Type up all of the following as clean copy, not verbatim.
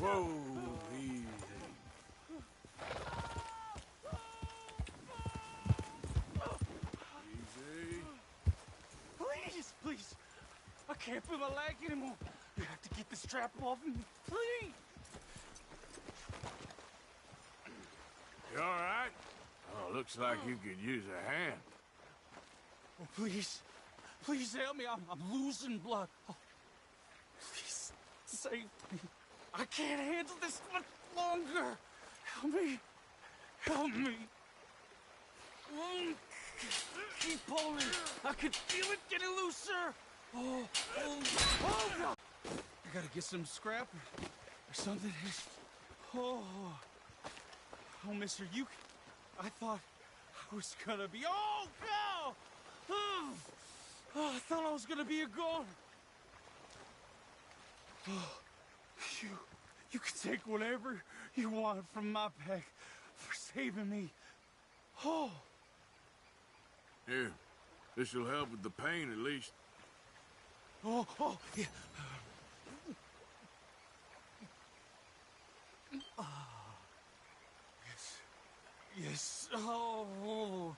Whoa, easy. Easy. Please, please. I can't feel my leg anymore. You have to get the strap off me, please. You all right? Oh, looks like you could use a hand. Oh, please. Please help me. I'm losing blood. Oh, please, save me. I can't handle this much longer. Help me. Help me. Keep pulling. I can feel it getting looser. Oh, God. I gotta get some scrap or something. Oh, mister, I thought I was gonna be, oh, God. Oh, I thought I was gonna be a goner. Oh, you can take whatever you want from my pack for saving me. Oh. Here, this'll help with the pain at least. Oh, yeah. Yes. Oh.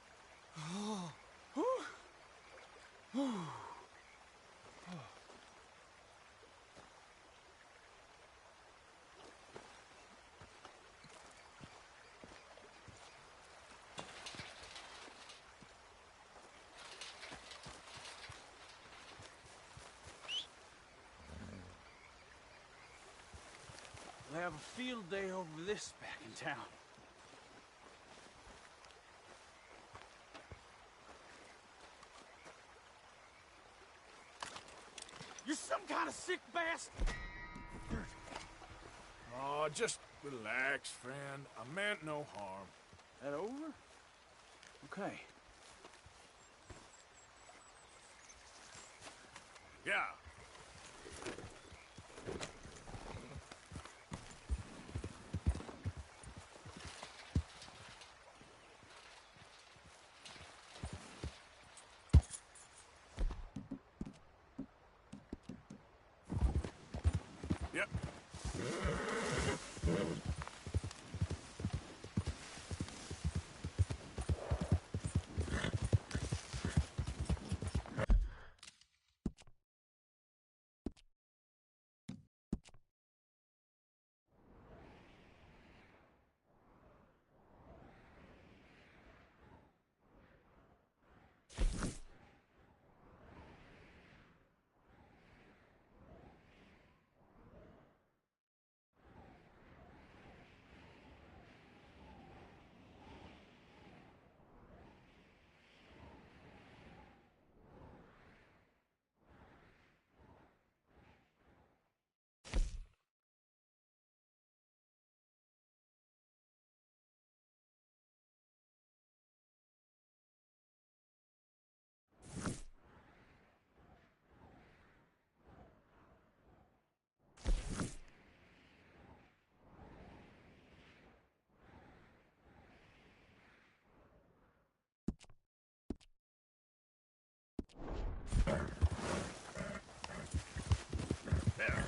We'll have a field day over this back in town. You're some kind of sick bastard. Oh, just relax, friend. I meant no harm. That over? Okay. Yeah. Yep. There.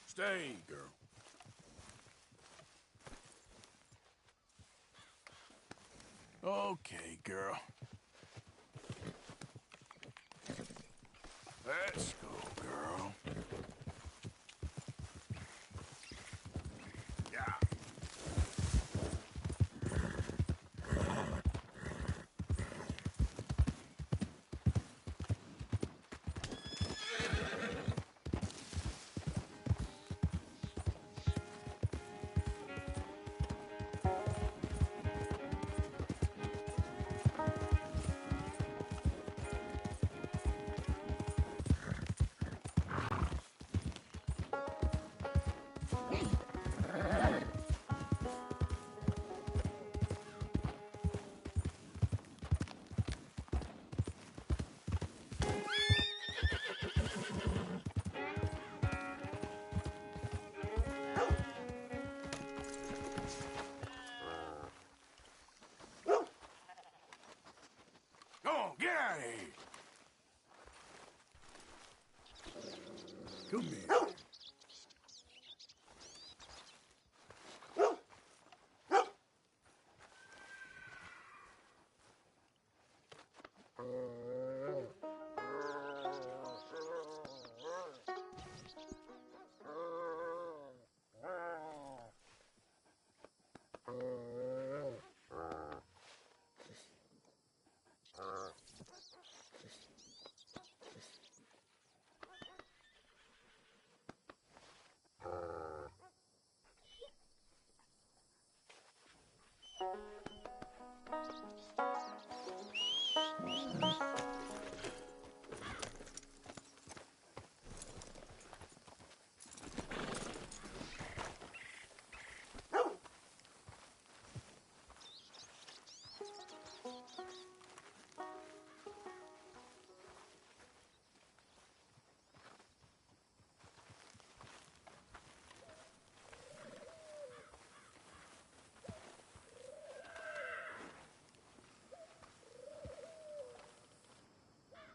Stay, girl. Okay, girl. Let's go, girl. Yeah.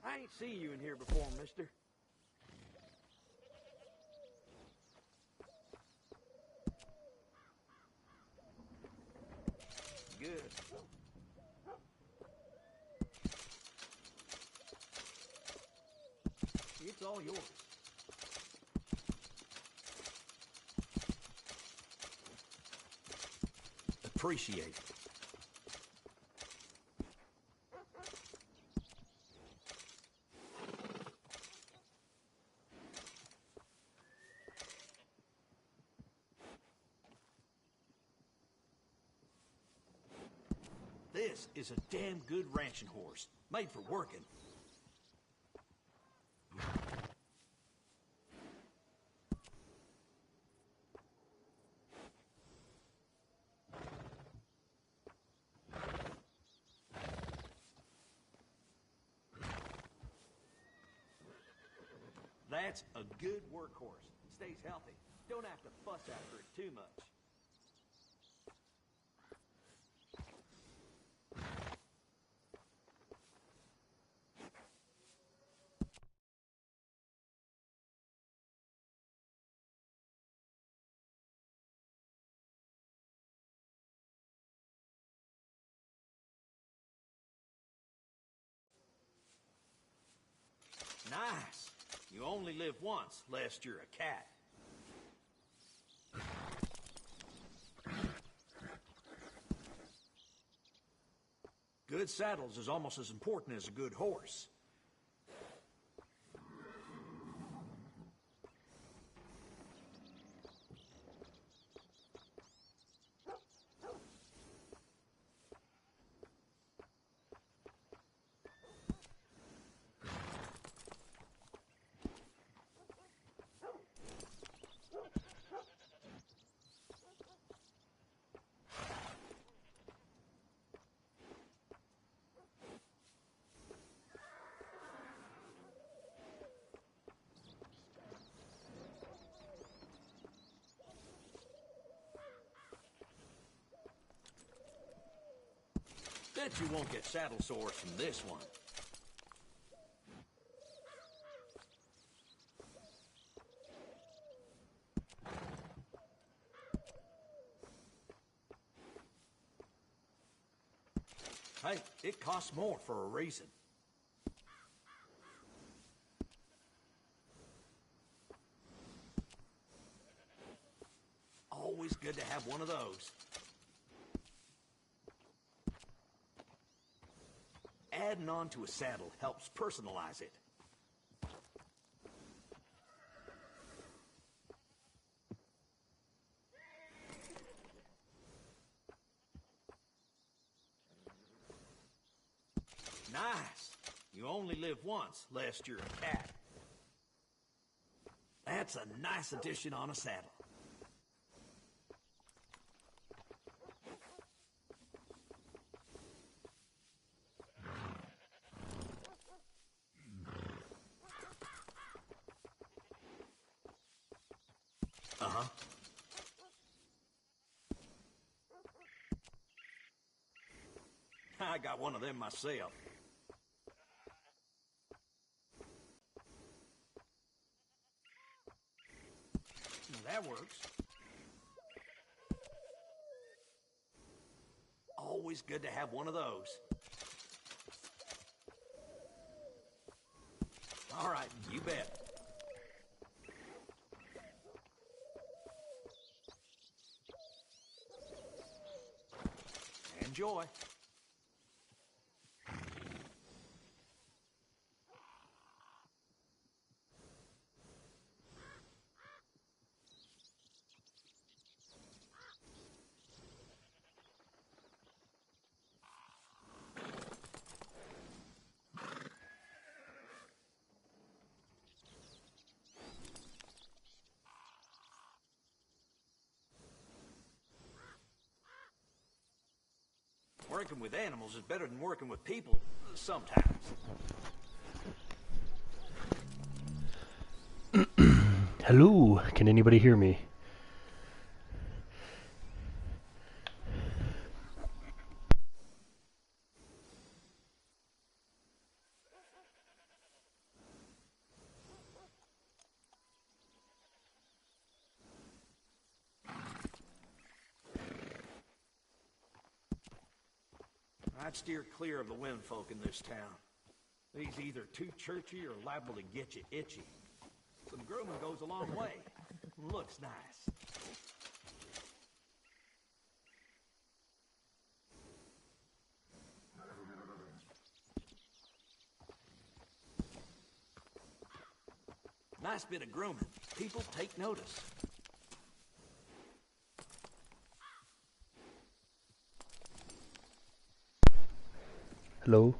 I ain't seen you in here before, mister. Good. It's all yours. Appreciate it. This is a damn good ranching horse, made for working. That's a good workhorse. Stays healthy. Don't have to fuss after it too much. Nice. You only live once, lest you're a cat. Good saddles is almost as important as a good horse. Bet you won't get saddle sores from this one. Hey, it costs more for a reason. Always good to have one of those. Adding on to a saddle helps personalize it. Nice. You only live once, lest you're a cat. That's a nice addition on a saddle. Uh-huh. I got one of them myself. That works. Always good to have one of those. All right, you bet. Enjoy. Working with animals is better than working with people, sometimes. Hello, can anybody hear me? I'd steer clear of the womenfolk in this town. They's either too churchy or liable to get you itchy. Some grooming goes a long way. Looks nice. Nice bit of grooming. People take notice. Hello?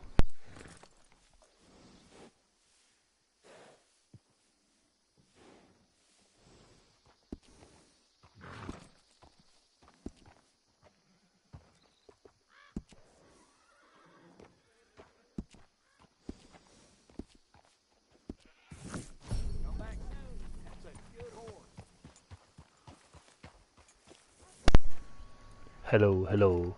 Come back soon. That's a good horse. Hello, hello.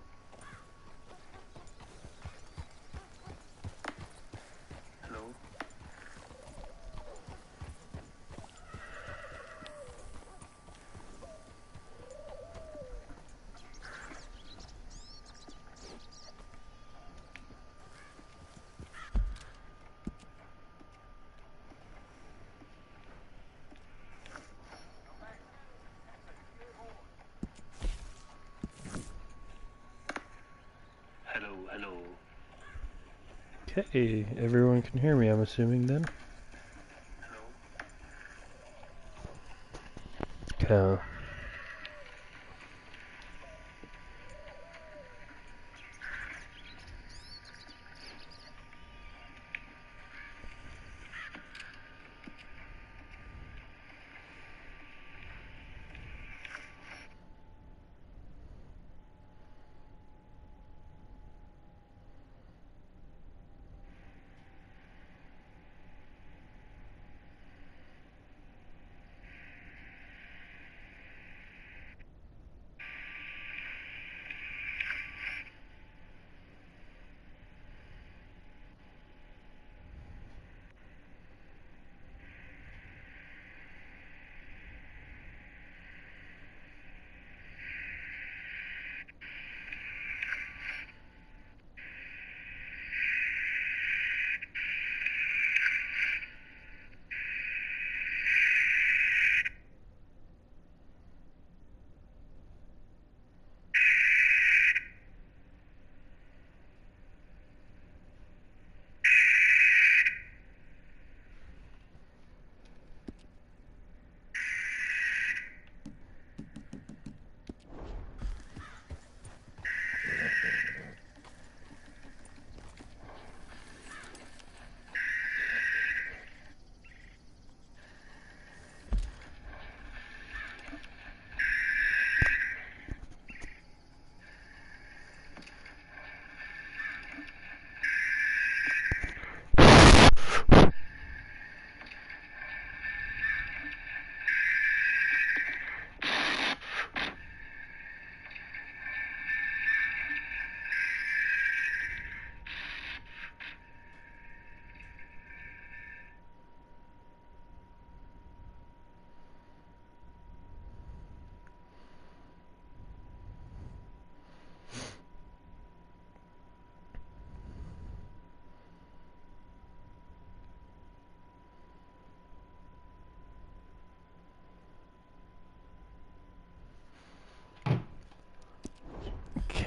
Hello, hello. Okay, everyone can hear me, I'm assuming then. Okay.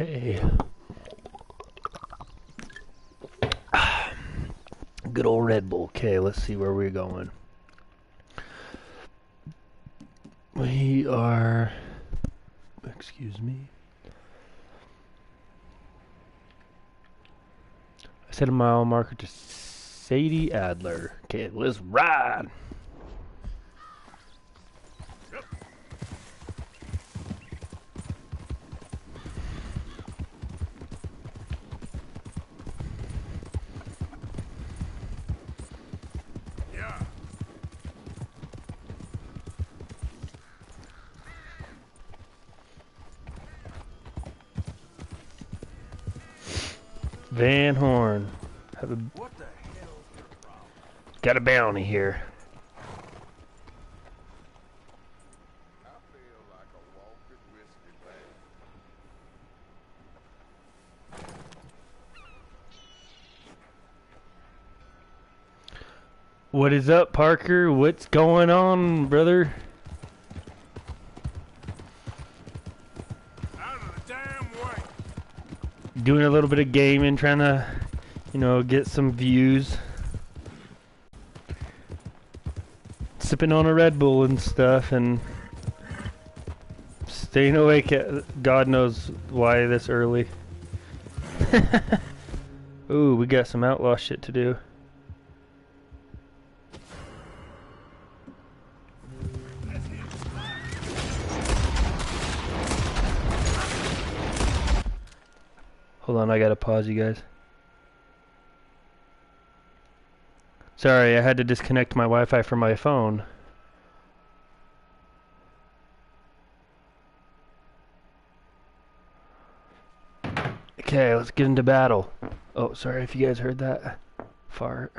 Okay. Good old Red Bull. Okay, let's see where we're going. We are... Excuse me. I set a mile marker to Sadie Adler. Okay, let's ride. Van Horn. Have a, What the hell's your problem? got a bounty here. I feel like a walking whiskey man. What is up, Parker? What's going on, brother? Out of the damn way. Doing a little bit of gaming, trying to, you know, get some views. Sipping on a Red Bull and stuff, and staying awake at God knows why this early. Ooh, we got some outlaw shit to do. Hold on, I gotta pause you guys. Sorry, I had to disconnect my Wi-Fi from my phone. Okay, let's get into battle. Oh, sorry if you guys heard that fart.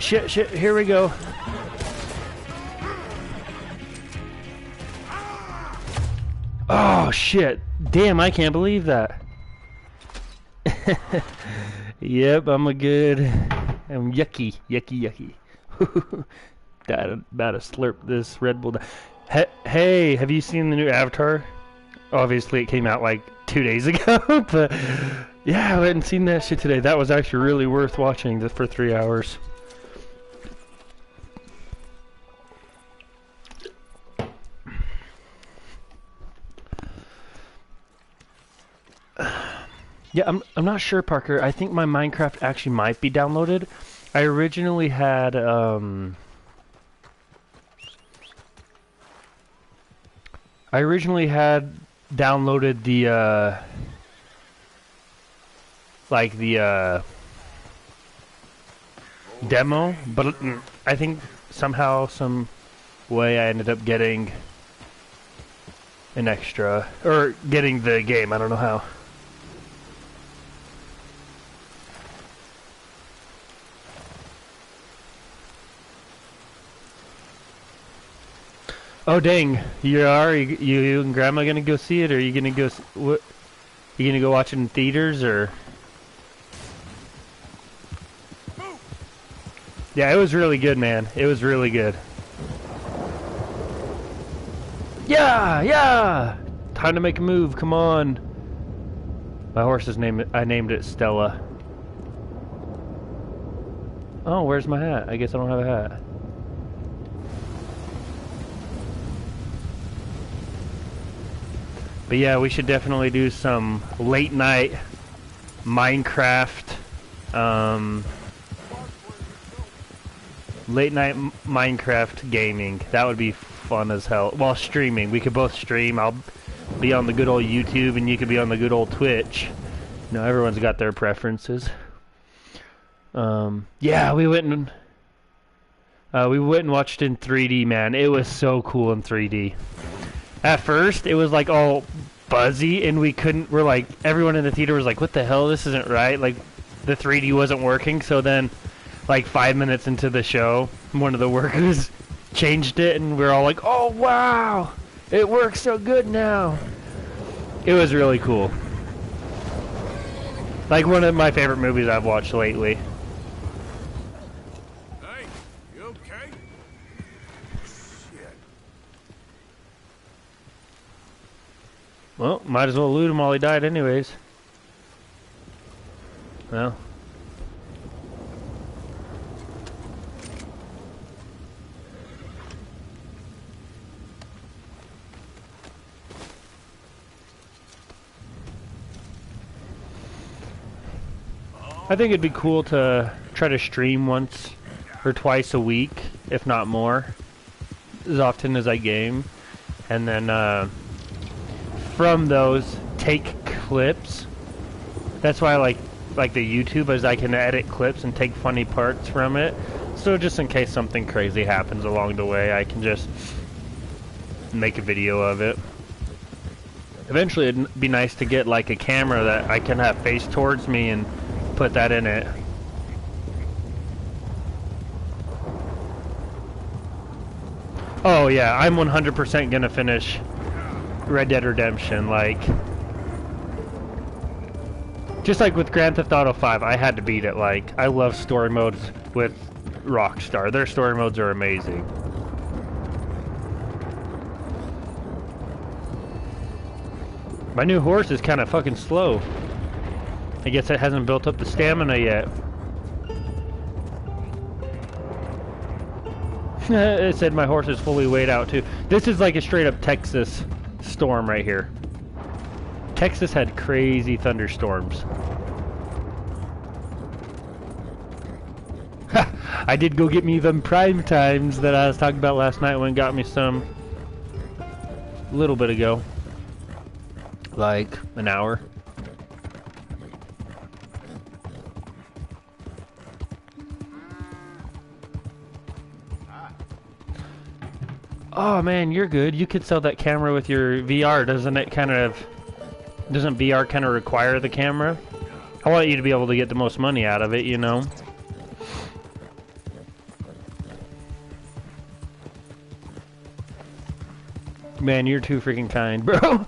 Shit, here we go. Oh, shit. Damn, I can't believe that. Yep, I'm yucky. About to slurp this Red Bull down. Hey, have you seen the new Avatar? Obviously, it came out like 2 days ago, but yeah, I hadn't seen that shit today. That was actually really worth watching for 3 hours. Yeah, I'm not sure, Parker. I think my Minecraft actually might be downloaded. I originally had downloaded the demo, but I think somehow, some way, I ended up getting an extra, or getting the game. I don't know how. Oh dang! You and Grandma gonna go see it, or are you gonna go? What? You gonna go watch it in theaters, or? Yeah, it was really good, man. It was really good. Yeah! Time to make a move. Come on. My horse's name. I named it Stella. Oh, where's my hat? I guess I don't have a hat. But yeah, we should definitely do some late night Minecraft, Minecraft gaming. That would be fun as hell. While streaming, we could both stream. I'll be on the good old YouTube, and you could be on the good old Twitch. You know, everyone's got their preferences. Yeah, we went and watched in 3D, man. It was so cool in 3D. At first, it was like all buzzy, and we're like, everyone in the theater was like, what the hell, this isn't right. Like, the 3D wasn't working. So then, like 5 minutes into the show, one of the workers changed it, and we were all like, "Oh wow, it works so good now." It was really cool. Like one of my favorite movies I've watched lately. Hey, you okay? Shit. Well, might as well loot him while he died anyways. Well. I think it'd be cool to try to stream once or twice a week, if not more, as often as I game. And then from those, take clips. That's why I like the YouTube, as I can edit clips and take funny parts from it. So just in case something crazy happens along the way, I can just make a video of it. Eventually it'd be nice to get like a camera that I can have face towards me and put that in it. Oh yeah, I'm 100% gonna finish Red Dead Redemption. Like, just like with Grand Theft Auto 5, I had to beat it. Like, I love story modes with Rockstar. Their story modes are amazing. My new horse is kind of fucking slow. I guess it hasn't built up the stamina yet. It said my horse is fully weighed out too. This is like a straight up Texas storm right here. Texas had crazy thunderstorms. I did go get me them prime times that I was talking about last night when it got me some a little bit ago. Like an hour. Oh man, you're good. You could sell that camera with your VR, doesn't it doesn't VR kind of require the camera? I want you to be able to get the most money out of it, you know? Man, you're too freaking kind, bro.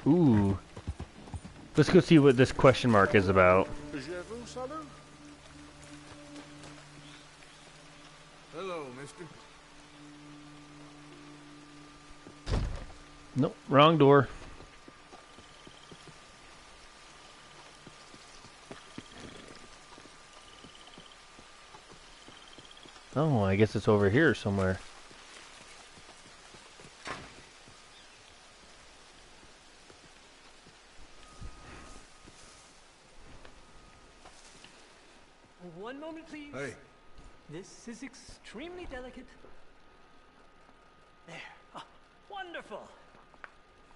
Ooh. Let's go see what this question mark is about. Hello, mister. Nope, wrong door. Oh, I guess it's over here somewhere. One moment, please. Hey. This is extremely delicate. There. Ah, wonderful.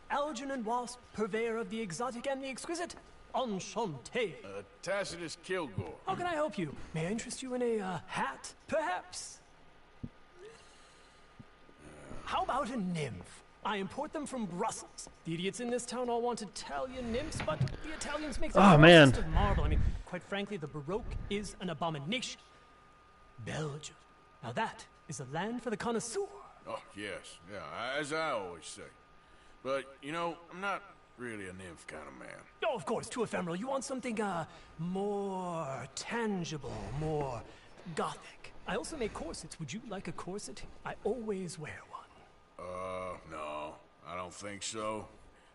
Algernon Wasp, purveyor of the exotic and the exquisite. Enchanté. Tacitus Kilgore. How can I help you? May I interest you in a hat, perhaps? How about a nymph? I import them from Brussels. The idiots in this town all want Italian nymphs, but the Italians make them man. of marble. I mean, quite frankly, the Baroque is an abomination. Belgium. Now that is a land for the connoisseur. Oh, yes. Yeah, as I always say. But, you know, I'm not really a nymph kind of man. Oh, of course, too ephemeral. You want something, more tangible, more gothic. I also make corsets. Would you like a corset? I always wear one. No. I don't think so.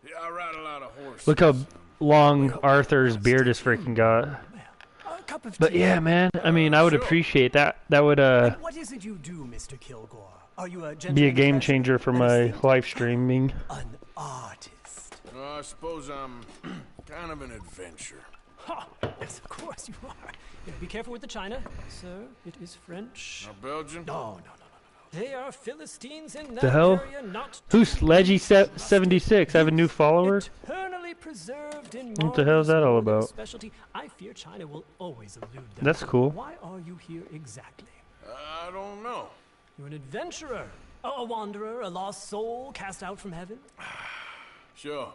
Yeah, I ride a lot of horses. Look how long Arthur's beard is freaking got. A cup of But tea. yeah, man, I mean, I would appreciate that. That would And what is it you do, Mr. Kilgore? Are you a be a gentleman game fashion? changer for An my estate? live streaming. An artist. I suppose I'm kind of an adventurer. Ha! Yes, of course you are. Yeah, be careful with the china, sir. It is French. Now, Belgian? No. They are Philistines in that The hell? area, not Who's Leggy76? I have a new follower? eternally preserved in What the hell is that all marvelous about? Specialty. I fear China will always elude them. That's cool. Why are you here exactly? I don't know. You're an adventurer, a wanderer, a lost soul cast out from heaven. Sure.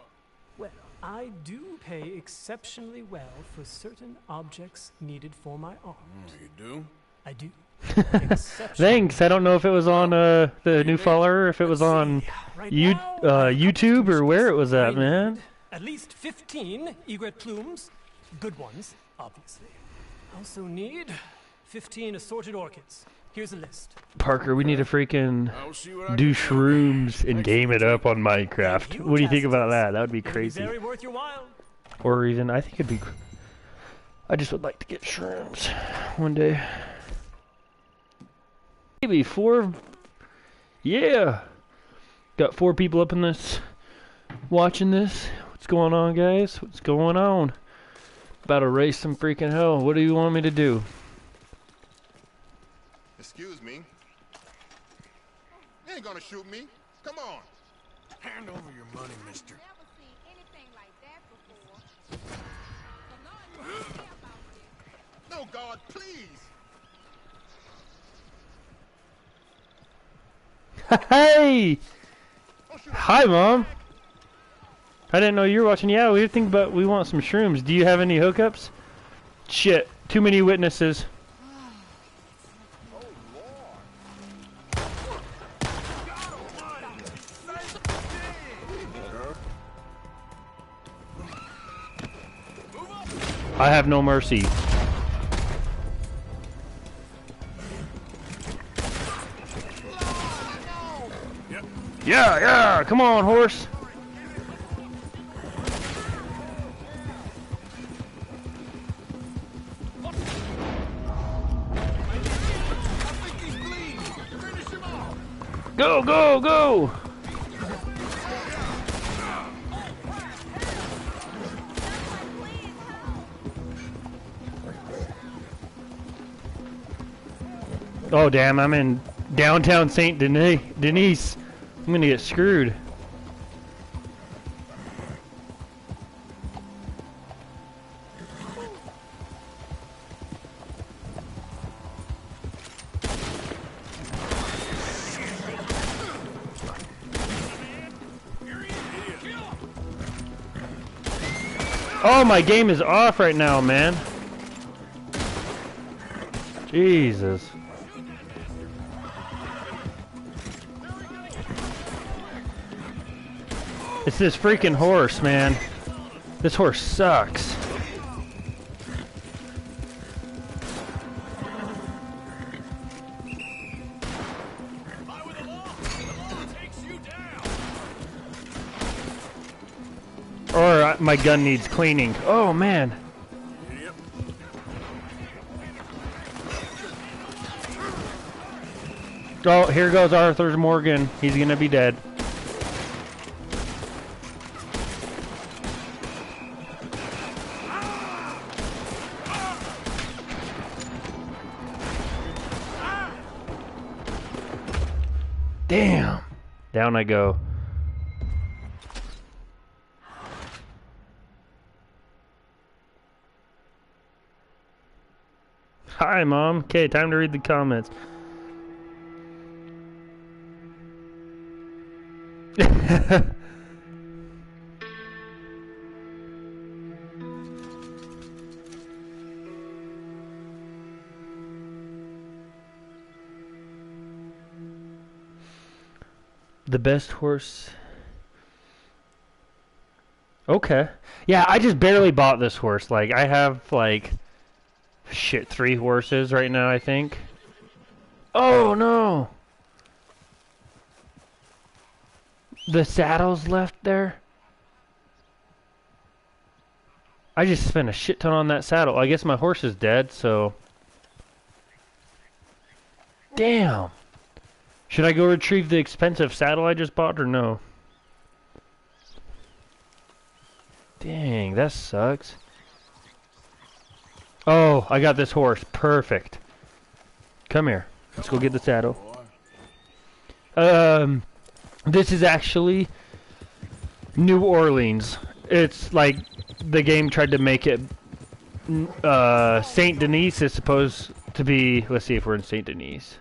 Well, I do pay exceptionally well for certain objects needed for my art. You do? I do. Exceptionally. Thanks. I don't know if it was on the new follower, if it was on Right now, I have YouTube or where it was I at, man. need at least 15 egret plumes. Good ones, obviously. I also need 15 assorted orchids. Here's a list. Parker, we need to freaking I'll see what I do can shrooms and game it up on Minecraft. What do you think about that? That would be It'll be crazy. very worth your while. Or even, I think it'd be... I just would like to get shrooms one day. Maybe 4... Yeah! Got 4 people up in this, watching this. What's going on, guys? What's going on? About to raise some freaking hell. What do you want me to do? Excuse me. You ain't gonna shoot me. Come on. Hand over your money, mister. Never seen anything like that before. So Lord, you care about this. No, God, please. Hey! Don't shoot. Hi, Mom! I didn't know you were watching. Yeah, we were thinking about we want some shrooms. Do you have any hookups? Shit, too many witnesses. I have no mercy. Yeah, yeah, come on, horse. Go, go, go! Oh damn, I'm in downtown St. Denis. I'm gonna get screwed. Oh, my game is off right now, man. Jesus. It's this freaking horse, man. This horse sucks. Or my gun needs cleaning. Oh, man. Oh, here goes Arthur Morgan. He's gonna be dead. Damn. Down I go. Hi, Mom. Okay, time to read the comments. The best horse. Okay. Yeah, I just barely bought this horse. Like, I have, like, shit, 3 horses right now, I think. Oh, no! The saddle's left there? I just spent a shit ton on that saddle. I guess my horse is dead, so... Damn! Should I go retrieve the expensive saddle I just bought, or no? Dang, that sucks. Oh, I got this horse. Perfect. Come here. Let's go get the saddle. This is actually New Orleans. It's like the game tried to make it Saint Denis is supposed to be, let's see if we're in Saint Denis.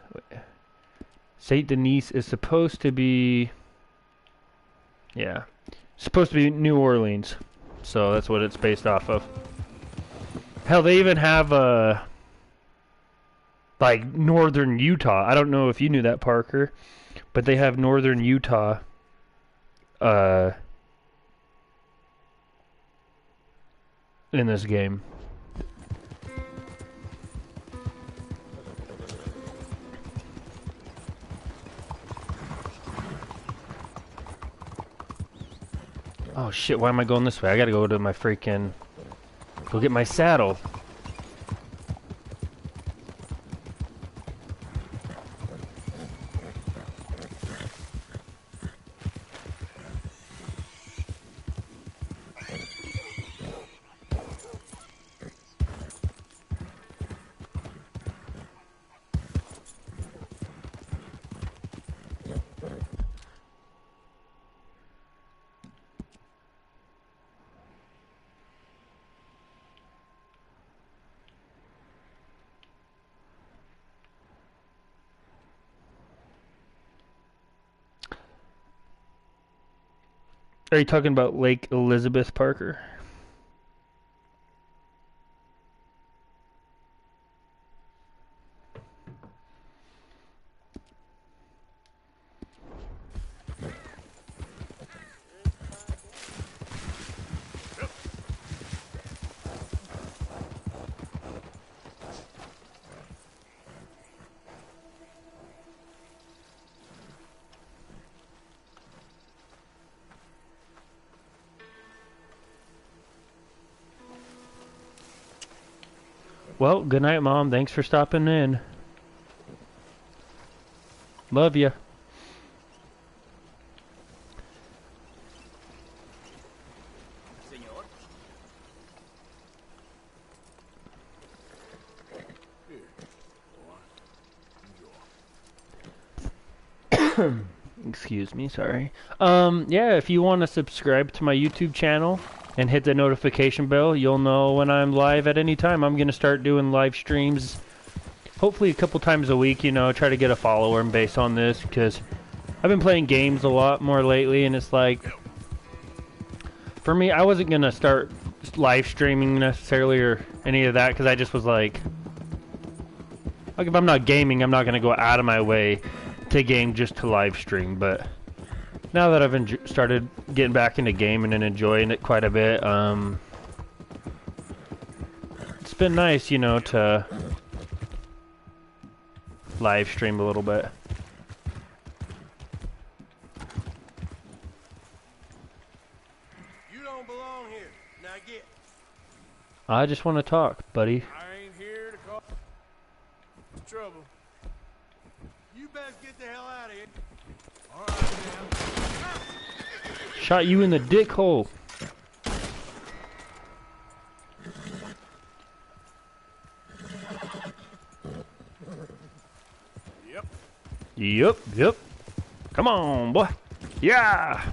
Saint Denis is supposed to be, yeah. supposed to be New Orleans, so that's what it's based off of. Hell, they even have like northern Utah. I don't know if you knew that, Parker, but they have northern Utah in this game. Oh shit, why am I going this way? I gotta go to my freaking... Go get my saddle. Are you talking about Lake Elizabeth, Parker? Well, good night, Mom. Thanks for stopping in. Love ya. Excuse me, sorry. Yeah, if you want to subscribe to my YouTube channel and hit the notification bell, you'll know when I'm live at any time. I'm going to start doing live streams, hopefully a couple times a week, you know, try to get a follower based on this, because I've been playing games a lot more lately, and it's like, for me, I wasn't going to start live streaming necessarily or any of that, because I just was like, if I'm not gaming, I'm not going to go out of my way to game just to live stream. But now that I've started getting back into gaming and enjoying it quite a bit, it's been nice, you know, to live stream a little bit. You don't belong here. Now get. I just want to talk, buddy. I ain't here to cause trouble. You best get the hell out of here. All right, now. Shot you in the dick hole. Yep. Come on, boy. Yeah.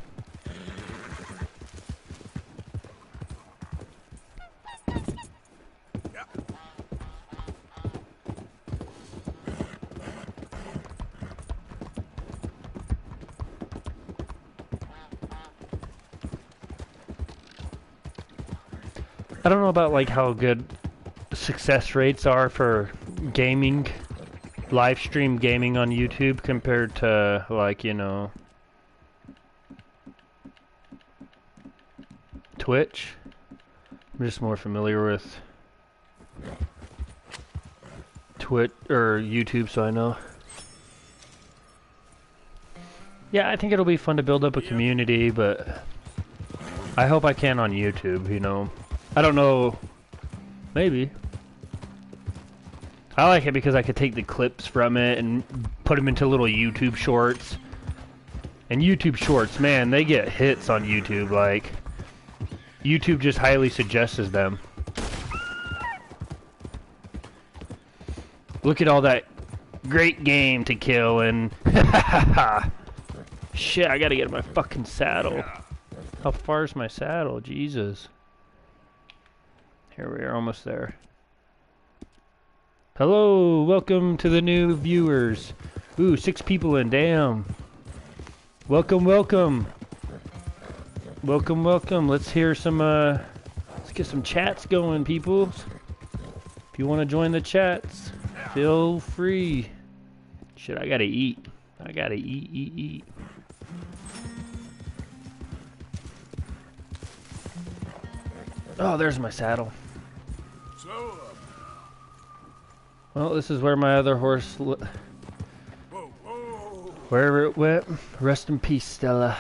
I don't know about like how good success rates are for gaming, live stream gaming on YouTube compared to like, you know, Twitch. I'm just more familiar with Twitch or YouTube, so I know. Yeah, I think it'll be fun to build up a community, but I hope I can on YouTube, you know. I don't know. Maybe. I like it because I could take the clips from it and put them into little YouTube shorts. And YouTube shorts, man, they get hits on YouTube. Like, YouTube just highly suggests them. Look at all that great game to kill and... Shit, I gotta get my fucking saddle. How far is my saddle? Jesus. Here we are, almost there. Hello, welcome to the new viewers. Ooh, 6 people in, damn. Welcome. Welcome, welcome. Let's hear some, let's get some chats going, people. If you want to join the chats, feel free. Shit, I gotta eat. I gotta eat. Oh, there's my saddle. So, Well, this is where my other horse, whoa, whoa. wherever it went. Rest in peace, Stella.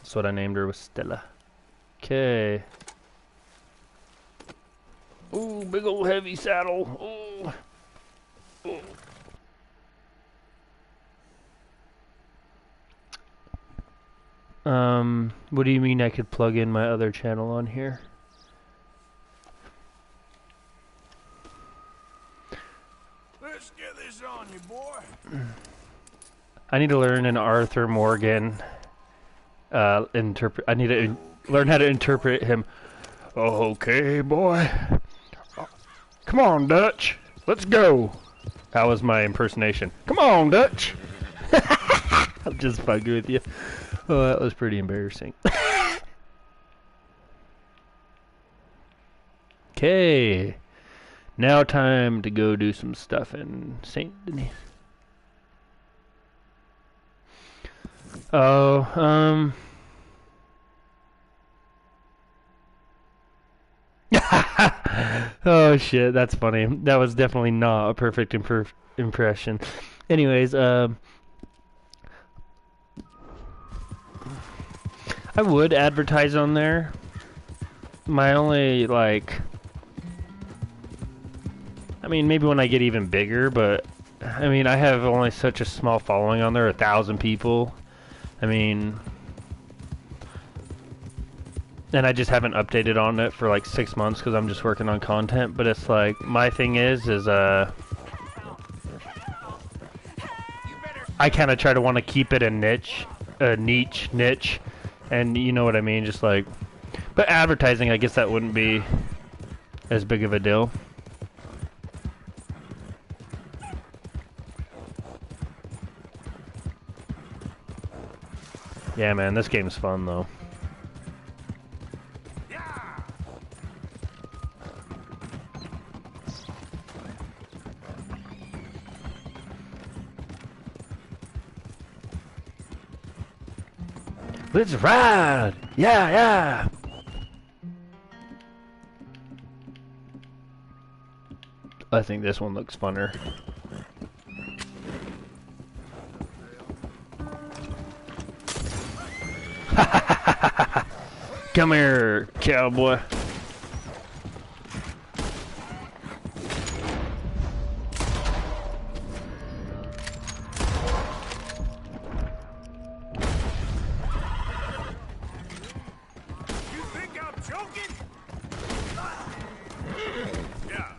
That's what I named her, was Stella. Okay. Ooh, big old heavy saddle. Ooh. What do you mean I could plug in my other channel on here? Let's get this on you, boy. I need to learn an Arthur Morgan I need to learn how to interpret him. Okay, boy. Come on, Dutch. Let's go. That was my impersonation. Come on, Dutch. I'm just fucking with you. Oh, that was pretty embarrassing. Okay. Now time to go do some stuff in St. Denis. Oh, oh shit, that's funny. That was definitely not a perfect impression. Anyways, I would advertise on there. My only, like, I mean, maybe when I get even bigger, but I mean, I have only such a small following on there, 1,000 people. I mean, and I just haven't updated on it for like 6 months because I'm just working on content. But it's like, my thing is I kind of try to want to keep it a niche, and you know what I mean, just like, but advertising, I guess that wouldn't be as big of a deal. Yeah, man, this game's fun though. Let's ride! Yeah, yeah! I think this one looks funner. Come here, cowboy. You think I'm joking? Yeah.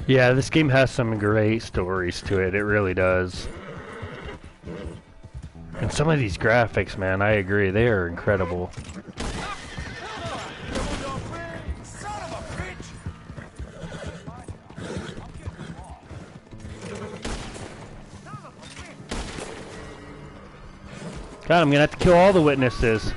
Yeah, this game has some great stories to it. It really does. And some of these graphics, man, I agree. They are incredible. God, I'm gonna have to kill all the witnesses.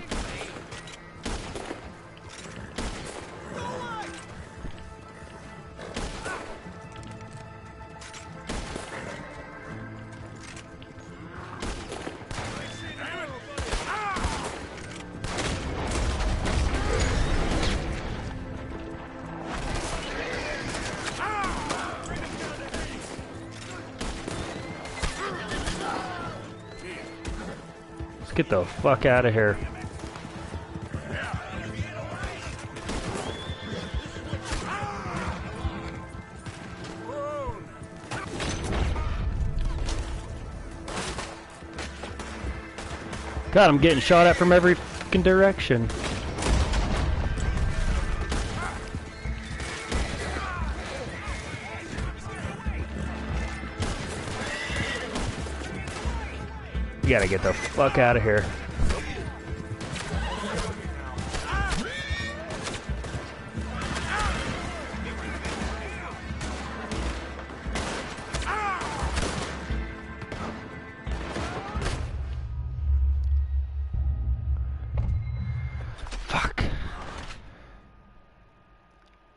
Get the fuck out of here. God, I'm getting shot at from every fucking direction. You gotta get the fuck out of here.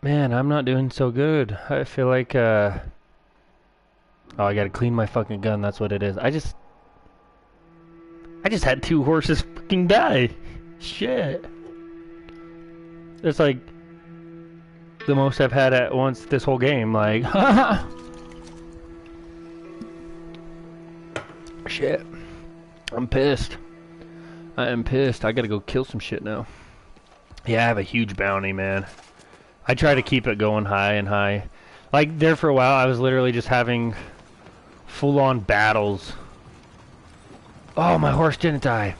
Man, I'm not doing so good. I feel like, oh, I gotta clean my fucking gun, that's what it is. I just had 2 horses fucking die. Shit. It's like the most I've had at once this whole game, like, shit. I'm pissed. I am pissed. I gotta go kill some shit now. Yeah, I have a huge bounty, man. I try to keep it going high and high. Like, there for a while, I was literally just having full-on battles. Oh, my horse didn't die.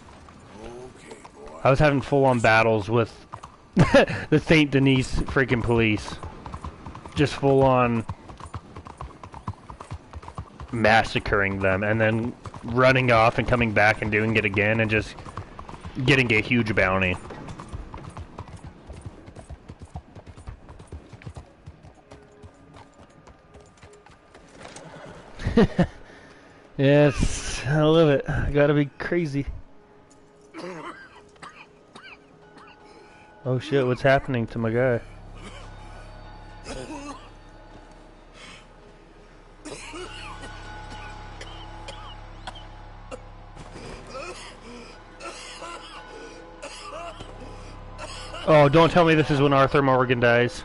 I was having full-on battles with the St. Denis freaking police. Just full-on massacring them, and then running off and coming back and doing it again, and just getting a huge bounty. Yes, I love it. I gotta be crazy. Oh shit, what's happening to my guy? Oh, don't tell me this is when Arthur Morgan dies.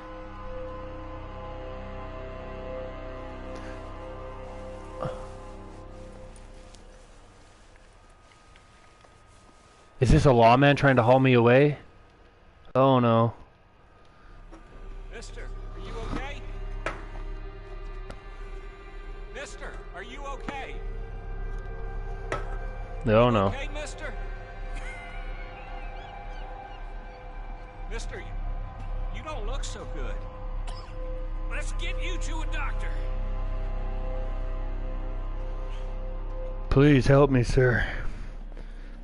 Is this a lawman trying to haul me away? Oh no. Mister, are you okay? Mister, are you okay? No, no. Okay, mister? Mister, you don't look so good. Let's get you to a doctor. Please help me, sir.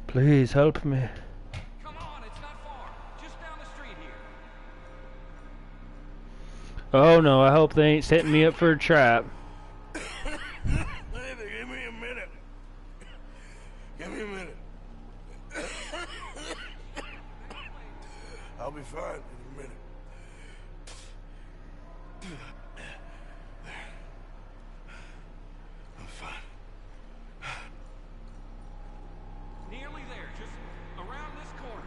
Please help me. Come on, it's not far. Just down the street here. Oh no, I hope they ain't setting me up for a trap. Give me a minute. Give me a minute. I'll be fine in a minute. I'm fine. Nearly there, just around this corner.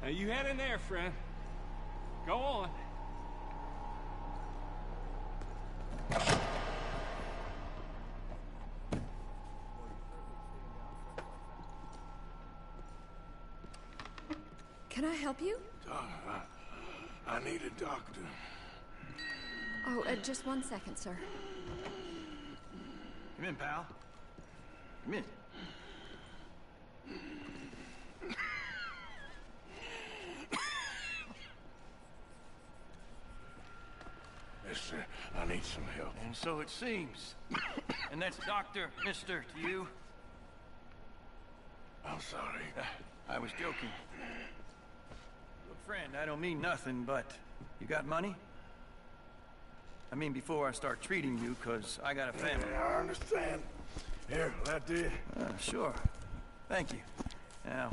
Now you head in there, friend. Go on. Can I help you? I need a doctor. Oh, just 1 second, sir. Come in, pal. Come in. Mister, I need some help. And so it seems. And that's Dr. Mister to you? I'm sorry. I was joking. Look, friend, I don't mean nothing, but you got money? I mean, before I start treating you, 'cause I got a family. Yeah, I understand. Here, that did. Sure. Thank you. Now,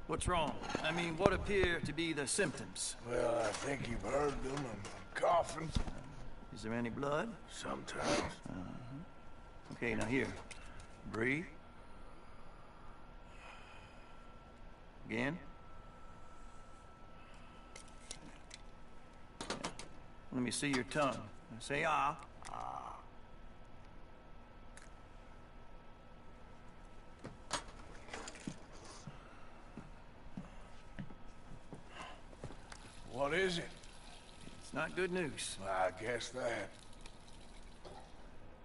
what's wrong? I mean, what appear to be the symptoms? Well, I think you've heard them. I'm coughing. Is there any blood? Sometimes. Okay, now here. Breathe. Again. Let me see your tongue. Say ah. What is it? It's not good news. I guess that.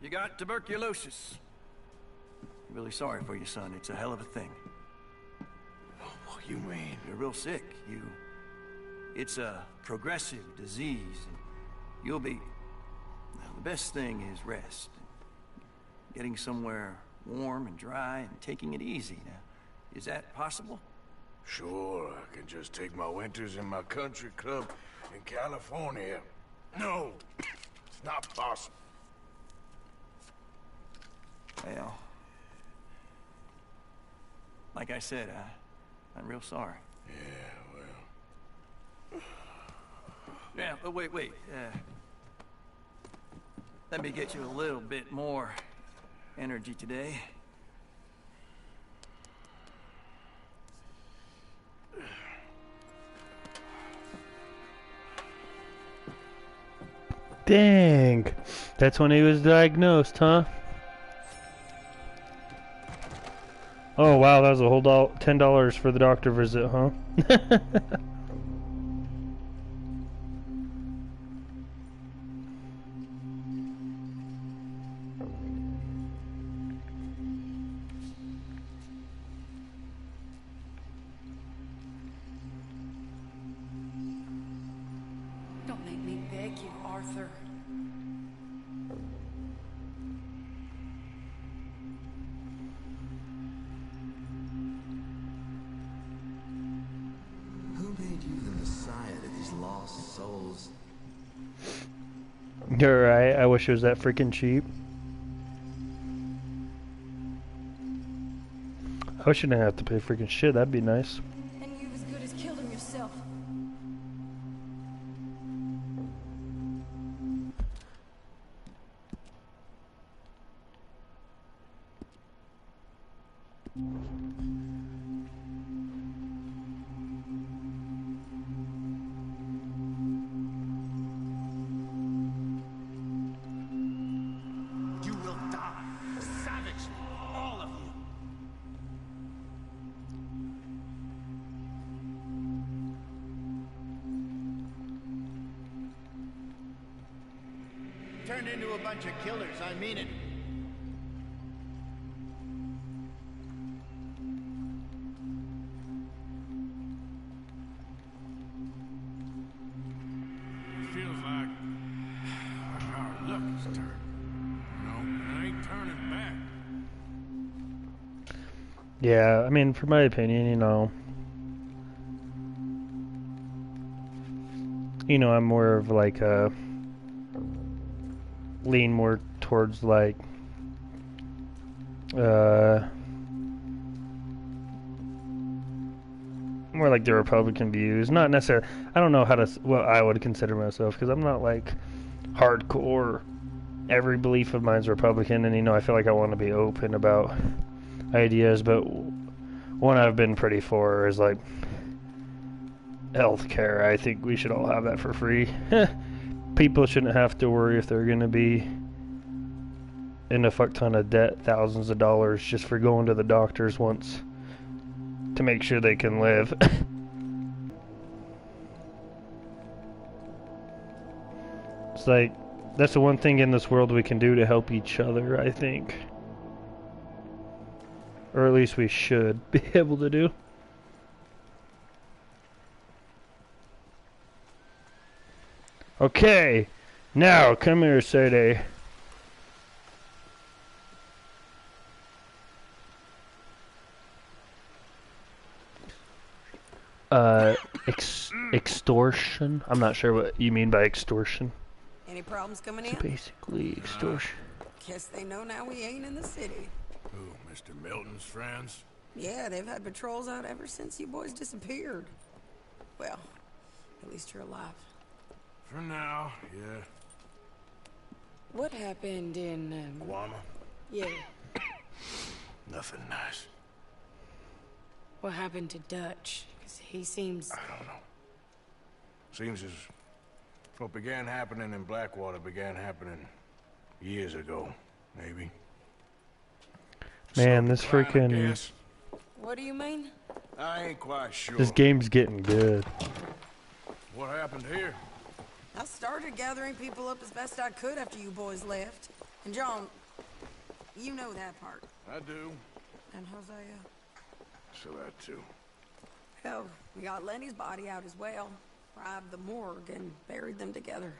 You got tuberculosis. Really sorry for your son. It's a hell of a thing. What you mean? You're real sick. It's a progressive disease. And you'll be... Well, the best thing is rest. Getting somewhere warm and dry and taking it easy. Now, is that possible? Sure, I can just take my winters in my country club in California. No, it's not possible. Well, like I said, I'm real sorry. Yeah, Yeah, but wait. Let me get you a little bit more energy today. Dang. That's when he was diagnosed, huh? Oh wow, that was a whole $10 for the doctor visit, huh? Don't make me beg you, Arthur. Who made you the messiah to these lost souls? You're right, I wish it was that freaking cheap. I wish I didn't have to pay freaking shit, that'd be nice. And you've as good as killed him yourself. You will die. Savagely. All of you. Turned into a bunch of killers, I mean it. It feels like our luck is turned. You know, and I ain't turning back. Yeah, I mean, for my opinion, I'm more of like a lean more towards like more like the Republican views. Not necessarily. I don't know what I would consider myself, because I'm not like hardcore. Every belief of mine's Republican, and I feel like I want to be open about ideas. But one I've been pretty for is like healthcare. I think we should all have that for free. People shouldn't have to worry if they're going to be in a fuck ton of debt, thousands of dollars, just for going to the doctors once to make sure they can live. It's like, that's the one thing in this world we can do to help each other, I think. Or at least we should be able to do. Okay, now come here, Sadie. Extortion? I'm not sure what you mean by extortion. Any problems coming So in? basically, extortion. Guess they know now we ain't in the city. Who, Mr. Milton's friends? Yeah, they've had patrols out ever since you boys disappeared. Well, at least you're alive. For now, yeah. What happened in, Guama? Yeah. Nothing nice. What happened to Dutch? 'Cause he seems... I don't know. Seems as what began happening in Blackwater began happening years ago, maybe. Man, this Something, I freaking... guess. What do you mean? I ain't quite sure. This game's getting good. What happened here? I started gathering people up as best I could after you boys left. And John, you know that part. I do. And Hosea. So that too. Hell, we got Lenny's body out as well. Robbed the morgue and buried them together.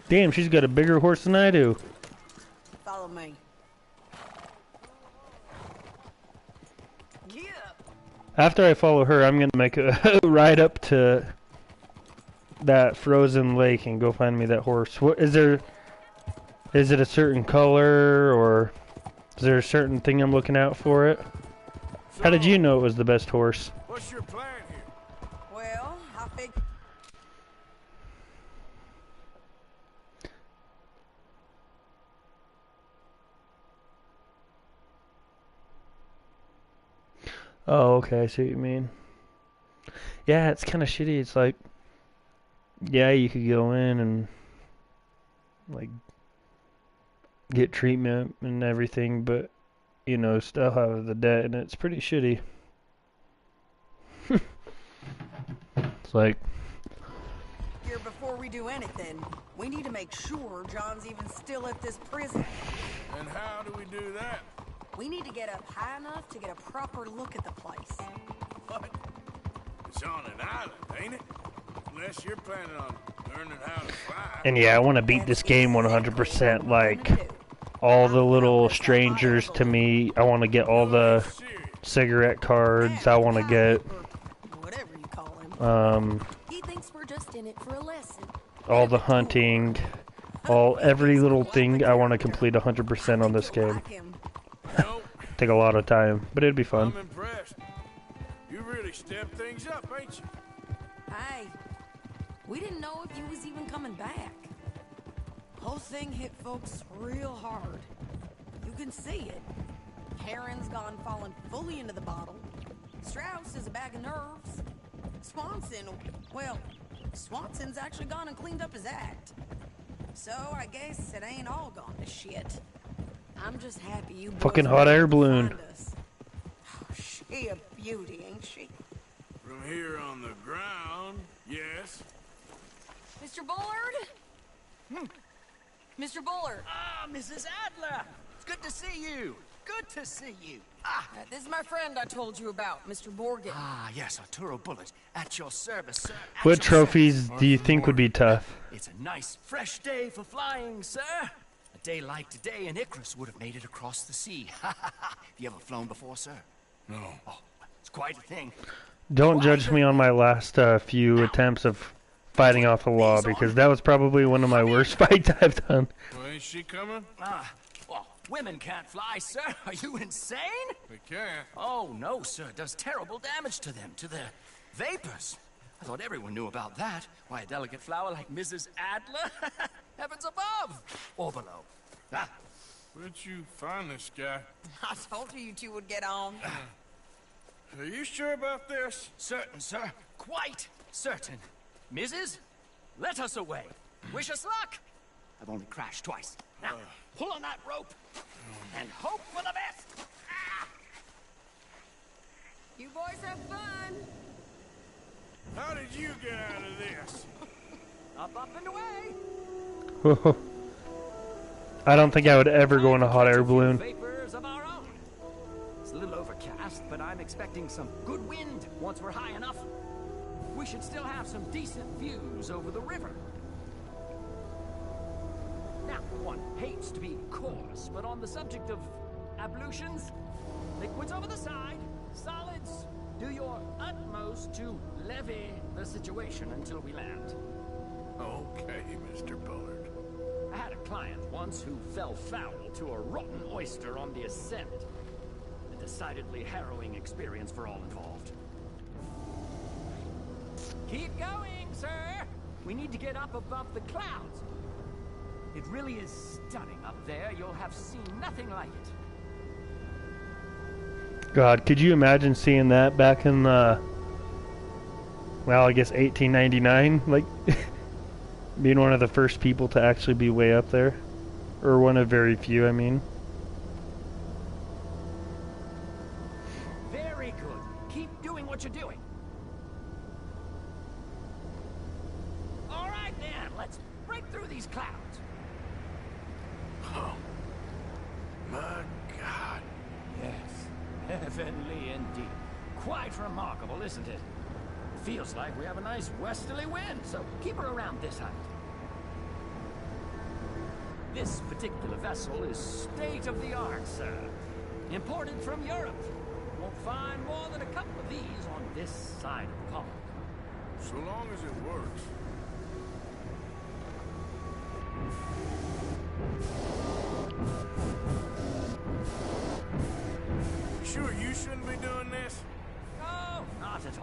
Damn, she's got a bigger horse than I do. Follow me. Yeah. After I follow her, I'm gonna make a ride up to that frozen lake and go find me that horse. What is there? Is it a certain color, or is there a certain thing I'm looking out for it? How did you know it was the best horse? What What's your plan here? Well, I think... Oh, okay, I see what you mean. Yeah, it's kind of shitty. It's like, yeah, you could go in and, like, get treatment and everything, but, you know, still have the debt, and it's pretty shitty. It's like... Here, before we do anything, we need to make sure John's even still at this prison. And how do we do that? We need to get up high enough to get a proper look at the place. What? It's on an island, ain't it? Unless you're planning on learning how to fly. And yeah, I want to beat this game 100%, like, all the little strangers to me. I want to get all the cigarette cards. I want to get, Whatever you call him. He thinks we're just in it for a lesson. all the hunting, every little thing I want to complete 100% on this game. Take a lot of time, but it'd be fun. I'm impressed. You really stepped things up, ain't you? Hey, we didn't know if you was even coming back. Whole thing hit folks real hard. You can see it. Karen's gone falling fully into the bottle. Strauss is a bag of nerves. Swanson's actually gone and cleaned up his act. So I guess it ain't all gone to shit. I'm just happy you boys Fucking were hot air able to balloon. find us. Oh, she a beauty, ain't she? From here on the ground, yes. Mr. Bullard? Mr. Bullard. Ah, Mrs. Adler! It's good to see you. Good to see you. This is my friend I told you about, Mr. Morgan. Ah, yes, Arturo Bullet. At your service, sir. At What your trophies service. do you think would be tough? It's a nice, fresh day for flying, sir. A day like today, and Icarus would have made it across the sea. Have you ever flown before, sir? No. Oh, it's quite a thing. Don't judge me on my last few attempts of fighting off the law, because that was probably one of my worst fights I've done. Well, ain't she coming? Well, women can't fly, sir. Are you insane? They can't. Oh, no, sir. It does terrible damage to them, to their vapors. I thought everyone knew about that. Why, a delicate flower like Mrs. Adler? Heavens above! Or below. Where'd you find this guy? I told you two would get on. Are you sure about this? Certain, sir. Quite certain. Mrs., let us away. Wish us luck. I've only crashed twice. Now, pull on that rope and hope for the best. You boys have fun. How did you get out of this? Up, and away. I don't think I would ever go in a hot air balloon. Vapors of our own. It's a little overcast, but I'm expecting some good wind once we're high enough. We should still have some decent views over the river. Now, one hates to be coarse, but on the subject of ablutions, liquids over the side, solids, do your utmost to levy the situation until we land. Okay, Mr. Bullard. I had a client once who fell foul to a rotten oyster on the ascent. A decidedly harrowing experience for all involved. Keep going, sir! We need to get up above the clouds. It really is stunning up there. You'll have seen nothing like it. God, could you imagine seeing that back in, well, I guess 1899? Like, being one of the first people to actually be way up there. Or one of very few, I mean. Very good. Keep doing what you're doing. All right, then. Let's break through these clouds. Oh, my God. Yes. Heavenly indeed. Quite remarkable, isn't it? Feels like we have a nice westerly wind, so keep her around this height. This particular vessel is state-of-the-art, sir. Imported from Europe. Won't find more than a couple of these on this side of the pond. So long as it works. You sure you shouldn't be doing this? Oh, not at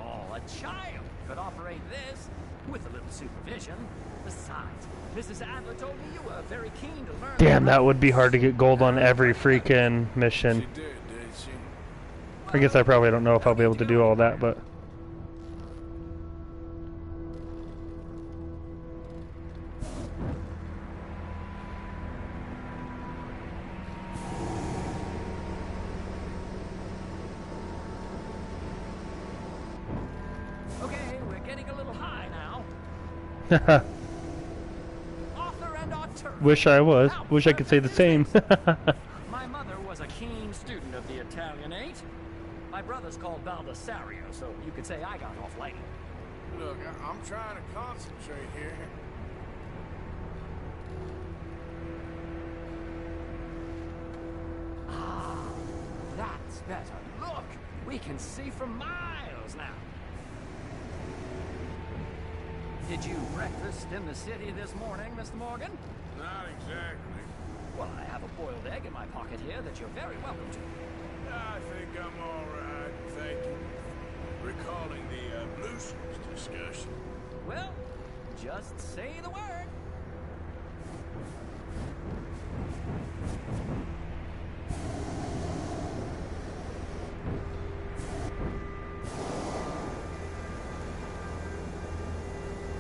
child could operate this with a little supervision. Besides, Mrs. Adler told me you were very keen to learn. Damn, that would be hard to get gold on every freaking mission. She did she? I guess I probably don't know if I'll be able to do all that, but... Okay, we're getting a little high now. Author and auteur. Wish I was. Wish I could say the same. My mother was a keen student of the Italianate. My brother's called Baldessario, so you could say I got off lightly. Look, I'm trying to concentrate here. Ah, that's better. Look, we can see for miles now. Did you breakfast in the city this morning, Mr. Morgan? Not exactly. Well, I have a boiled egg in my pocket here that you're very welcome to. I think I'm all right, thank you. Recalling the ablutions discussion. Well, just say the word.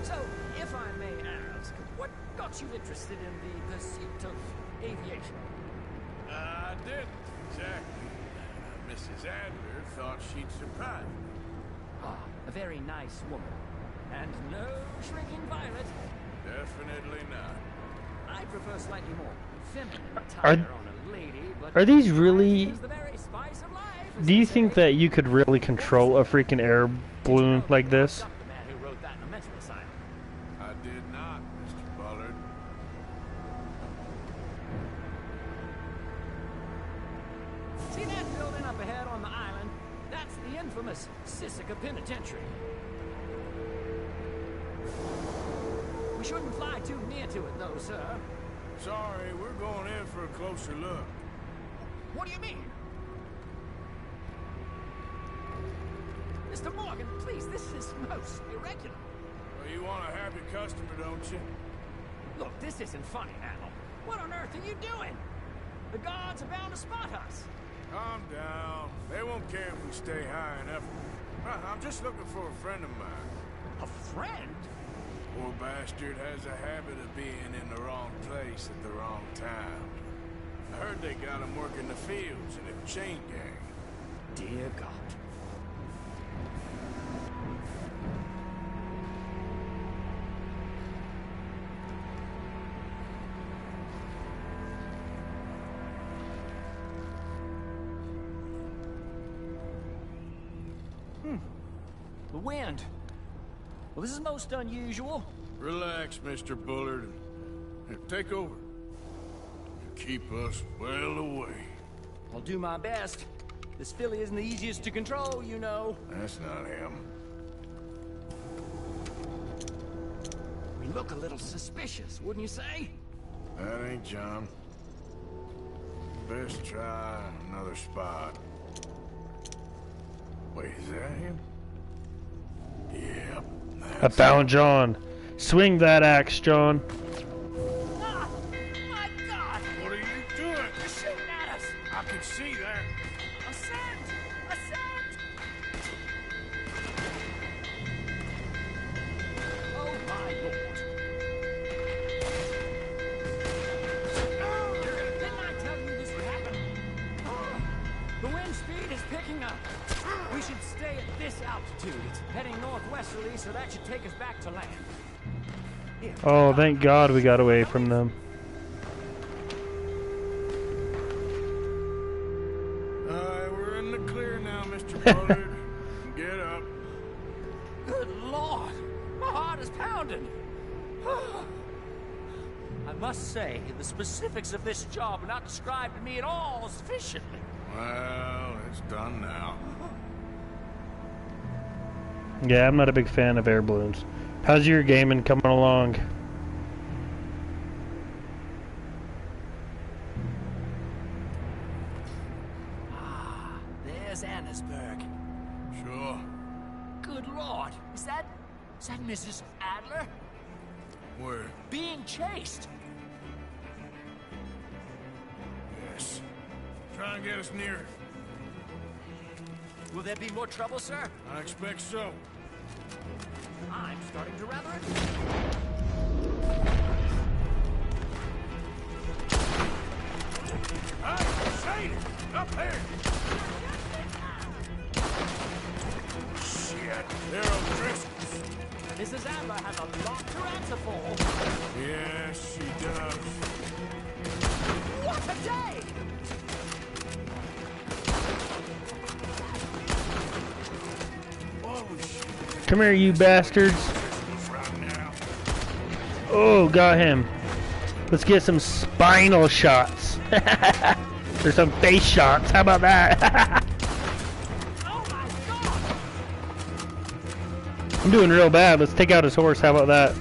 So, if I may ask, what got you interested in the pursuit of aviation? I didn't, exactly. Mrs. Adler thought she'd surprise me. Ah, a very nice woman. And no shrinking violet. Definitely not. I prefer slightly more feminine Are- attire on a lady, but Are these really... it's the very spice of life, as Do you they think say. that you could really control a freaking air balloon like this? The man who wrote that in a mental asylum. I did not, Mr. Bullard. See that building up ahead on the island? That's the infamous Sisika Penitentiary. We shouldn't fly too near to it, though, sir. Sorry, we're going in for a closer look. What do you mean? Mr. Morgan, please, this is most irregular. Well, you want a happy customer, don't you? Look, this isn't funny now. What on earth are you doing? The guards are bound to spot us. Calm down. They won't care if we stay high enough. I'm just looking for a friend of mine. A friend? Poor bastard has a habit of being in the wrong place at the wrong time. I heard they got him working the fields in a chain gang. Dear God. The wind. Well, this is most unusual. Relax, Mr. Bullard. Here, take over. Keep us well away. I'll do my best. This filly isn't the easiest to control, you know. That's not him. We look a little suspicious, wouldn't you say? That ain't John. Best try another spot. Wait, is that him? Yep. I found John. Swing that axe, John. Ah! My God! What are you doing? They're shooting at us! I can see that. Ascend! Ascend! Oh, my Lord. Didn't I tell you this would happen? The wind speed is picking up. We should stay at this altitude. It's heading northwesterly, so that should take us back to land. Here. Oh, thank God we got away from them. We're in the clear now, Mr. Bullard. Get up. Good Lord! My heart is pounding. I must say, the specifics of this job are not described to me at all sufficiently. Well, it's done now. Yeah, I'm not a big fan of air balloons. How's your gaming coming along? Ah, there's Annesburg. Sure. Good Lord! Mrs. Adler? Where? Being chased. Yes. Try and get us near. Will there be more trouble, sir? I expect so. I'm starting to rather it. Hey, Shane! Up there! Shit, they're O'Driscolls. Mrs. Adler has a lot to answer for. Yes, she does. What a day! Come here, you bastards. Oh, got him. Let's get some spinal shots. Or some face shots. How about that? I'm doing real bad. Let's take out his horse. How about that?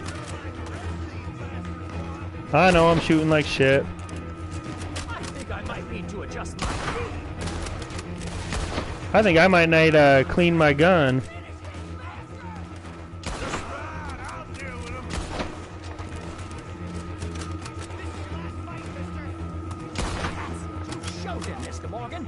I know I'm shooting like shit. I think I might need to adjust my aim. I think I might need clean my gun. Show them, Mr. Morgan.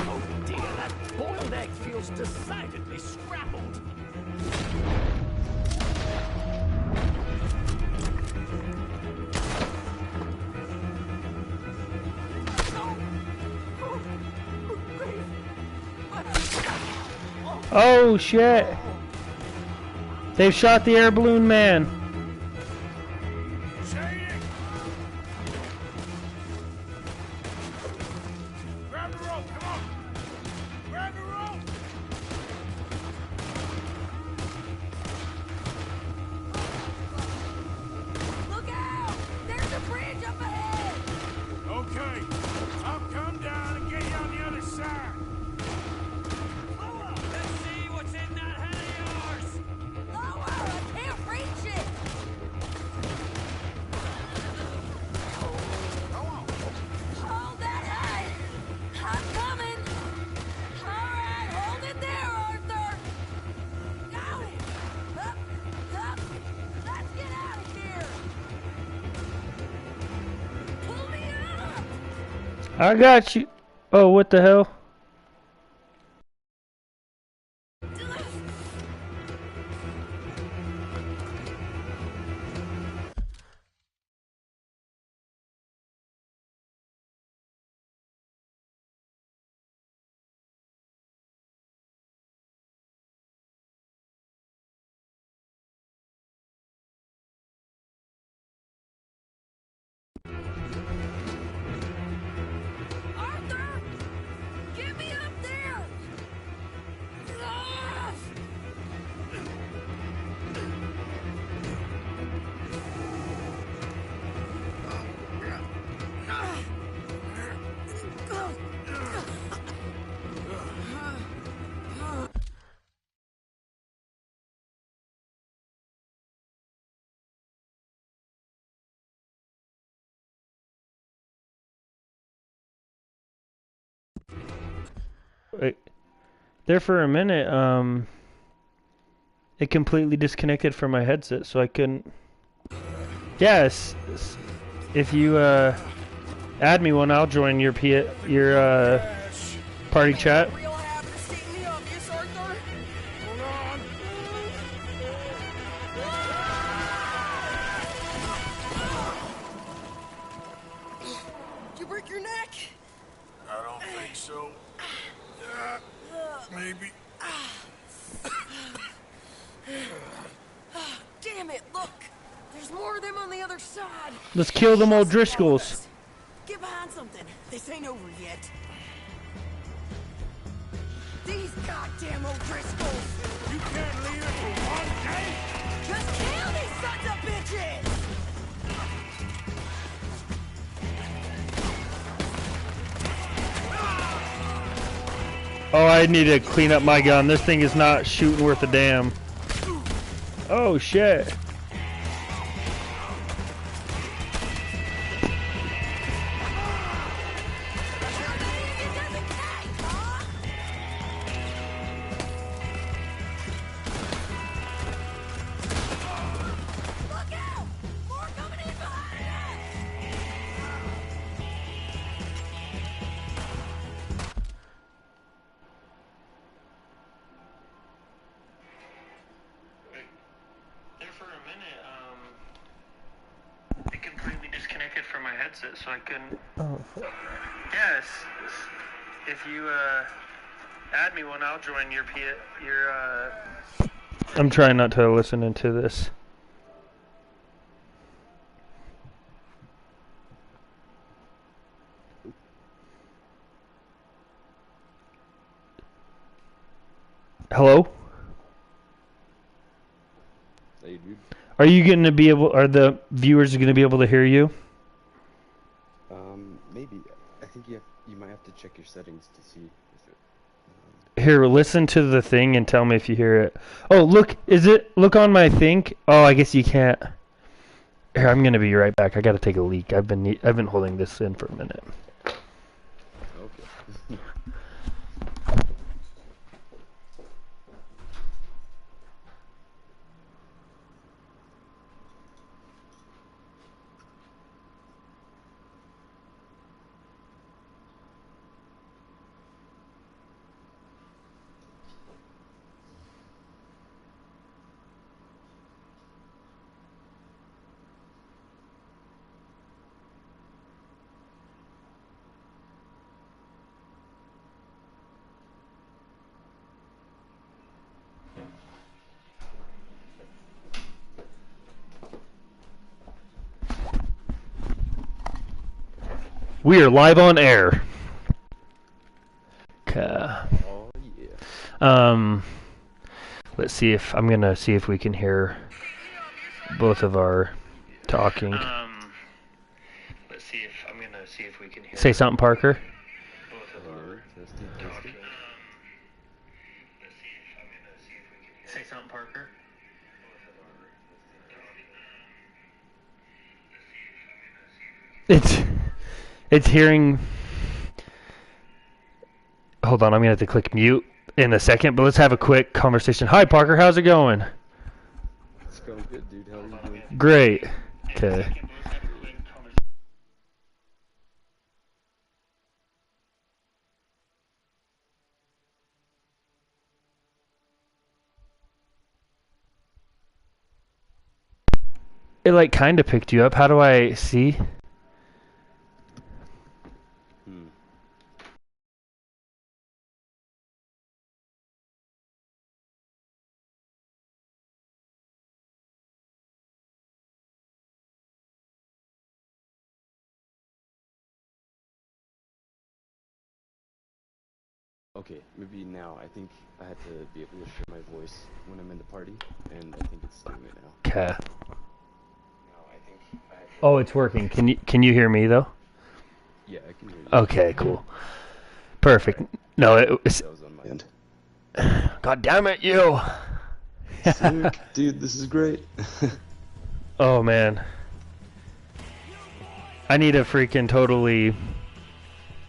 Oh dear, that boiled egg feels decidedly scrappled. Oh shit! They've shot the air balloon man. Grab the rope, come on! Grab the rope! Look out! There's a bridge up ahead! Okay, I'll come down and get you on the other side. Let's see what's in that head of yours. Lower! I can't reach it! Hold that high! I'm coming! Alright, hold it there, Arthur! Got it! Up, up! Let's get out of here! Pull me up! I got you. Oh, what the hell? Arthur! Get me up there! Ah! Wait. There for a minute, it completely disconnected from my headset, so I couldn't. Yes, if you add me one, I'll join your party chat. Real happy to see me obvious, Arthur. Hold on. Did you break your neck? I don't think so. Maybe. Damn it, look! There's more of them on the other side. Let's kill them O'Driscolls. Get behind something. This ain't over yet. These goddamn O'Driscolls! You can't leave it for one day? Just kill these sons of bitches! Oh, I need to clean up my gun. This thing is not shooting worth a damn. Oh shit. on my headset, so I couldn't. Oh. Yes. If you add me one, I'll join your I'm trying not to listen into this. Hello? Hey, dude. Are you going to be able, are the viewers going to be able to hear you? Maybe. I think you might have to check your settings to see if it... Here, listen to the thing and tell me if you hear it. Oh, look, look on my thing? Oh, I guess you can't. Here, I'm going to be right back. I got to take a leak. I've been holding this in for a minute. Okay. We are live on air. Okay. Oh, yeah. Let's see if I'm gonna see if we can hear both of our talking. Let's see if I'm gonna see if we can hear. Say something, Parker. Both of our talking. Let's see if I'm gonna see if we can hear. Say something, Parker. It's hearing. Hold on, I'm gonna have to click mute in a second, but let's have a quick conversation. Hi, Parker, how's it going? It's going good, dude. How are you doing? Great. Okay. It like kind of picked you up. How do I see? Okay, maybe now. I think I had to be able to share my voice when I'm in the party, and I think it's doing it now. Okay. Oh, it's working. Can you hear me though? Yeah, I can hear you. Okay, cool. Perfect. No, it's. That was on my end. God damn it, you! Sick. Dude, this is great. Oh man. I need a freaking totally.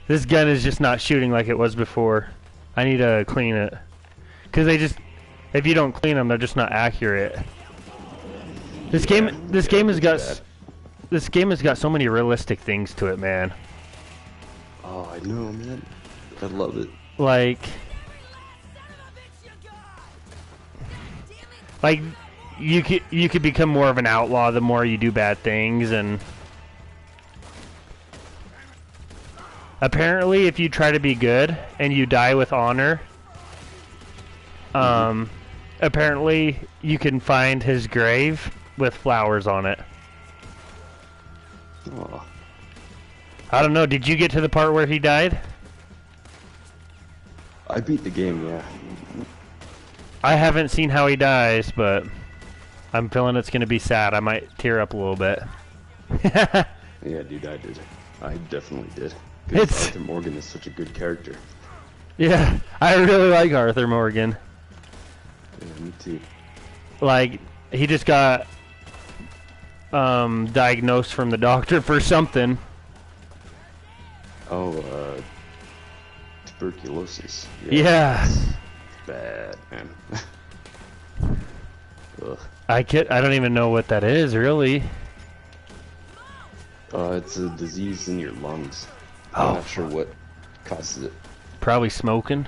This gun is just not shooting like it was before. I need to clean it. Cause if you don't clean them, they're just not accurate. This game has got so many realistic things to it, man. Oh, I know, man. I love it. Like you could become more of an outlaw the more you do bad things, and apparently if you try to be good and you die with honor, apparently you can find his grave with flowers on it. Oh. I don't know, did you get to the part where he died? I beat the game, yeah. I haven't seen how he dies, but I'm feeling it's gonna be sad. I might tear up a little bit. Yeah, dude, I did. I definitely did. Because Arthur Morgan is such a good character. Yeah, I really like Arthur Morgan. Yeah, me too. Like, he just got diagnosed from the doctor for something. Oh, tuberculosis. Yeah. It's bad, man. Ugh. I don't even know what that is, really. It's a disease in your lungs. Oh. I'm not sure what causes it. Probably smoking.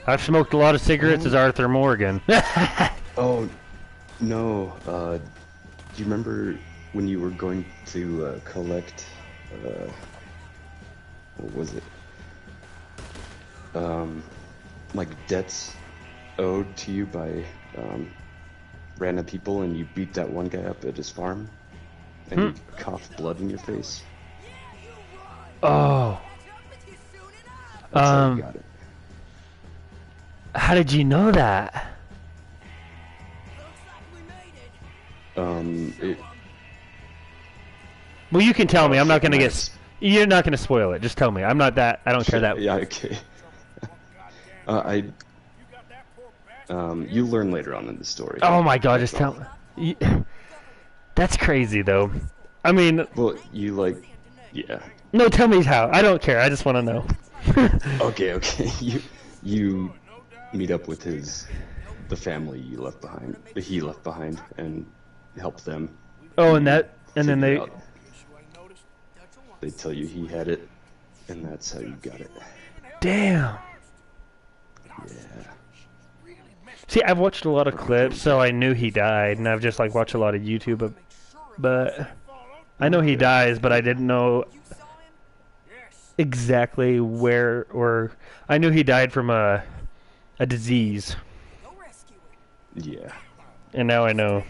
I've smoked a lot of cigarettes as Arthur Morgan. Oh, no. Do you remember when you were going to collect, what was it? Like debts owed to you by random people, and you beat that one guy up at his farm, and you coughed blood in your face. Oh. That's how you got it. How did you know that? Well, you can tell me. I'm not gonna get. You're not gonna spoil it. Just tell me. I'm not that. I don't care that. Yeah. Okay. You learn later on in the story. Oh my God! Just tell me. That's crazy, though. I mean. Well, you like. Yeah. No, tell me how. I don't care. I just want to know. Okay. You meet up with the family he left behind, and help them. Oh, and then they tell you he had it, and that's how you got it. Damn. Yeah. See, I've watched a lot of clips, so I knew he died, and I've just like watched a lot of YouTube, but I know he dies, but I didn't know exactly where, or I knew he died from a disease. Yeah. And now I know.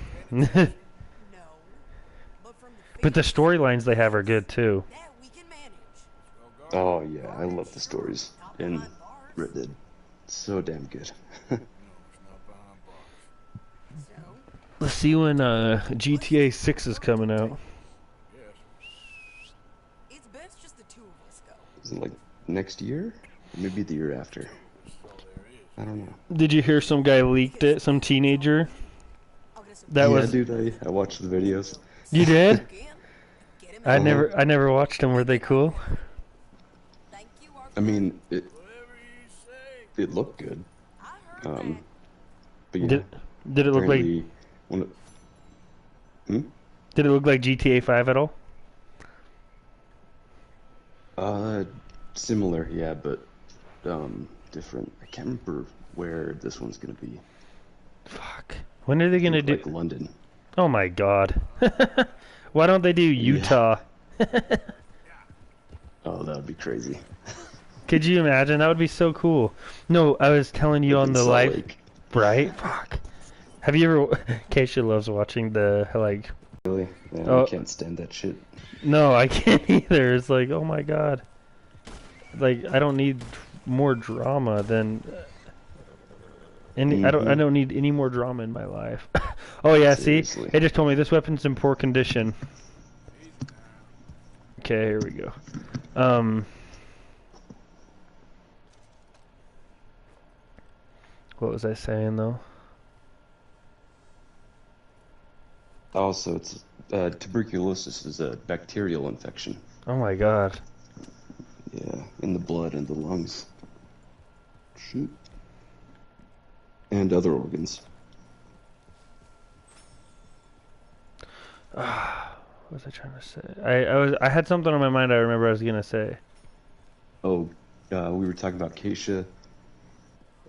But the storylines they have are good too. Oh yeah, I love the stories in Red Dead. So damn good. Let's see when GTA 6 is coming out. Is it like next year? Maybe the year after. I don't know. Did you hear some guy leaked it? Some teenager? Yeah, dude, I watched the videos. You did? I never watched them. Were they cool? I mean, it looked good. But yeah, did it look like? Did it look like GTA 5 at all? Similar, yeah, but different. I can't remember where this one's gonna be. Fuck. When are they gonna do? Like London. Oh my God. Why don't they do Utah? Yeah. Oh, that would be crazy. Could you imagine? That would be so cool. No, I was telling you on the live. Right? Fuck. Have you ever... Keisha loves watching the, like... Really? Yeah, I can't stand that shit. No, I can't either. It's like, oh my God. Like, I don't need more drama than... I don't need any more drama in my life. Oh yeah, Seriously. See? It just told me this weapon's in poor condition. Okay, here we go. What was I saying though? Also, it's tuberculosis is a bacterial infection. Oh my God. Yeah, in the blood and the lungs. Shoot. And other organs. What was I trying to say? I had something on my mind I remember I was gonna say. Oh, we were talking about Keisha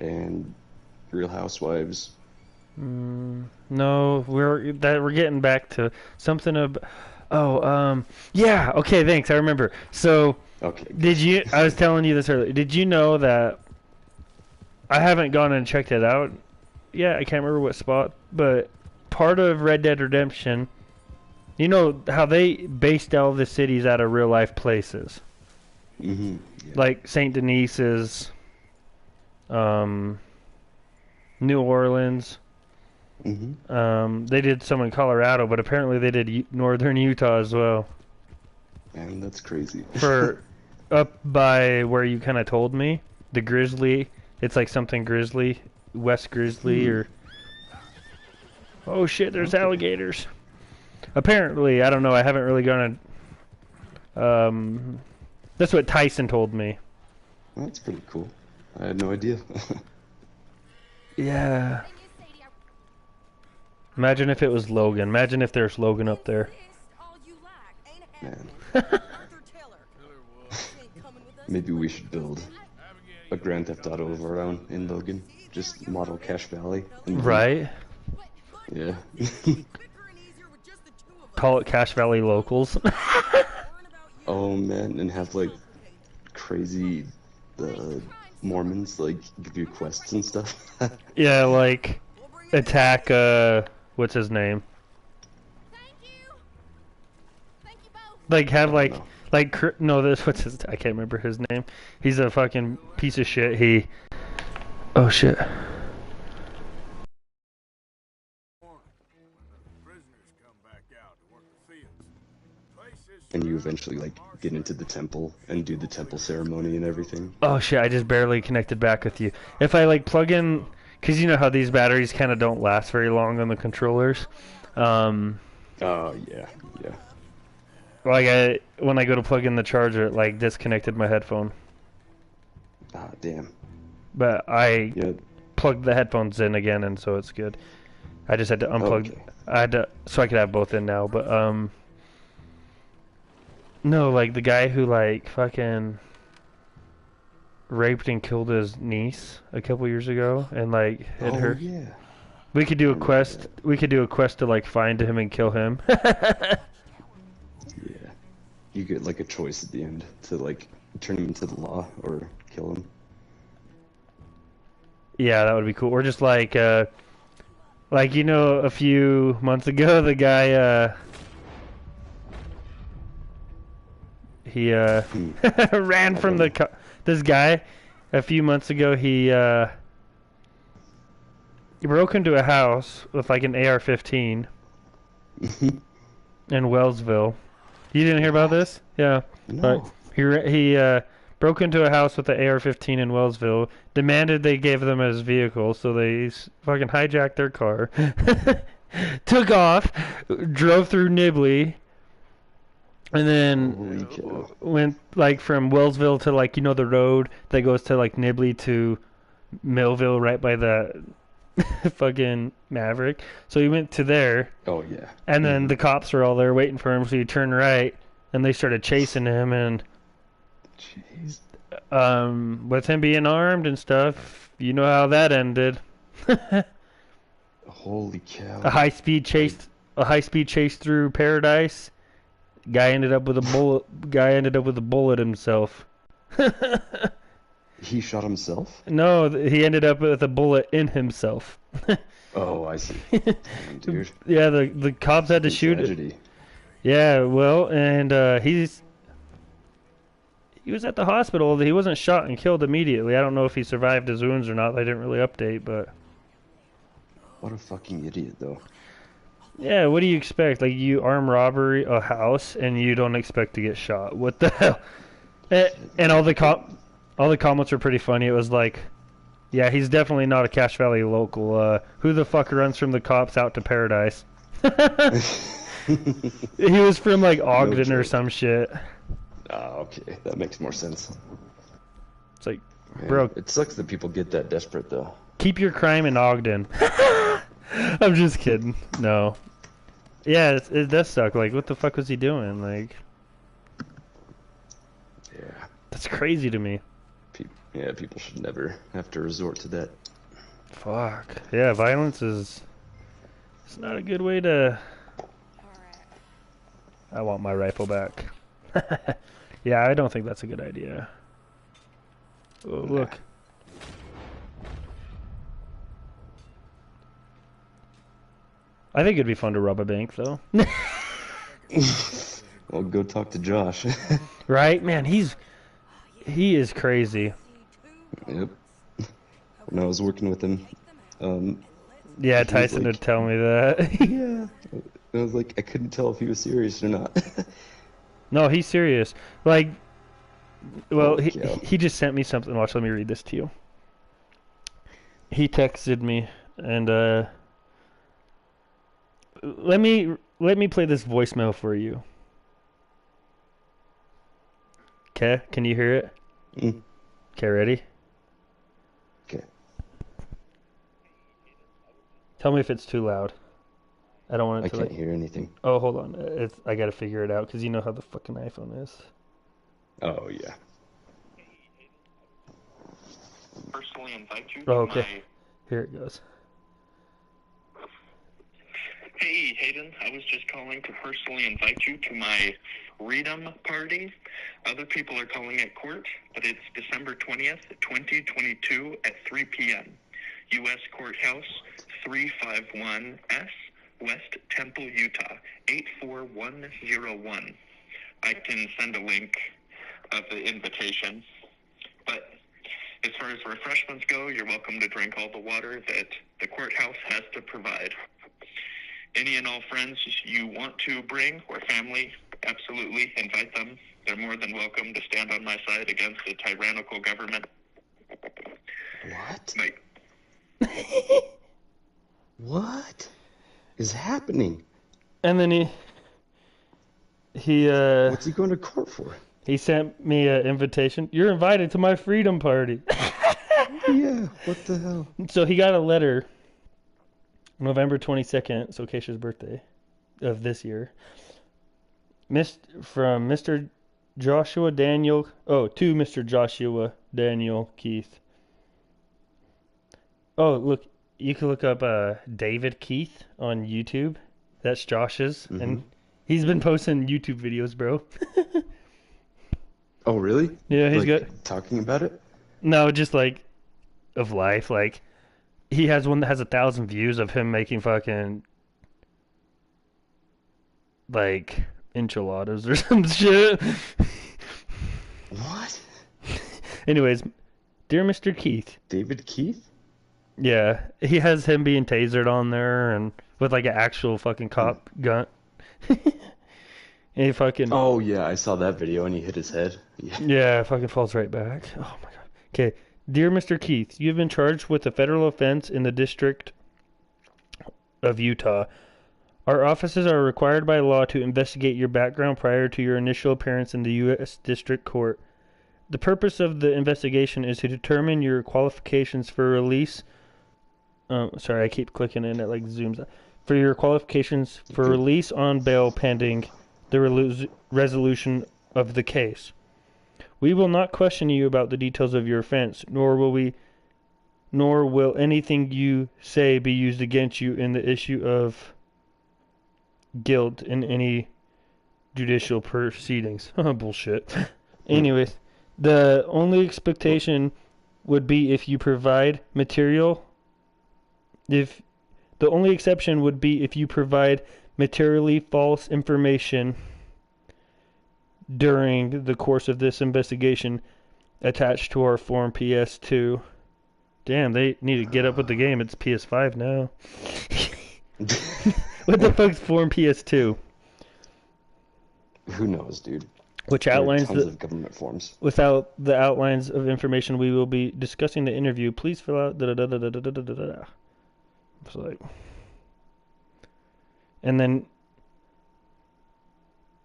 and Real Housewives. No, we're getting back to something yeah, okay, thanks, I remember. So, okay. I was telling you this earlier, did you know that I haven't gone and checked it out? Yeah, I can't remember what spot, but part of Red Dead Redemption, you know how they based all the cities out of real life places? Mm-hmm. Yeah. Like St. Denise's, New Orleans. Mm-hmm. They did some in Colorado, but apparently they did northern Utah as well. Man, that's crazy. For up by where you kind of told me, the Grizzly, it's like something Grizzly, West Grizzly, or... Oh shit, there's alligators. Apparently, I don't know, I haven't really gone that's what Tyson told me. Well, that's pretty cool. I had no idea. Yeah. Imagine if it was Logan. Imagine if there's Logan up there. Man. Maybe we should build a Grand Theft Auto of our own in Logan. Just model Cache Valley. Right? Yeah. call it Cache Valley locals. Oh man, and have like crazy Mormons like give you quests and stuff. Yeah, like attack. What's his name? Like have no, this what's his? I can't remember his name. He's a fucking piece of shit. He. Oh shit. And you eventually like get into the temple and do the temple ceremony and everything. Oh shit! I just barely connected back with you. If I like plug in, cause you know how these batteries kind of don't last very long on the controllers. Oh yeah, yeah. Like when I go to plug in the charger, it like disconnected my headphone. Ah damn. But I plugged the headphones in again, and so it's good. I just had to unplug. Okay. I had to, so I could have both in now. But no, like the guy who like fucking raped and killed his niece a couple years ago, and like hit her. Yeah. We could do a quest. We could do a quest to like find him and kill him. Yeah. You get like a choice at the end to like turn him into the law or kill him. Yeah, that would be cool. Or just like you know, a few months ago, the guy he ran from the this guy. A few months ago, he broke into a house with like an AR-15 in Wellsville. You didn't hear about this? Yeah. No. He broke into a house with the AR-15 in Wellsville, demanded they gave them his vehicle, so they fucking hijacked their car, took off, drove through Nibley, and then went like from Wellsville to like, you know, the road that goes to like Nibley to Millville right by the fucking Maverick. So he went to there. Oh yeah. And then the cops were all there waiting for him, so he turned right, and they started chasing him, and jeez. With him being armed and stuff, you know how that ended. Holy cow. A high speed chase through Paradise. Guy ended up with a bullet himself. He shot himself? No, he ended up with a bullet in himself. Oh, I see. Damn, dude. Yeah, the cops had to shoot it. Yeah, well, and he was at the hospital. He wasn't shot and killed immediately. I don't know if he survived his wounds or not. They didn't really update, but what a fucking idiot, though. Yeah, what do you expect? Like, you arm robbery a house and you don't expect to get shot. What the hell? And all the comments were pretty funny. It was like, yeah, he's definitely not a Cache Valley local. Who the fuck runs from the cops out to Paradise? He was from like Ogden or some shit. Oh, okay, that makes more sense. It's like, man, bro, it sucks that people get that desperate though. Keep your crime in Ogden. I'm just kidding. No. Yeah, it does suck. Like, what the fuck was he doing? Like, yeah, that's crazy to me. Yeah, people should never have to resort to that. Fuck. Yeah, violence is... It's not a good way to... I want my rifle back. Yeah, I don't think that's a good idea. Oh, look. I think it'd be fun to rob a bank, though. Well, go talk to Josh. Right? Man, he is crazy. Yep. When I was working with him, yeah, Tyson would tell me that. Yeah. I was like, I couldn't tell if he was serious or not. No, he's serious. Like, well, he just sent me something. Watch, let me read this to you. He texted me, and let me play this voicemail for you. Okay, can you hear it? Okay, ready? Okay. Tell me if it's too loud. I don't want it to. I can't hear anything. Oh, hold on. I gotta figure it out because you know how the fucking iPhone is. Oh yeah. Personally invite you. Oh, okay. Here it goes. Hey, Hayden. I was just calling to personally invite you to my freedom party. Other people are calling it court, but it's December 20th, 2022 at 3 p.m. U.S. Courthouse, 351S, West Temple, Utah, 84101. I can send a link of the invitation. But as far as refreshments go, you're welcome to drink all the water that the courthouse has to provide. Any and all friends you want to bring or family, absolutely invite them. They're more than welcome to stand on my side against the tyrannical government. What? Like, what is happening? And then he what's he going to court for? He sent me an invitation. You're invited to my freedom party. Yeah, what the hell? So he got a letter November 22nd, so Keisha's birthday of this year. From Mr. Joshua Daniel, to Mr. Joshua Daniel Keith. Oh, look, you can look up David Keith on YouTube. That's Josh's, and he's been posting YouTube videos, bro. Oh, really? Yeah, he's like, got talking about it? No, just like of life. Like he has one that has 1,000 views of him making fucking like enchiladas or some shit. What? Anyways, dear Mr. Keith. David Keith? Yeah, he has him being tasered on there and with like an actual fucking cop gun. And he fucking... Oh, yeah, I saw that video and he hit his head. Yeah, it fucking falls right back. Oh, my God. Okay. Dear Mr. Keith, you have been charged with a federal offense in the District of Utah. Our offices are required by law to investigate your background prior to your initial appearance in the U.S. District Court. The purpose of the investigation is to determine your qualifications for release... sorry, I keep clicking and it like zooms out. For your qualifications for release on bail pending the resolution of the case. We will not question you about the details of your offense, nor will anything you say be used against you in the issue of guilt in any judicial proceedings. Bullshit. Anyways, the only expectation would be if you provide material. The only exception would be if you provide materially false information during the course of this investigation attached to our Form PS2. Damn, they need to get up with the game. It's PS5 now. What the fuck's Form PS2? Who knows, dude? Which outlines tons of government forms. Without the outlines of information we will be discussing the interview, please fill out It's like... And then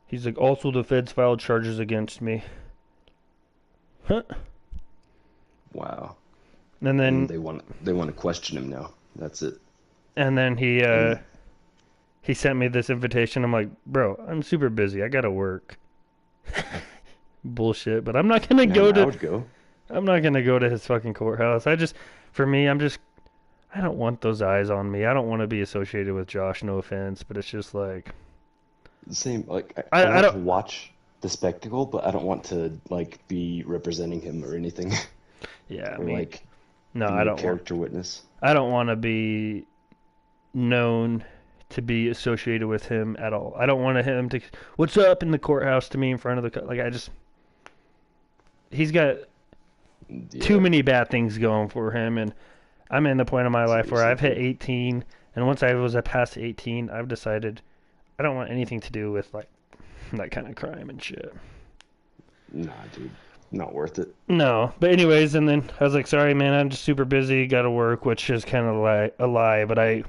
he's like, also the feds filed charges against me. Huh? Wow. And then they want to question him now. That's it. And then he sent me this invitation. I'm like, bro, I'm super busy. I gotta work. Bullshit. But I'm not gonna I'm not gonna go to his fucking courthouse. I don't want those eyes on me. I don't want to be associated with Josh, no offense, but it's just like... Same, like, I want to watch the spectacle, but I don't want to, like, be representing him or anything. Yeah, or, like, no, I don't character witness. I don't want to be known to be associated with him at all. I don't want him to... What's up in the courthouse to me in front of the... Like, he's got too many bad things going for him, and... I'm in the point of my life where I've hit 18, and once I was past 18, I've decided I don't want anything to do with like that kind of crime and shit. Nah, dude, not worth it. No, but anyways, and then I was like, sorry, man, I'm just super busy, gotta work, which is kind of a lie, but I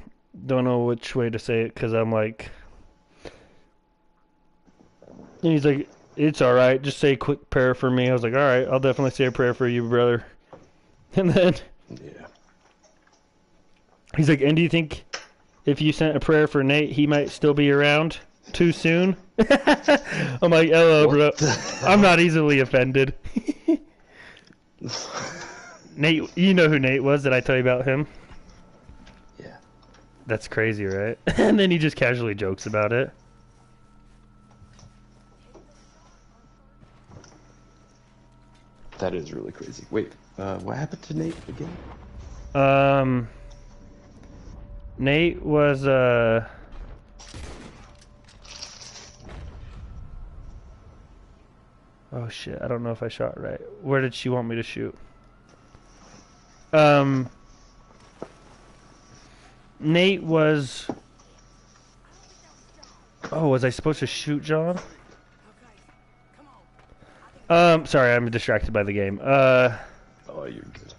don't know which way to say it because I'm like, and he's like, it's all right, just say a quick prayer for me. I was like, all right, I'll definitely say a prayer for you, brother. And then. Yeah. He's like, and do you think if you sent a prayer for Nate, he might still be around too soon? I'm like, hello, bro. I'm not easily offended. Nate, you know who Nate was? Did I tell you about him? Yeah. That's crazy, right? And then he just casually jokes about it. That is really crazy. Wait, what happened to Nate again? Nate was, oh shit, I don't know if I shot right. Where did she want me to shoot? Nate was... Oh, was I supposed to shoot John? Sorry, I'm distracted by the game. Oh, you're good.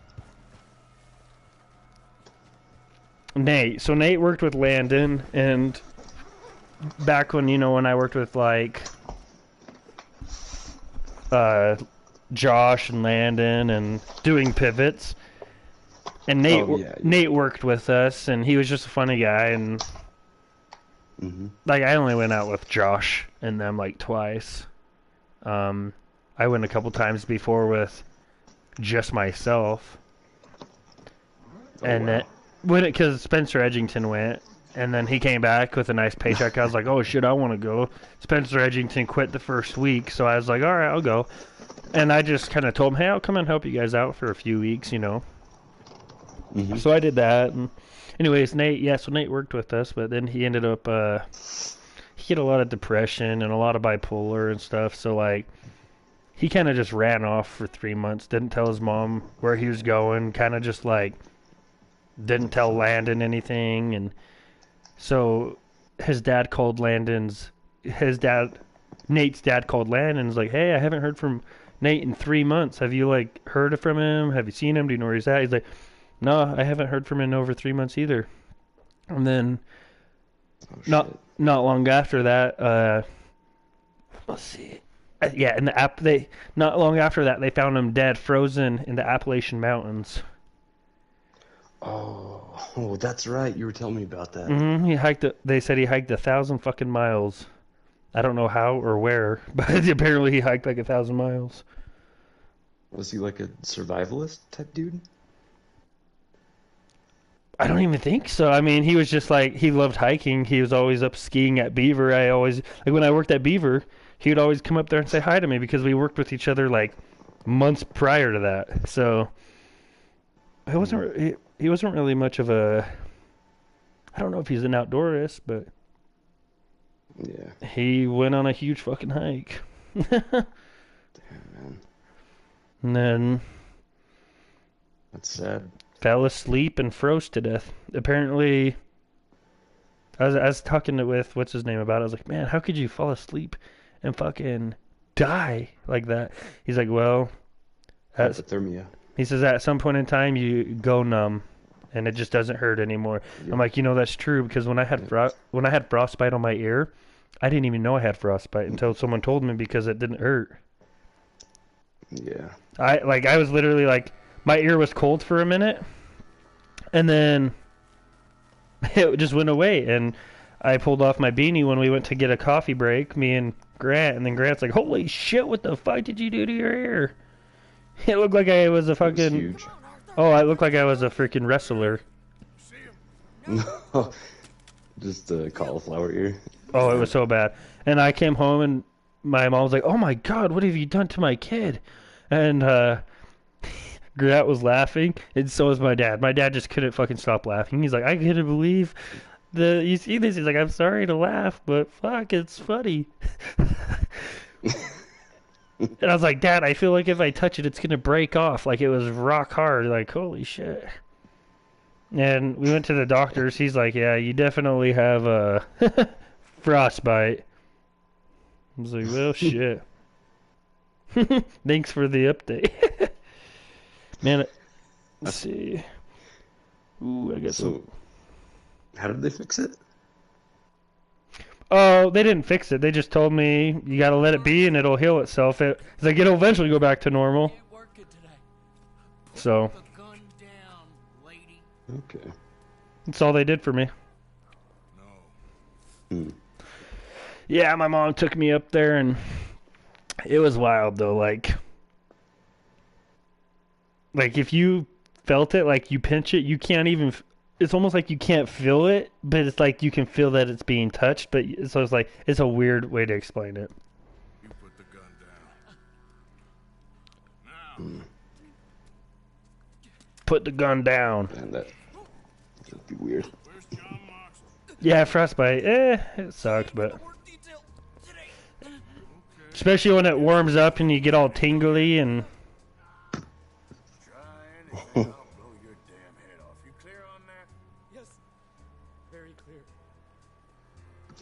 Nate. So Nate worked with Landon, and back when, you know, when I worked with, like, Josh and Landon and doing pivots, and Nate, Nate worked with us, and he was just a funny guy, and like, I only went out with Josh and them, like, twice. I went a couple times before with just myself. And then, because Spencer Edgington went, and then he came back with a nice paycheck. I was like, oh shit, I want to go. Spencer Edgington quit the first week, so I was like, alright, I'll go. And I just kind of told him, hey, I'll come and help you guys out for a few weeks, you know. So I did that. And anyways, Nate, so Nate worked with us, but then he ended up, he had a lot of depression and a lot of bipolar and stuff, so like, he kind of just ran off for 3 months, didn't tell his mom where he was going, kind of just like, didn't tell Landon anything, and so his dad called Nate's dad called Landon and was like, hey, I haven't heard from Nate in 3 months. Have you, like, heard from him? Have you seen him? Do you know where he's at? He's like, no, I haven't heard from him in over 3 months either. And then, not long after that, let's see. Yeah, in the not long after that, they found him dead, frozen in the Appalachian Mountains. Oh, that's right. You were telling me about that. He hiked. They said he hiked 1,000 fucking miles. I don't know how or where, but apparently he hiked like 1,000 miles. Was he like a survivalist type dude? I don't even think so. I mean, he was just like, he loved hiking. He was always up skiing at Beaver. Like, when I worked at Beaver, he would always come up there and say hi to me because we worked with each other like months prior to that. So he wasn't really much of a, I don't know if he's an outdoorist, but yeah, he went on a huge fucking hike. Damn, man. And then that's sad. Fell asleep and froze to death. Apparently, I was talking with what's his name about it. I was like, man, how could you fall asleep and fucking die like that? He's like, well, hypothermia. He says at some point in time you go numb, and it just doesn't hurt anymore. Yep. I'm like, you know, that's true, because when I had frostbite on my ear, I didn't even know I had frostbite until someone told me, because it didn't hurt. Yeah. I was literally like, my ear was cold for a minute, and then it just went away, and I pulled off my beanie when we went to get a coffee break, me and Grant, and then Grant's like, holy shit, what the fuck did you do to your ear? It looked like I was a fucking... huge. Oh, I looked like I was a freaking wrestler. No. Just a cauliflower ear. Oh, it was so bad. And I came home, and my mom was like, oh my god, what have you done to my kid? And Grant was laughing, and so was my dad. My dad just couldn't fucking stop laughing. He's like, I couldn't believe you see this. He's like, I'm sorry to laugh, but fuck, it's funny. And I was like, Dad, I feel like if I touch it, it's going to break off. Like, it was rock hard. Like, holy shit. And we went to the doctors. He's like, yeah, you definitely have a frostbite. I was like, well, shit. Thanks for the update. Man, let's see. Ooh, I guess so. How did they fix it? Oh, they didn't fix it. They just told me you gotta let it be and it'll heal itself. It's like it'll eventually go back to normal. So. Okay. That's all they did for me. Yeah, my mom took me up there, and it was wild though. Like if you felt it, like you pinch it, you can't even it's almost like you can't feel it, but it's like you can feel that it's being touched. But so it's like it's a weird way to explain it. You put the gun down. Now. Put the gun down. Man, that'd be weird. Yeah, frostbite. It sucked, but especially when it warms up and you get all tingly and.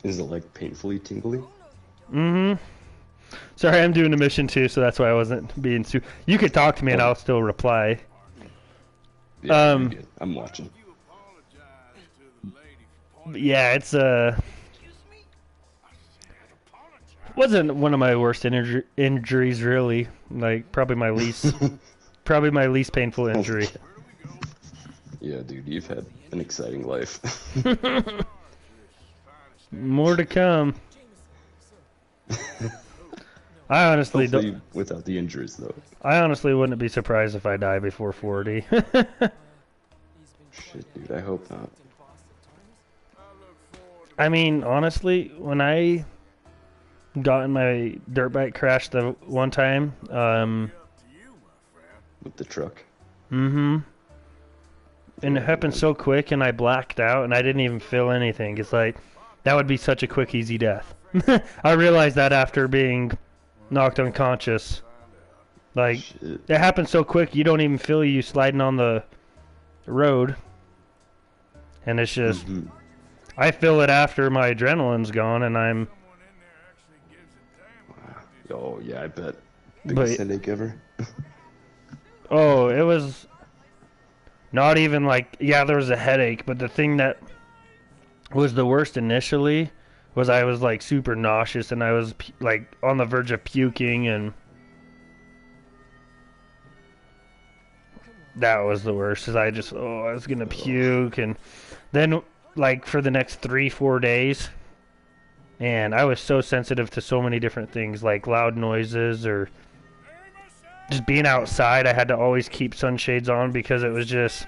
Is it like painfully tingly? Mm-hmm. Sorry, I'm doing a mission too, so that's why I wasn't being You could talk to me and I'll still reply. Yeah, I'm watching. Yeah, it's wasn't one of my worst injuries really. Like probably my least painful injury. Yeah, dude, you've had an exciting life. More to come. I honestly Hopefully don't. Without the injuries, though. I honestly wouldn't be surprised if I die before 40. Shit, dude, I hope not. I mean, honestly, when I got in my dirt bike crash the one time, with the truck. Mm-hmm. And it happened so quick, and I blacked out, and I didn't even feel anything. It's like that would be such a quick, easy death. I realized that after being knocked unconscious. Like, Shit. It happened so quick, you don't even feel you sliding on the road. And it's just, I feel it after my adrenaline's gone, and I'm... Oh, yeah, I bet. Biggest headache ever. Oh, it was not even like, yeah, there was a headache, but the thing that was the worst initially was I was like super nauseous, and I was like on the verge of puking, and that was the worst, because I was gonna puke. And then like for the next 3-4 days, and I was so sensitive to so many different things, like loud noises or just being outside. I had to always keep sunshades on because it was just,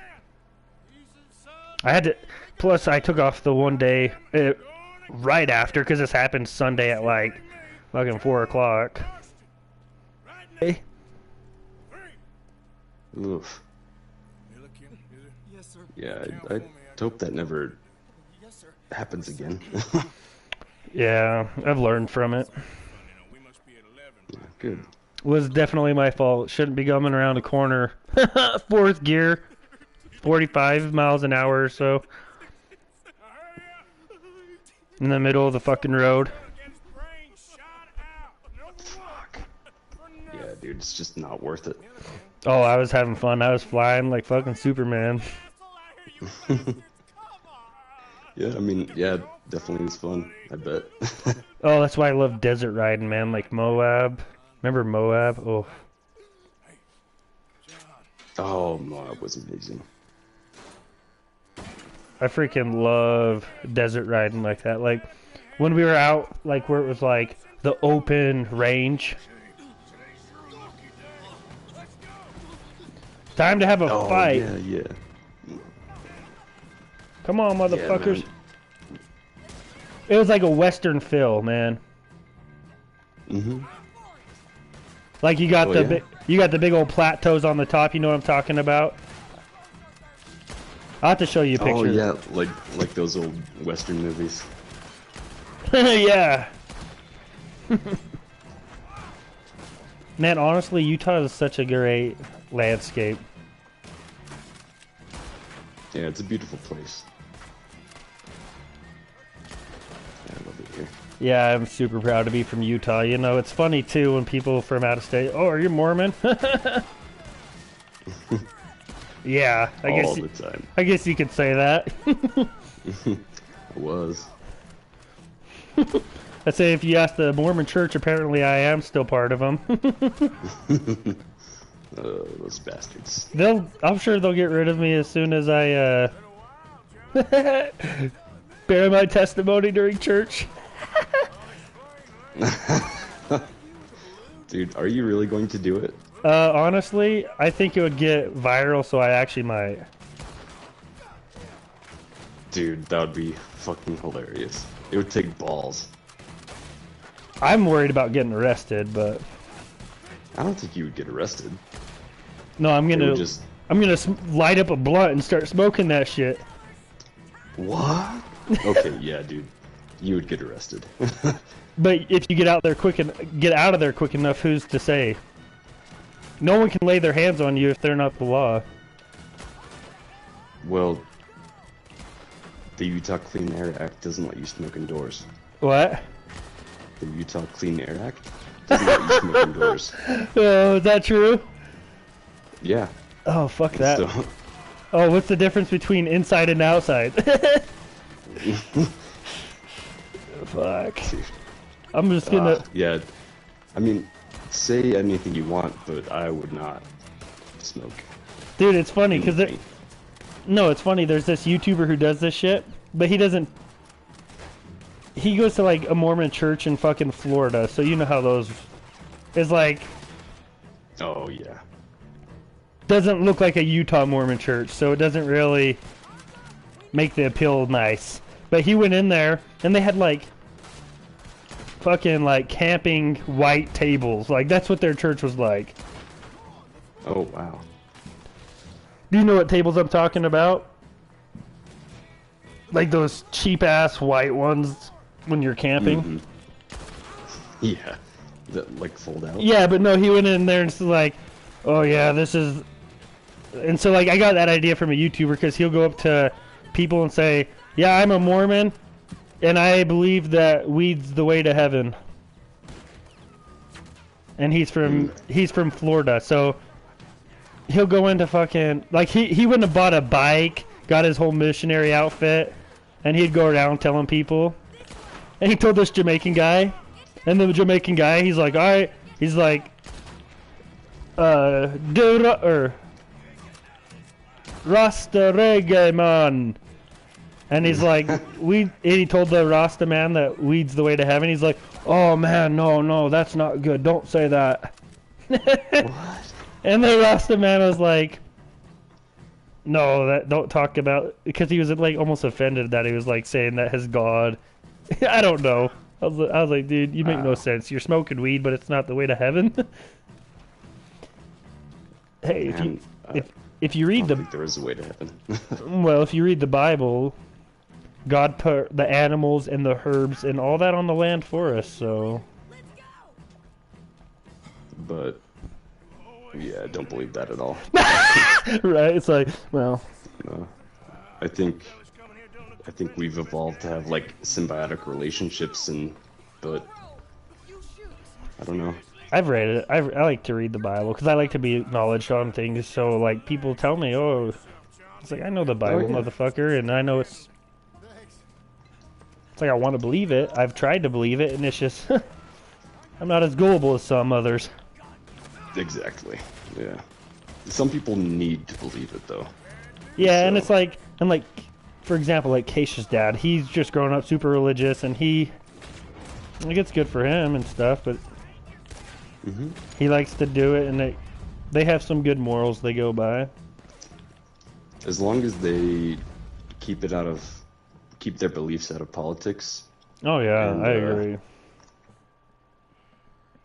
I had to, plus I took off the one day right after, because this happened Sunday at like fucking 4 o'clock. Hey. Oof. Yeah, I hope that never happens again. Yeah, I've learned from it. Yeah, good. Was definitely my fault. Shouldn't be coming around a corner. 4th gear. 45 miles an hour or so. In the middle of the fucking road. Fuck. Yeah, dude, it's just not worth it. Oh, I was having fun. I was flying like fucking Superman. Yeah, I mean, yeah, definitely was fun, I bet. Oh, that's why I love desert riding, man. Like Moab. Remember Moab? Oh. Oh, Moab was amazing. I freaking love desert riding like that. Like, when we were out, like, where it was, like, the open range. Time to have a fight. Yeah, yeah. Come on, motherfuckers. Yeah, it was like a Western feel, man. Mm-hmm. Like, you got you got the big old plateaus on the top, you know what I'm talking about? I'll have to show you a picture. Oh, yeah, like those old Western movies. Yeah. Man, honestly, Utah is such a great landscape. Yeah, it's a beautiful place. Yeah, I love it here. Yeah, I'm super proud to be from Utah. You know, it's funny, too, when people from out of state, oh, are you Mormon? Yeah, all the time. I guess you could say that. I was. I'd say if you ask the Mormon church, apparently I am still part of them. Those bastards. I'm sure they'll get rid of me as soon as I bear my testimony during church. Dude, are you really going to do it? Honestly, I think it would get viral, so I actually might. Dude, that would be fucking hilarious. It would take balls. I'm worried about getting arrested, but I don't think you would get arrested. no, I'm gonna light up a blunt and start smoking that shit. What? Okay, yeah, dude, you would get arrested. But if you get out of there quick enough, who's to say? No one can lay their hands on you if they're not the law. Well, the Utah Clean Air Act doesn't let you smoke indoors. What? The Utah Clean Air Act doesn't let you smoke indoors. Oh, is that true? Yeah. Oh, fuck that. So... Oh, what's the difference between inside and outside? Fuck. I'm just gonna... yeah. I mean, say anything you want, but I would not smoke. Dude, it's funny, because no, it's funny, there's this YouTuber who does this shit, but he doesn't... He goes to, like, a Mormon church in fucking Florida, so you know how those... It's like... Oh, yeah. Doesn't look like a Utah Mormon church, so it doesn't really make the appeal nice. But he went in there, and they had, like... fucking, like, camping white tables. Like, that's what their church was like. Oh, wow. Do you know what tables I'm talking about? Like those cheap-ass white ones when you're camping? Mm-hmm. Yeah. That, like, fold out? Yeah, but no, he went in there and was like, oh, yeah, this is... And so, like, I got that idea from a YouTuber because he'll go up to people and say, yeah, I'm a Mormon, and I believe that weed's the way to heaven. And he's from Florida, so... He'll go into fucking... Like, he wouldn't have bought a bike, got his whole missionary outfit, and he'd go around telling people. And he told this Jamaican guy, and the Jamaican guy, he's like, alright, he's like, Rasta reggae man. And he's like, and he told the Rasta man that weed's the way to heaven. He's like, oh man, no, that's not good, don't say that. What? And the Rasta man was like, no, that don't talk about, because he was like almost offended that he was like saying that his God. I don't know. I was like, dude, you make no sense. You're smoking weed, but it's not the way to heaven. Hey, if you read I don't think there is a way to heaven. well, if you read the Bible, God put the animals and the herbs and all that on the land for us. So. But. Yeah, I don't believe that at all. Right? It's like, well... I think we've evolved to have, like, symbiotic relationships, but... I don't know. I've read it. I like to read the Bible, because I like to be acknowledged on things, so, like, people tell me, oh... It's like, I know the Bible, motherfucker, and I know it's... It's like, I want to believe it. I've tried to believe it, and it's just... I'm not as gullible as some others. Exactly. Yeah. Some people need to believe it though. Yeah, so. And it's like, for example, like Keisha's dad, he's just grown up super religious, and like, it's good for him and stuff, but he likes to do it, and they have some good morals they go by. As long as they keep their beliefs out of politics. Oh yeah, I agree.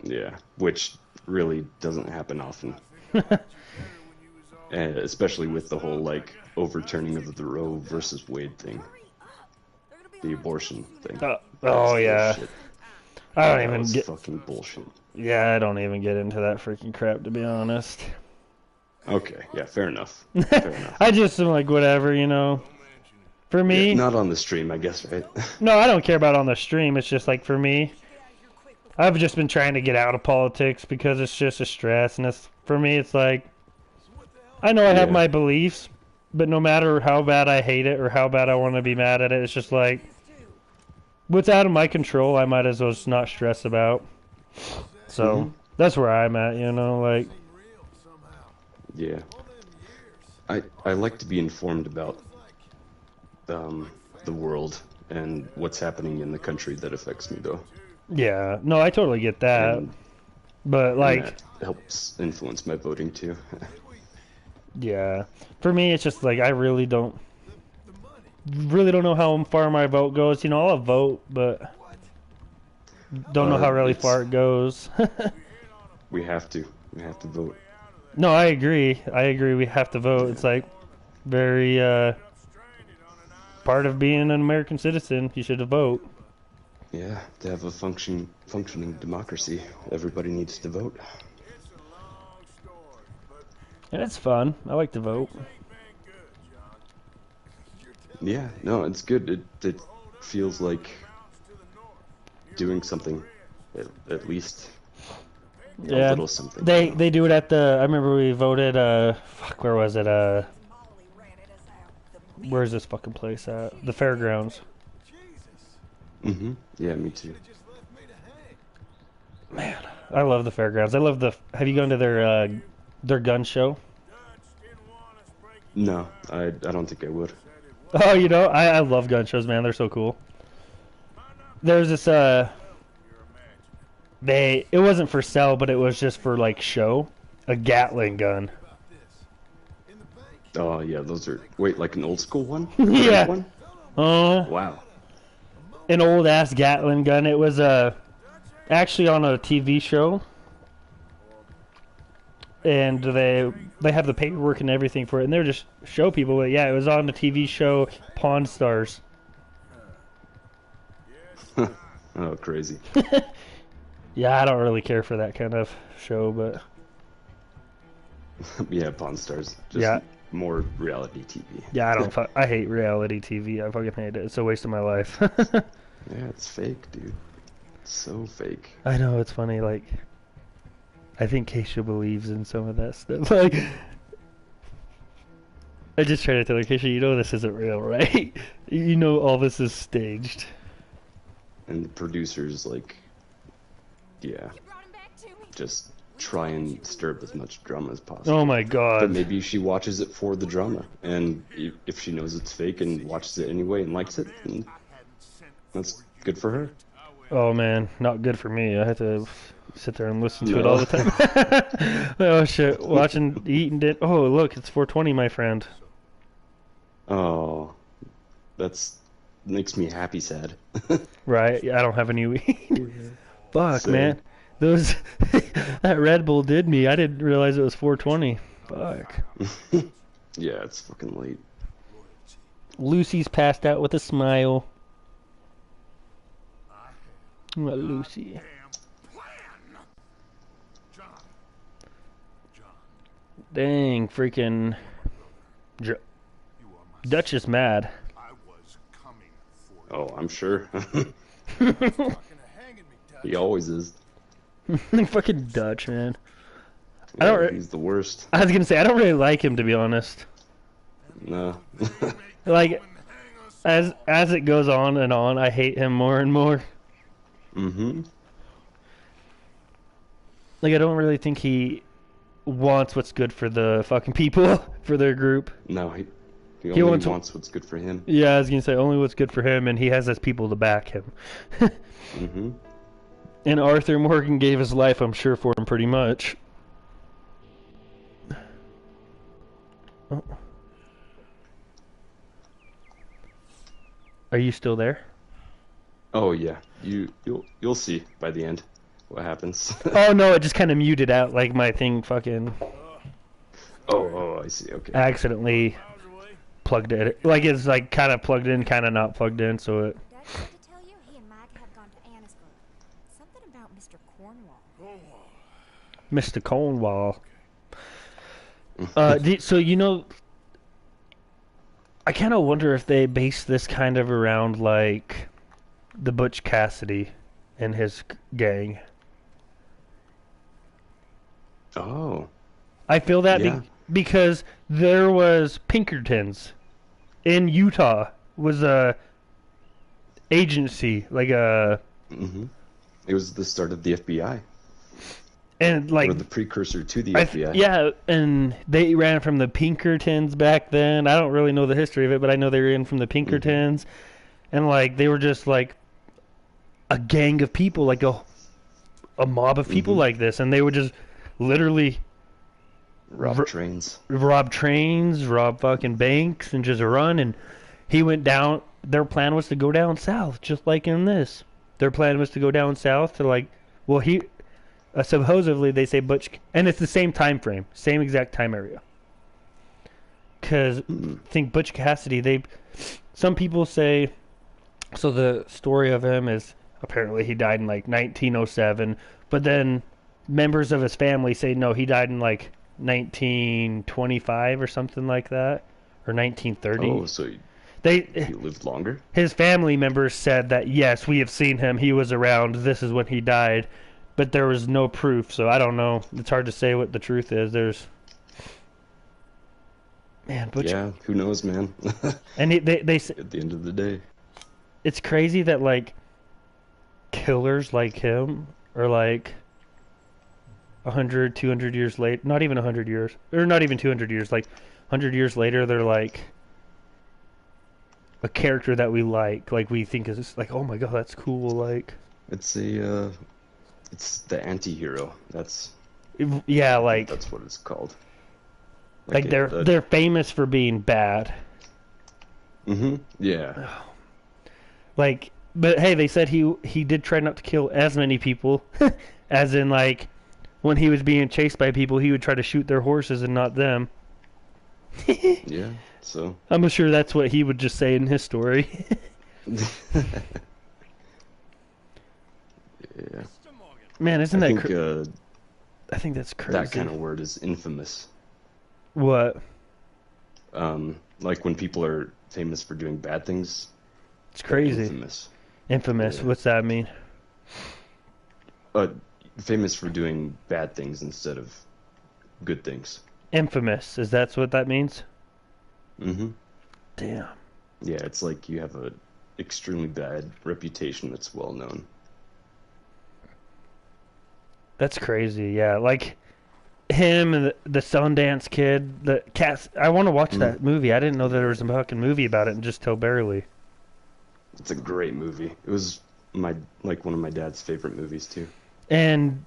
Yeah, which really doesn't happen often. And especially with the whole, like, overturning of the Roe versus Wade thing. The abortion thing. Oh yeah. Bullshit. I don't even get... fucking bullshit. Yeah, I don't even get into that freaking crap, to be honest. Okay, yeah, fair enough. Fair enough. I just am like, whatever, you know. For me... Yeah, not on the stream, I guess, right? No, I don't care about on the stream. It's just like, for me... I've just been trying to get out of politics because it's just a stress, and for me, it's like, I know I have my beliefs, but no matter how bad I hate it or how bad I want to be mad at it, it's just like, what's out of my control, I might as well just not stress about. So, that's where I'm at, you know, like. Yeah. I like to be informed about the world and what's happening in the country that affects me, though. Yeah, no, I totally get that, but like, that helps influence my voting too. Yeah, for me, it's just like I really don't. really don't know how far my vote goes. You know, I'll vote, but don't know how really far it goes. We have to. We have to vote. No, I agree. I agree. We have to vote. It's like very part of being an American citizen. You should vote. Yeah, to have a functioning democracy, everybody needs to vote. And it's fun. I like to vote. Yeah, no, it's good. It feels like doing something, at least a little something. They do it at the. I remember we voted. Fuck, where was it? Where's this fucking place at? The fairgrounds. Yeah, me too. Man, I love the fairgrounds. I love the. Have you gone to their gun show? No, I don't think I would. Oh, you know, I love gun shows, man. They're so cool. There's this it wasn't for sale, but it was just for like show, a Gatling gun. Oh yeah, those are like an old school one. Yeah. One? Wow. An old ass Gatling gun. It was actually on a TV show, and they have the paperwork and everything for it, and they were just show people. But yeah, it was on the TV show Pawn Stars. Oh, crazy. Yeah, I don't really care for that kind of show, but yeah, Pawn Stars. Just more reality TV. Yeah, I hate reality TV. I fucking hate it. It's a waste of my life. Yeah, it's fake, dude. It's so fake. I know, it's funny, like, I think Keisha believes in some of that stuff. Like, I just try to tell her, Keisha, you know this isn't real, right? You know all this is staged. And the producers, like, just try and stir up as much drama as possible. Oh my god. But maybe she watches it for the drama, and if she knows it's fake and watches it anyway and likes it, then that's good for her. Oh man, not good for me. I have to sit there and listen to it all the time. Oh shit, eating it. Oh look, it's 420, my friend. Oh, makes me happy sad. Right, I don't have any weed. Fuck, Same. man. That Red Bull did me. I didn't realize it was 420. Fuck. Yeah, it's fucking late. Lucy's passed out with a smile. What, Lucy? Dang, freaking Dutch is mad. Oh, I'm sure. He always is. Fucking Dutch, man. Yeah, he's the worst. I was gonna say I don't really like him, to be honest. No. Like, as it goes on and on, I hate him more and more. Like, I don't really think he wants what's good for the fucking people, for their group. No, he only wants what's good for him. Yeah, I was gonna say only what's good for him, and he has his people to back him. And Arthur Morgan gave his life, I'm sure, for him pretty much. Oh. Are you still there? Oh yeah, you'll see by the end what happens. Oh no, it just kind of muted out, like my thing fucking. Oh, I see. Okay. Accidentally plugged it. Like it's like kind of plugged in, kind of not plugged in, so it. Mr. Cornwall. So you know, I kind of wonder if they base this kind of around like the Butch Cassidy and his gang. Oh. I feel that because there was Pinkertons in Utah, was a agency, like a. It was the start of the FBI. And like, or the precursor to the FBI. Yeah, and they ran from the Pinkertons back then. I don't really know the history of it, but I know they ran from the Pinkertons, and like they were just like a gang of people, like a mob of people like this, and they would just literally rob trains, rob fucking banks, and just run. And he went down. Their plan was to go down south, just like in this. Their plan was to go down south to like, well, he supposedly they say Butch, and it's the same time frame, same exact time area. Because think Butch Cassidy, some people say, so the story of him is apparently he died in like 1907, but then members of his family say no, he died in like 1925 or something like that, or 1930. Oh, so he lived longer? His family members said that yes, we have seen him, he was around, this is when he died, but there was no proof, so I don't know. It's hard to say what the truth is. Man, Butch. Yeah, who knows, man? And they say, at the end of the day, it's crazy that like killers like him are like 100, 200 years late, not even 100 years, or not even 200 years, like 100 years later, they're like a character that we like we think is like, oh my god, that's cool. Like it's it's the anti-hero. That's what it's called. Like they're famous for being bad. Yeah. Like, but hey, they said he did try not to kill as many people, as in like when he was being chased by people, he would try to shoot their horses and not them. Yeah. So I'm sure that's what he would just say in his story. Yeah. Man, isn't I think that's crazy. That kind of word is infamous. What? Like when people are famous for doing bad things. It's crazy. Infamous. Infamous. Yeah. What's that mean? Famous for doing bad things instead of good things. Infamous. Is that what that means? Damn. Yeah, it's like you have a extremely bad reputation that's well known. That's crazy. Yeah, like him and the Sundance Kid, the cats. I want to watch that movie. I didn't know that there was a fucking movie about it, and just till barely. It's a great movie. It was one of my dad's favorite movies too. And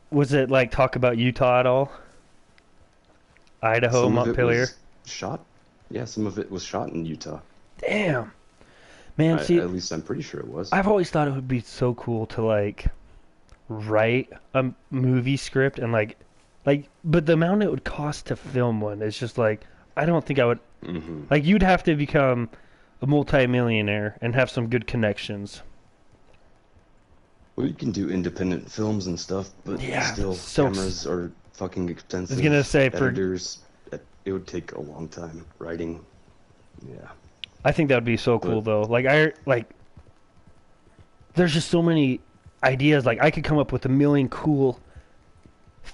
was it like talk about Utah at all? Idaho, Montpelier. Shot? Yeah, some of it was shot in Utah. Damn. Man, at least I'm pretty sure it was. I've always thought it would be so cool to like write a movie script and like, but the amount it would cost to film one is just like, I don't think I would. Like, you'd have to become a multi-millionaire and have some good connections. Well, you can do independent films and stuff, but still, cameras are fucking expensive. I was gonna say editors, it would take a long time writing. Yeah. I think that would be so cool though. There's just so many ideas. Like, I could come up with 1 million cool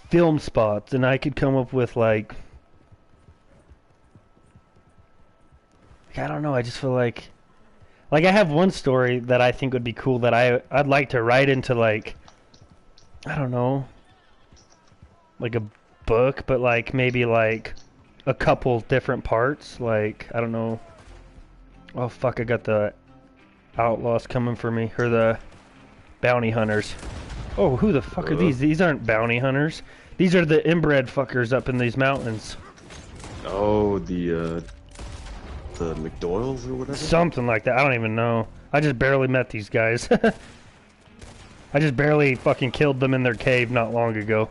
film spots, and I could come up with like I don't know. I just feel like I have one story that I think would be cool that I'd like to write into, like, I don't know, like a book, but like maybe like a couple different parts. Like, I don't know. Oh fuck! I got the outlaws coming for me, or the bounty hunters. Oh, who the fuck are these? These aren't bounty hunters. These are the inbred fuckers up in these mountains. Oh, the McDoyles or whatever? Something like that. I don't even know. I just barely met these guys. I just barely fucking killed them in their cave not long ago.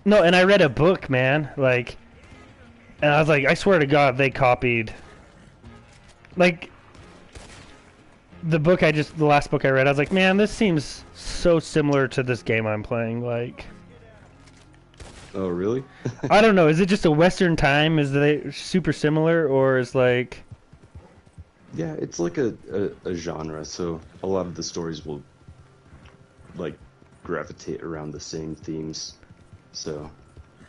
No, and I read a book, man. Like, and I was like, I swear to God, they copied. Like, the last book I read, I was like, man, this seems so similar to this game I'm playing. Like, oh, really? I don't know. Is it just a Western time? Is they super similar, or is like? Yeah, it's like a genre. So a lot of the stories will like gravitate around the same themes. So.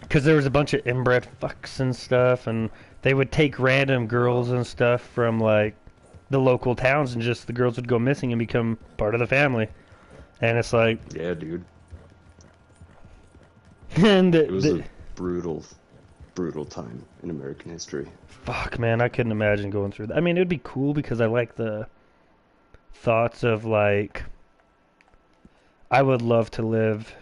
Because there was a bunch of inbred fucks and stuff, and they would take random girls and stuff from like the local towns, and just the girls would go missing and become part of the family. And it's like, yeah, dude. And it was a brutal time in American history. Fuck, man, I couldn't imagine going through that. I mean, it would be cool because I like the thoughts of like, I would love to live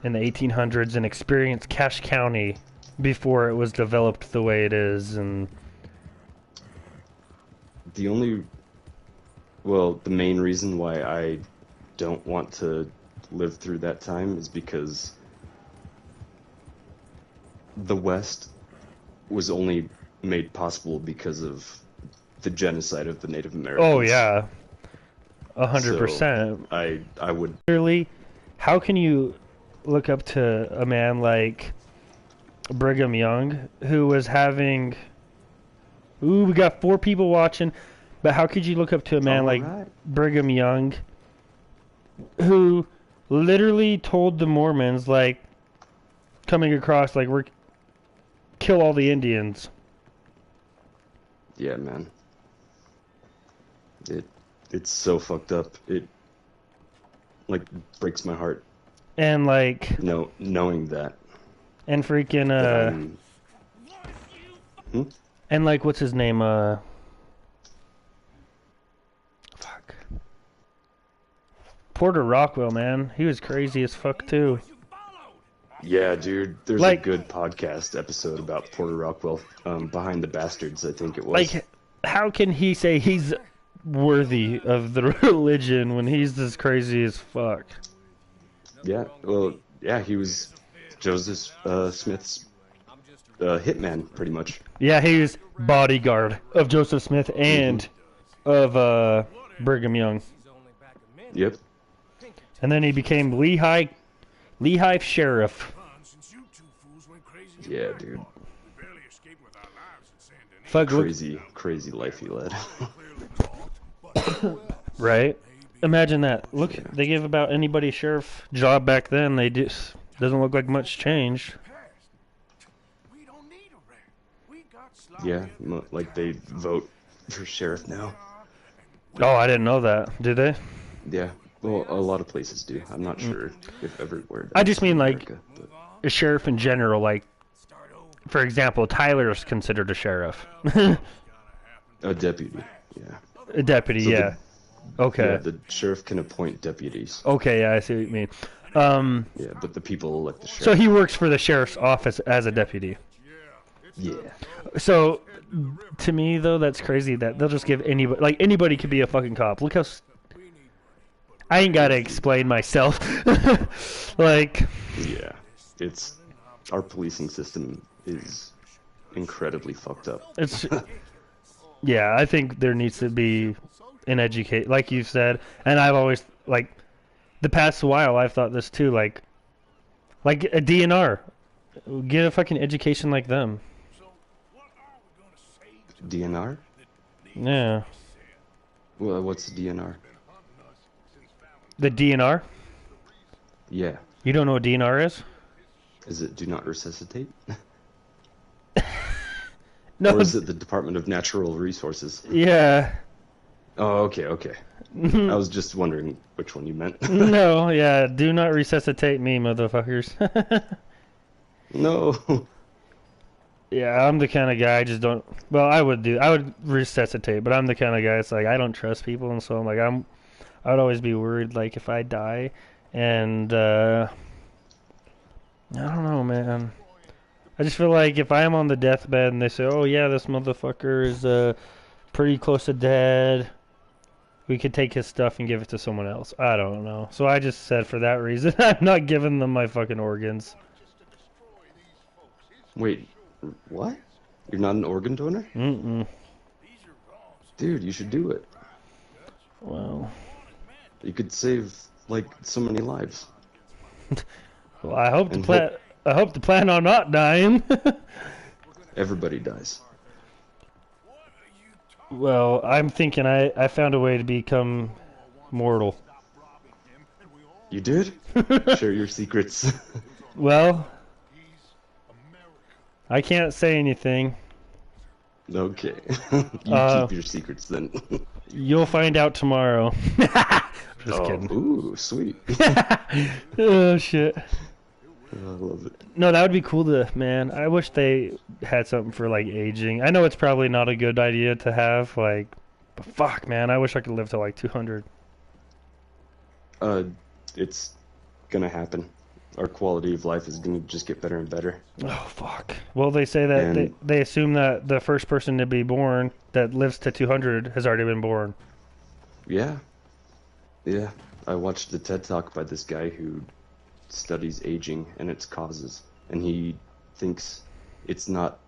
in the 1800s and experience Cache County before it was developed the way it is, and the main reason why I don't want to live through that time is because the West was only made possible because of the genocide of the Native Americans. oh yeah, 100%. So I would Literally, how can you look up to a man like Brigham Young who was having? Ooh, we got 4 people watching. But how could you look up to a man like Brigham Young who literally told the Mormons, like, coming across, like, we're kill all the Indians? Yeah, man. It's so fucked up. It, like, breaks my heart. And, like... knowing that. And freaking, And, like, what's his name, Fuck. Porter Rockwell, man. He was crazy as fuck, too. Yeah, dude. There's Like- a good podcast episode about Porter Rockwell. Behind the Bastards, I think it was. Like, how can he say he's worthy of the religion when he's this crazy as fuck? Yeah, well, yeah, he was Joseph Smith's hitman, pretty much. Yeah, he was bodyguard of Joseph Smith and of Brigham Young. Yep. And then he became Lehigh Sheriff. Yeah, dude. Fuck, Crazy life he led. Right? Imagine that. Look, they give about anybody a sheriff job back then. They just doesn't look like much changed. Yeah, like they vote for sheriff now. Oh, I didn't know that. Do they? Yeah, well, a lot of places do. I'm not sure if everywhere. I just mean like America, but... a sheriff in general. Like, for example, Tyler is considered a sheriff. A deputy. Yeah. A deputy. So yeah. Okay. Yeah, the sheriff can appoint deputies. Okay, yeah, I see what you mean. Yeah, but the people elect the sheriff. So he works for the sheriff's office as a deputy. Yeah. So, to me though, that's crazy that they'll just give anybody, like anybody could be a fucking cop. Look how I ain't gotta explain myself. Like. Yeah, it's our policing system is incredibly fucked up. It's. Yeah, I think there needs to be an educate, like you said, and I've always like, the past while I've thought this too, like a DNR, get a fucking education like them. DNR? Yeah. Well, what's the DNR? The DNR? Yeah. You don't know what DNR is? Is it do not resuscitate? No. Or is it the Department of Natural Resources? Yeah. Oh, okay. I was just wondering which one you meant. No, yeah, do not resuscitate me, motherfuckers. No. Yeah, I'm the kind of guy I just don't. Well, I would resuscitate, but I'm the kind of guy it's like I don't trust people, and so I'm like I'd always be worried like if I die, and I don't know, man. I just feel like if I am on the deathbed and they say, "Oh yeah, this motherfucker is pretty close to dead," we could take his stuff and give it to someone else. I don't know. So I just said for that reason, I'm not giving them my fucking organs. Wait, what? You're not an organ donor? Mm-mm. Dude, you should do it. Well, you could save like so many lives. Well, I hope to plan on not dying. Everybody dies. Well, I'm thinking I found a way to become mortal. You did? Share your secrets. Well, I can't say anything. Okay. You keep your secrets then. You'll find out tomorrow. Just kidding. Ooh, sweet. Oh, shit. I love it. No, that would be cool to, man. I wish they had something for, like, aging. I know it's probably not a good idea to have, like, but fuck, man. I wish I could live to, like, 200. It's gonna happen. our quality of life is going to just get better and better. Oh, fuck. Well, they say that And- they assume that the first person to be born that lives to 200 has already been born. Yeah. Yeah. I watched a TED Talk by this guy who studies aging and its causes. And he thinks it's not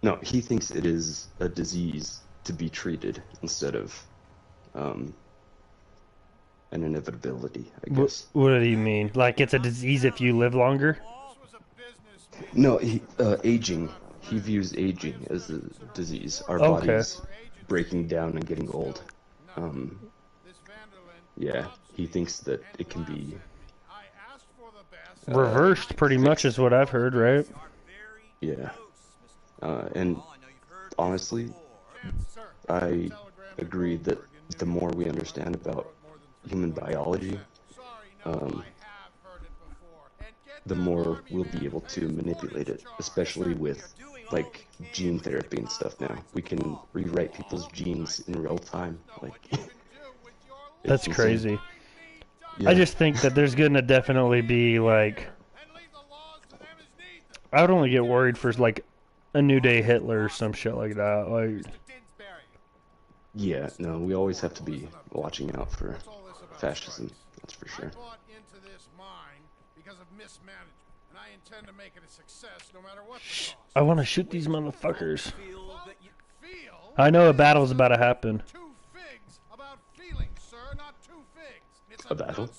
no, he thinks it is a disease to be treated instead of an inevitability, I guess. What do you mean? Like it's a disease if you live longer? No, aging. He views aging as a disease. Our Okay. bodies breaking down and getting old. Yeah, he thinks that it can be Reversed pretty much is what I've heard, right? yeah. And honestly, I agree that the more we understand about human biology, the more we'll be able to manipulate it, especially with like gene therapy and stuff now. We can rewrite people's genes in real time. Like That's insane. crazy. Yeah. I just think that there's gonna definitely be like I would only get worried for like a New Day Hitler or some shit like that. Like Yeah, no, we always have to be watching out for fascism. That's for sure. Into this mine because of mismanagement, and I intend to make it a success no matter what the cost. I want to shoot these motherfuckers. I know a battle's about to happen. A battle?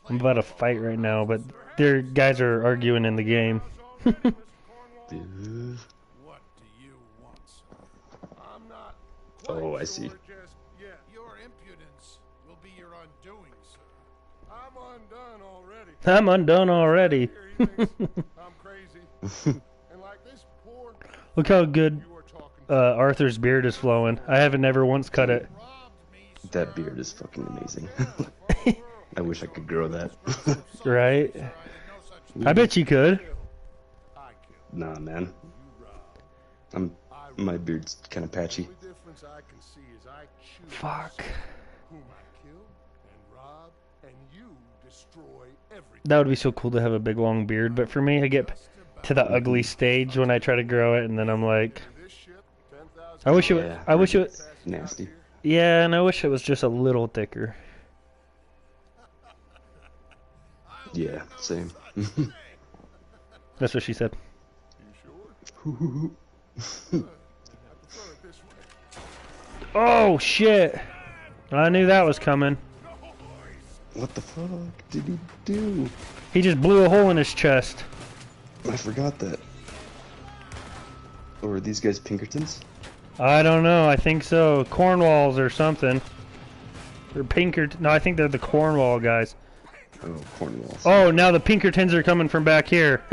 I'm about to fight right now, but their guys are arguing in the game. Dude. What do you want, sir? I'm not Oh, I see. just yet. Your impudence will be your undoing, sir. I'm undone already. I'm undone already. I'm crazy. And like this poor Look how good Arthur's beard is flowing. I haven't never once cut it. That beard is fucking amazing. I wish I could grow that. Right? I bet you could. Nah, man. My beard's kind of patchy. Fuck. whom I kill and rob, and you destroy everything. That would be so cool to have a big long beard, but for me, I get to the ugly stage when I try to grow it, and then I'm like, I wish it. Nasty. Yeah, and I wish it was just a little thicker. Yeah, same. That's what she said. Oh shit! I knew that was coming. What the fuck did he do? He just blew a hole in his chest. I forgot that. Or are these guys Pinkertons? I don't know. I think so. Cornwalls or something. Or Pinkerton. No, I think they're the Cornwall guys. Oh, Cornwalls. Oh, now the Pinkertons are coming from back here.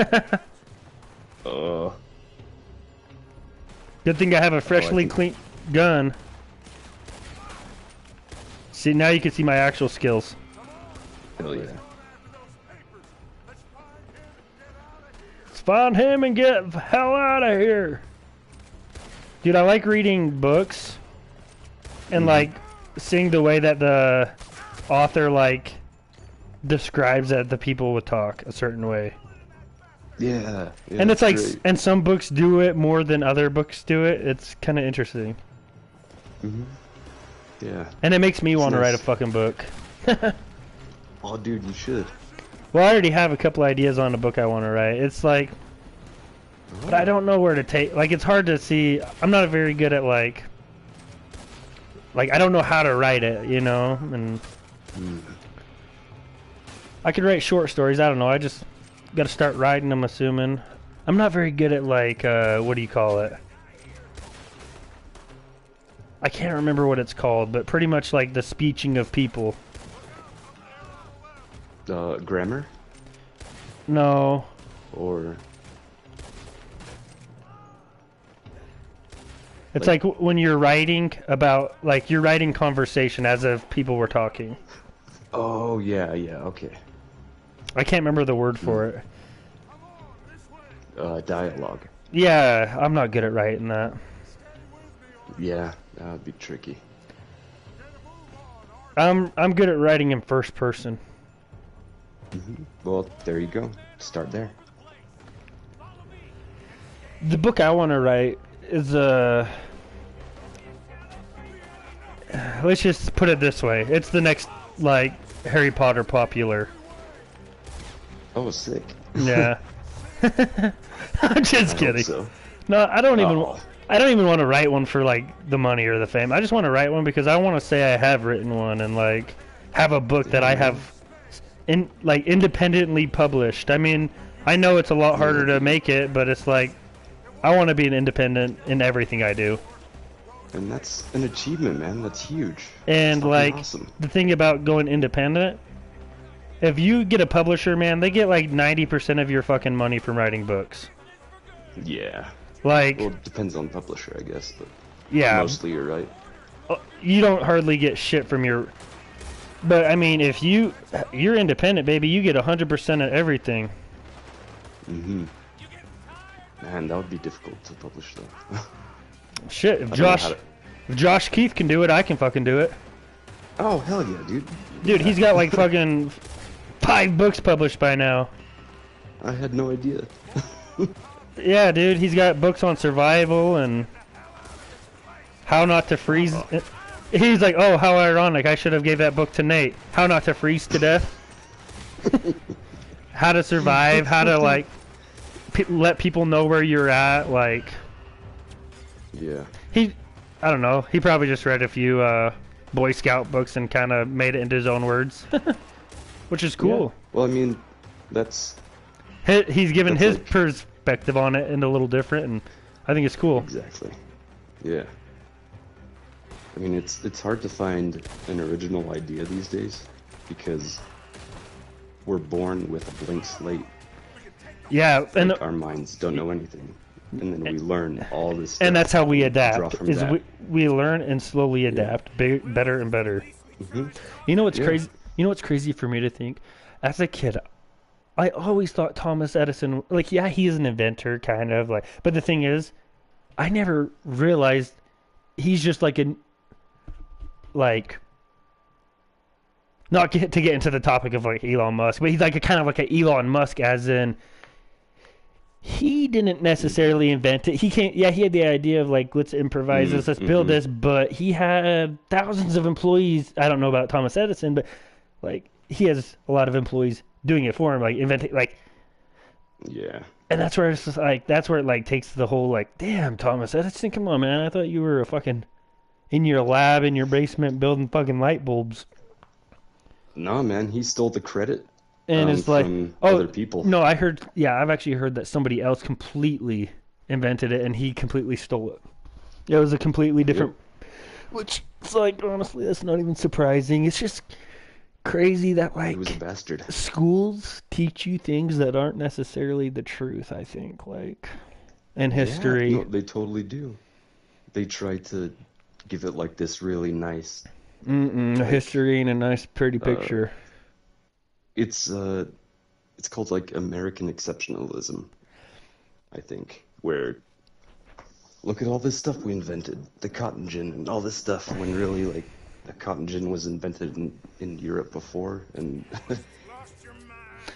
Good thing I have a freshly clean gun. See, now you can see my actual skills. Hell yeah. Let's find him and get the hell out of here. Dude, I like reading books and like seeing the way that the author like describes that the people would talk a certain way. Yeah. And it's like, great. and some books do it more than other books do it. It's kind of interesting. Yeah. And it makes me It's want to write a nice. fucking book. Oh, dude, you should. Well, I already have a couple ideas on a book I want to write. It's like, but I don't know where to take. Like, it's hard to see. I'm not very good at like I don't know how to write it, you know. And I could write short stories. I don't know. I just got to start writing them. Assuming I'm not very good at like what do you call it? I can't remember what it's called, but pretty much like the speeching of people. Grammar? No. Or It's like when you're writing about, like, you're writing conversation as if people were talking. oh yeah, okay. I can't remember the word for it. Dialogue. Yeah, I'm not good at writing that. Yeah, that would be tricky. I'm good at writing in first person. Well, there you go. Start there. The book I want to write is let's just put it this way. It's the next, like, Harry Potter popular. Oh, sick. Yeah. I'm just kidding. So. No, I don't even want to write one for, like, the money or the fame. I just want to write one because I want to say I have written one and, like, have a book that I have independently published. I mean, I know it's a lot harder to make it, but it's like I want to be an independent in everything I do. And that's an achievement, man. That's huge. And like awesome. The thing about going independent, if you get a publisher, man, they get like 90% of your fucking money from writing books. Yeah. Like, well, it depends on publisher, I guess, but yeah, mostly you're right. You don't hardly get shit from your. But I mean, if you're independent, baby, you get 100% of everything. Man, that would be difficult to publish, though. Shit, if Josh Keith can do it, I can fucking do it. Oh, hell yeah, dude. Dude, he's got like fucking 5 books published by now. I had no idea. Yeah, dude, he's got books on survival and how not to freeze. He's like, oh, how ironic. I should have gave that book to Nate. How not to freeze to death. How to survive. How to, like, let people know where you're at. Like, yeah. I don't know. He probably just read a few Boy Scout books and kind of made it into his own words. Which is cool. Yeah. Well, I mean, that's... He's given his perspective on it and a little different, and I think it's cool. Exactly. Yeah. I mean, it's hard to find an original idea these days because we're born with a blank slate. Yeah, and like our minds don't know anything, and then we learn all this stuff. And that's how we adapt. We learn and slowly adapt, better and better. You know what's crazy? You know what's crazy for me to think? As a kid, I always thought Thomas Edison, like, yeah, he's an inventor, kind of, like, but the thing is, I never realized he's just like not to get into the topic of like Elon Musk, but he's like a kind of like an Elon Musk, as in he didn't necessarily invent it. He had the idea of like, let's improvise this, let's build this, but he had thousands of employees. I don't know about Thomas Edison, but like he has a lot of employees doing it for him, like inventing, like, yeah. And that's where it's just like, that's where it like takes the whole like, damn, Thomas Edison, come on, man, I thought you were a fucking in your lab in your basement building fucking light bulbs. No, man, he stole the credit. And it's like, other people. No, I've actually heard that somebody else completely invented it and he completely stole it. It was a completely different, which it's like, honestly, that's not even surprising. It's just crazy that like, he was a bastard. Schools teach you things that aren't necessarily the truth, I think, like, in history. Yeah, no, they totally do. They try to give it like this really nice history and a nice pretty picture. It's called like American exceptionalism, I think, where look at all this stuff we invented, the cotton gin and all this stuff, when really like the cotton gin was invented in Europe before. And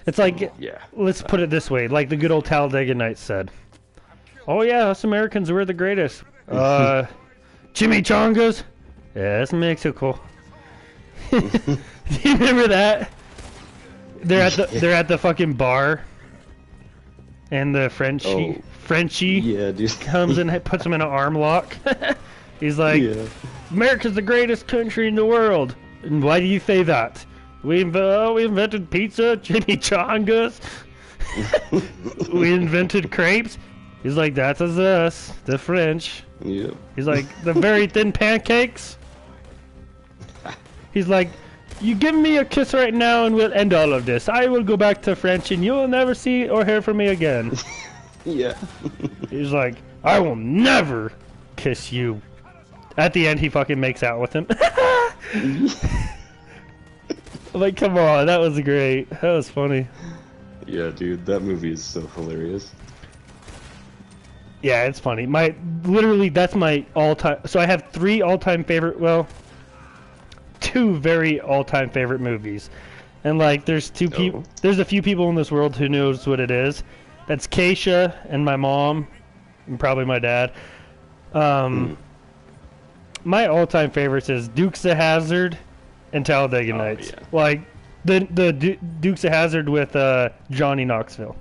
it's like, let's put it this way, like the good old Talladega Nights said, oh yeah, us Americans, we're the greatest. Chimichangas? Yeah, that's Mexico. Do you remember that? They're at the fucking bar, and the Frenchie comes and puts him in an arm lock. He's like, America's the greatest country in the world. And why do you say that? We invented pizza, chimichangas. We invented crepes. He's like, that's us, the French. Yeah. He's like, the very thin pancakes. He's like, you give me a kiss right now and we'll end all of this. I will go back to French and you'll never see or hear from me again. Yeah. He's like, I will never kiss you. At the end, he fucking makes out with him. Like, come on, that was great. That was funny. Yeah, dude, that movie is so hilarious. Yeah, it's funny. That's my all-time. So I have 3 all-time favorite. Well, two very all-time favorite movies, and like there's two people. There's a few people in this world who knows what it is. That's Keisha and my mom, and probably my dad. My all-time favorites is Dukes of Hazzard and Talladega Nights. Yeah. Like the Dukes of Hazzard with Johnny Knoxville.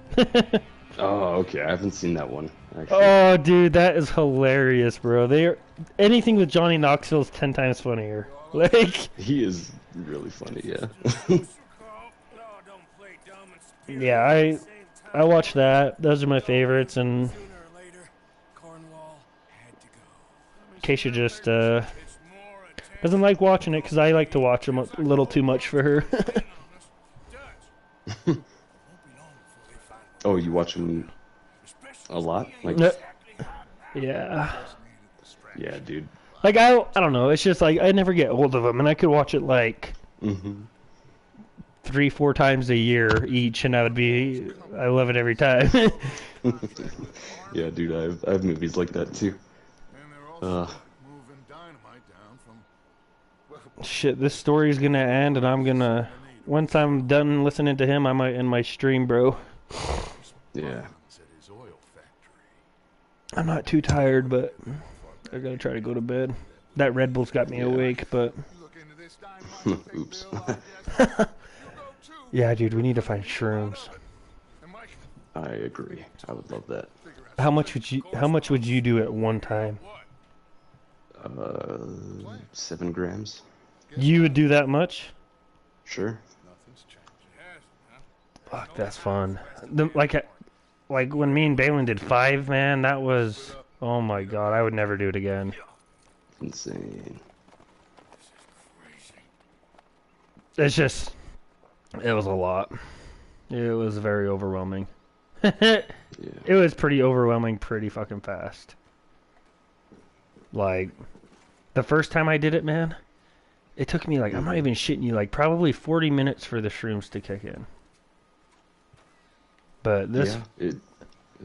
Oh, okay. I haven't seen that one. Actually. Oh, dude, that is hilarious, bro. Anything with Johnny Knoxville is 10 times funnier. Like he is really funny, yeah. Yeah, I watch that. Those are my favorites, and Keisha just doesn't like watching it because I like to watch them a little too much for her. Oh, you watch them a lot? Like, yeah. Yeah, dude. Like, I don't know. It's just like I never get old of them, and I could watch it like 3-4 times a year each, and I love it every time. Yeah, dude. I have movies like that too. Shit, this story's gonna end, and I'm gonna. Once I'm done listening to him, I might end my stream, bro. Yeah. I'm not too tired, but I gotta try to go to bed. That Red Bull's got me awake, but... Oops. Yeah, dude, we need to find shrooms. I agree. I would love that. How much would you do at one time? 7 grams. You would do that much? Sure. Fuck, that's fun. Like when me and Balin did 5, man, that was... Oh my god, I would never do it again. Insane. It's just... It was a lot. It was very overwhelming. It was pretty overwhelming pretty fucking fast. Like, the first time I did it, man, it took me like, I'm not even shitting you, like probably 40 minutes for the shrooms to kick in. But this... Yeah, it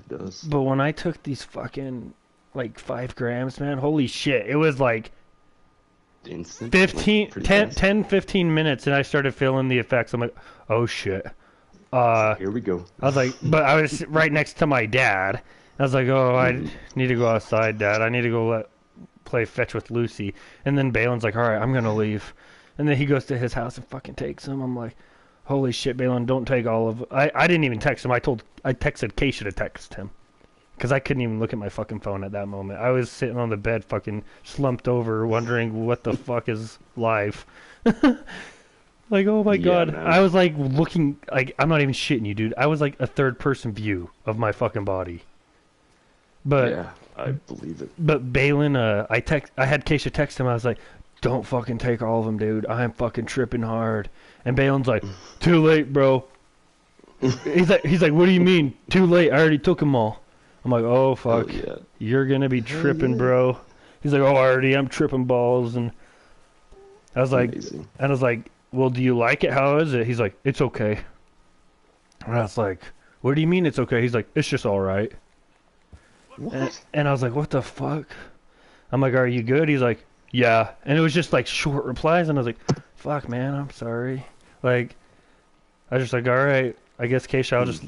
does. But when I took these fucking, like, 5 grams, man, holy shit, it was like... Instant? 10, 15 minutes, and I started feeling the effects. I'm like, oh shit. Here we go. I was like, but I was right next to my dad. I was like, oh, I need to go outside, Dad. I need to go play fetch with Lucy. And then Balin's like, all right, I'm going to leave. And then he goes to his house and fucking takes him. I'm like, holy shit, Balin, don't take all of... I didn't even text him. I texted Keisha to text him. Because I couldn't even look at my fucking phone at that moment. I was sitting on the bed fucking slumped over wondering what the fuck is live. Like, oh my god. Man. I was like looking... Like, I'm not even shitting you, dude. I was like a third-person view of my fucking body. But... Yeah, I believe it. But Balin, I had Keisha text him. I was like, don't fucking take all of them, dude. I'm fucking tripping hard. And Balin's like, too late, bro. He's like, what do you mean? Too late. I already took them all. I'm like, oh, fuck. Oh, yeah. You're going to be tripping, bro. He's like, oh, I already am tripping balls. And I was like, well, do you like it? How is it? He's like, it's okay. And I was like, what do you mean it's okay? He's like, it's just all right. What? And I was like, what the fuck? I'm like, are you good? He's like, yeah. And it was just like short replies. And I was like, fuck, man, I'm sorry. Like, I was just like, all right. I guess Keisha, I'll just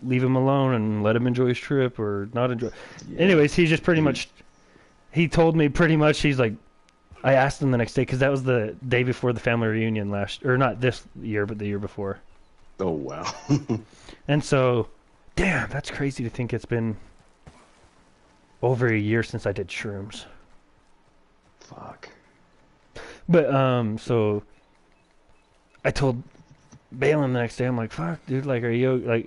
leave him alone and let him enjoy his trip or not enjoy. Yeah. Anyways, he just pretty much, he told me pretty much, he's like, I asked him the next day, because that was the day before the family reunion or not this year, but the year before. Oh, wow. And so, damn, that's crazy to think it's been over a year since I did shrooms. Fuck. But, so, I told Balin the next day, I'm like, fuck, dude, like,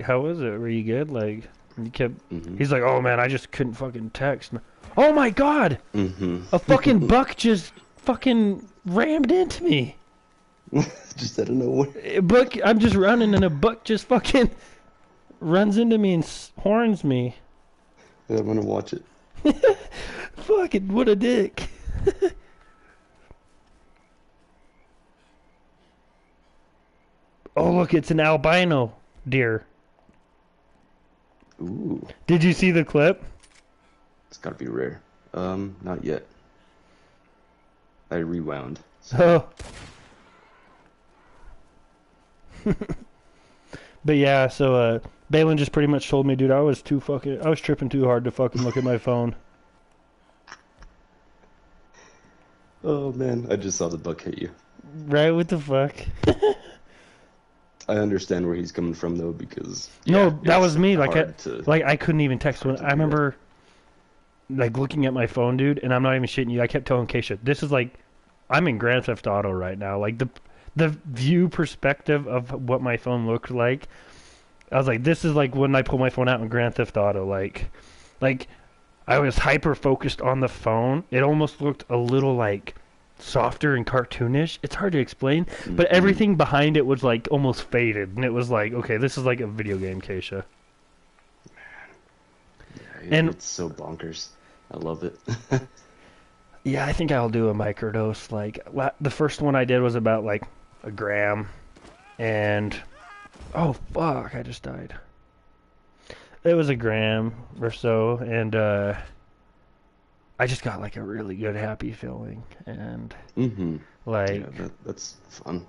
how was it? Were you good? Like, he kept, he's like, oh, man, I just couldn't fucking text. Oh, my God! A fucking buck just fucking rammed into me. Just out of nowhere. I'm just running, and a buck just fucking runs into me and horns me. Yeah, I'm gonna watch it. Fucking, what a dick. Oh, look, it's an albino deer. Ooh. Did you see the clip? It's gotta be rare. Not yet. I rewound. So. But yeah, so Balin just pretty much told me, dude, I was tripping too hard to fucking look at my phone. Oh man, I just saw the buck hit you. Right? What the fuck? I understand where he's coming from though, because no, that was me. Like I I couldn't even text when I remember like looking at my phone, dude, and I'm not even shitting you. I kept telling Keisha, this is like I'm in Grand Theft Auto right now. Like the view perspective of what my phone looked like, I was like, this is like when I pull my phone out in Grand Theft Auto. Like I was hyper focused on the phone. It almost looked a little like softer and cartoonish. It's hard to explain, but everything behind it was like almost faded, and it was like, okay, this is like a video game, Keisha. Man, and it's so bonkers. I love it. Yeah, I think I'll do a microdose. Like the first one I did was about like a gram, and oh fuck, I just died. It was a gram or so, and I just got like a really good happy feeling, and like that's fun.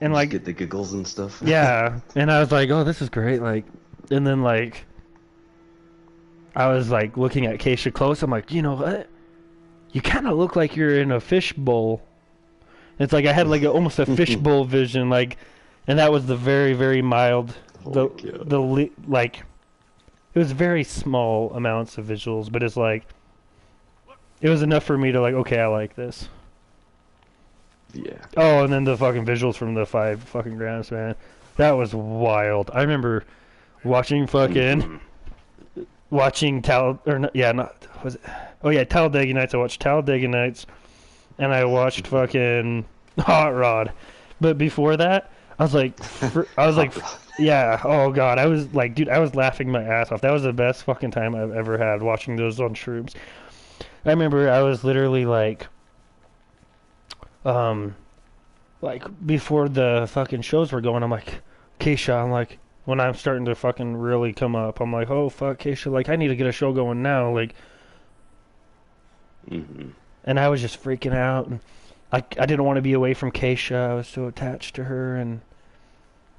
And you like get the giggles and stuff. Yeah, and I was like, oh, this is great. Like, and then like I was like looking at Keisha close. I'm like, you know what? You kind of look like you're in a fishbowl. It's like I had like almost a fishbowl vision, like, and that was the very, very mild, like, it was very small amounts of visuals, but it's like, it was enough for me to like, okay, I like this. Yeah. Oh, and then the fucking visuals from the 5 fucking grams, man, that was wild. I remember watching Talladega Nights. I watched Talladega Nights, and I watched fucking Hot Rod. But before that, I was like, yeah, oh god, I was like, dude, I was laughing my ass off. That was the best fucking time I've ever had watching those on shrooms. I remember I was literally like before the fucking shows were going, I'm like, Keisha, I'm like, when I'm starting to fucking really come up, I'm like, oh fuck, Keisha, like I need to get a show going now, like. And I was just freaking out, and I didn't want to be away from Keisha. I was so attached to her, and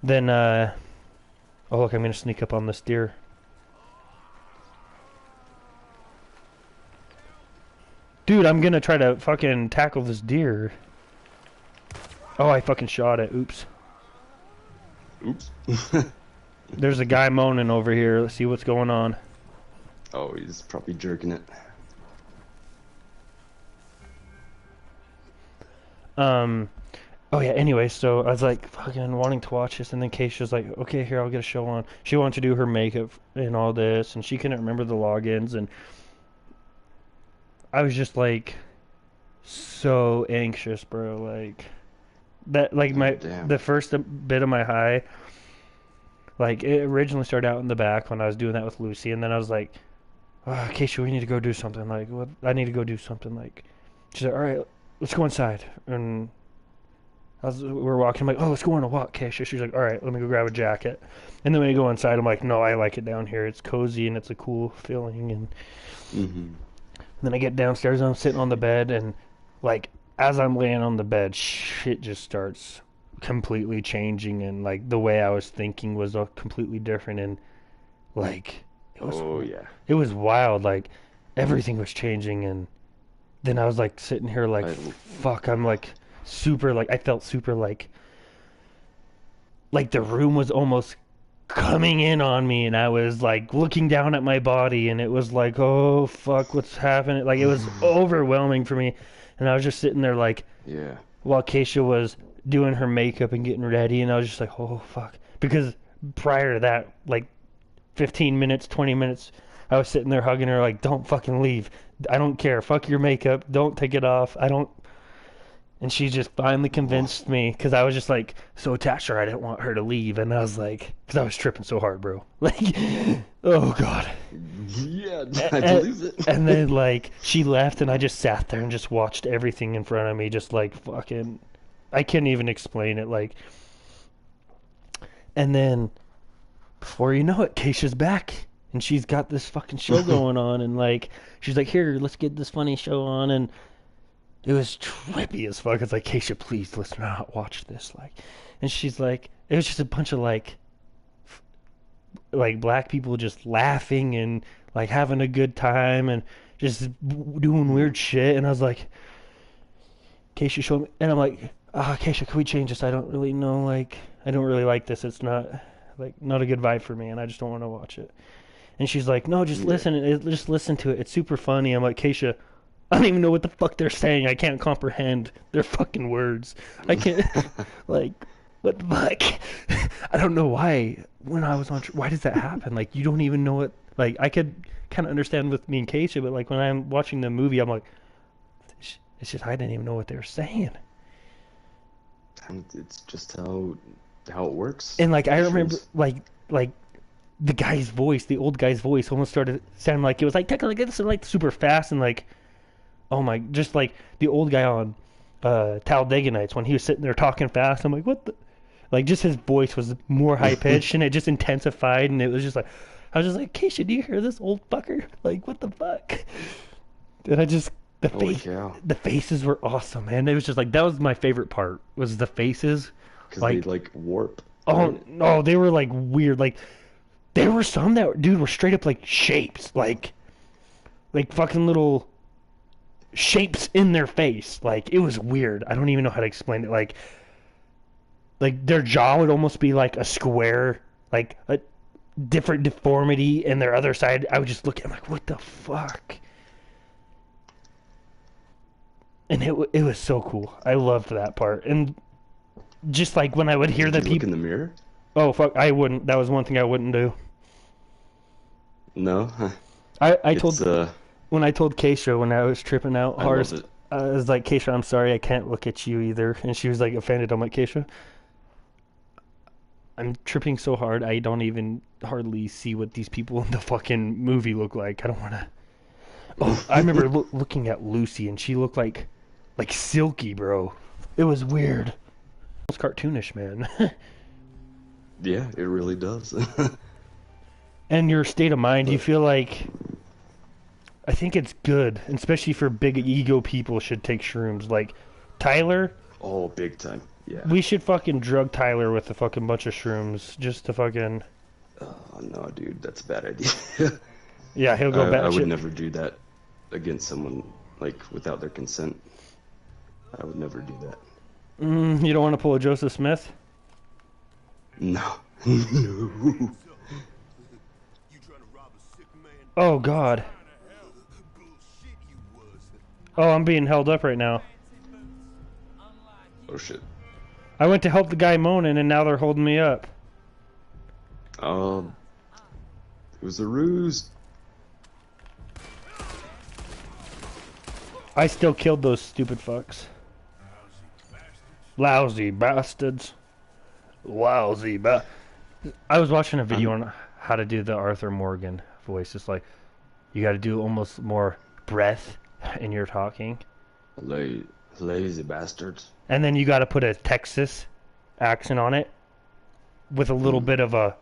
then oh look, I'm gonna sneak up on this deer. Dude, I'm gonna try to fucking tackle this deer. Oh, I fucking shot it. Oops. There's a guy moaning over here. Let's see what's going on. Oh, he's probably jerking it. Oh yeah, anyway, so I was like fucking wanting to watch this, and then Keisha's like, okay, here, I'll get a show on. She wanted to do her makeup and all this, and she couldn't remember the logins, and I was just like so anxious, bro. Like that, like the first bit of my high, like it originally started out in the back when I was doing that with Lucy, and then I was like, oh, Keisha, we need to go do something. Like, what? I need to go do something. Like, she's like, all right, let's go inside. And we're walking. I'm like, oh, let's go on a walk, Keisha. She's like, all right, let me go grab a jacket. And then when we go inside, I'm like, no, I like it down here. It's cozy and it's a cool feeling. And then I get downstairs and I'm sitting on the bed, and like as I'm laying on the bed, shit just starts completely changing, and like the way I was thinking was completely different, and like it was wild. Like everything was changing, and then I was like sitting here like, fuck, I'm like super, like I felt super like the room was almost coming in on me, and I was like looking down at my body, and it was like, oh fuck, what's happening? Like it was overwhelming for me, and I was just sitting there like, while Keisha was doing her makeup and getting ready, and I was just like, oh fuck, because prior to that, like 15 minutes, 20 minutes, I was sitting there hugging her like, don't fucking leave, I don't care, fuck your makeup, don't take it off, I don't. And she just finally convinced me, because I was just like so attached to her, I didn't want her to leave, and I was like, because I was tripping so hard, bro, like, oh god, yeah, I believe it. And then like she left, and I just sat there and just watched everything in front of me, just like fucking, I can't even explain it, like. And then before you know it, Keisha's back, and she's got this fucking show going on, and like she's like, here, let's get this funny show on, and It was trippy as fuck. It's like, Keisha, please let's not watch this. Like, and she's like, it was just a bunch of like black people just laughing and like having a good time and just doing weird shit. And I was like, Keisha showed me, and I'm like, Keisha, can we change this? I don't really know. Like, I don't really like this. It's not not a good vibe for me, and I just don't want to watch it. And she's like, no, just listen. Just listen to it. It's super funny. I'm like, Keisha, I don't even know what the fuck they're saying. I can't comprehend their fucking words. I can't, like, what the fuck? I don't know why. When I was on, why does that happen? Like, you don't even know what, like, I could kind of understand with me and Keisha, but, like, when I'm watching the movie, I'm like, it's just, I didn't even know what they were saying. And it's just how it works. And, like, I remember, like, the guy's voice, the old guy's voice almost started sounding like it was like this, like super fast and like, oh my, just like the old guy on Talladega Nights when he was sitting there talking fast. I'm like, what the, like, just his voice was more high pitched and it just intensified, and it was just like, I was just like, Keisha, do you hear this old fucker? Like, what the fuck? And I just, the faces were awesome, man. It was just like, that was my favorite part, was the faces. Because they like warp. Oh no, they were like weird. Like, there were some that, dude, were straight up like shapes, like fucking little shapes in their face. Like, it was weird. I don't even know how to explain it. Like their jaw would almost be like a square, like a different deformity, and their other side, I would just look at, I'm like, what the fuck? And it was so cool. I loved that part. And just like when I would hear the people look in the mirror. Oh fuck! I wouldn't. That was one thing I wouldn't do. No. I told when I told Keisha when I was tripping out hard, I was like, Keisha, I'm sorry, I can't look at you either, and she was like offended. I'm like, Keisha, I'm tripping so hard I don't even hardly see what these people in the fucking movie look like. I don't want to. Oh, I remember looking at Lucy, and she looked like Silky, bro. It was weird. It's cartoonish, man. Yeah, it really does. And your state of mind, do you feel like, I think it's good, especially for big ego people, should take shrooms. Like, Tyler. Oh, big time. Yeah. We should fucking drug Tyler with a fucking bunch of shrooms, just to fucking. Oh, no, dude, that's a bad idea. Yeah, he'll go back. I would never do that against someone, like, without their consent. I would never do that. You don't want to pull a Joseph Smith? No. No. Oh, God. Oh, I'm being held up right now. Oh, shit. I went to help the guy moaning, and now they're holding me up. It was a ruse. I still killed those stupid fucks. Lousy bastards. Lousy I was watching a video on how to do the Arthur Morgan voice. It's like, you got to do almost more breath in your talking. Lazy bastards. And then you got to put a Texas accent on it with a little bit of a,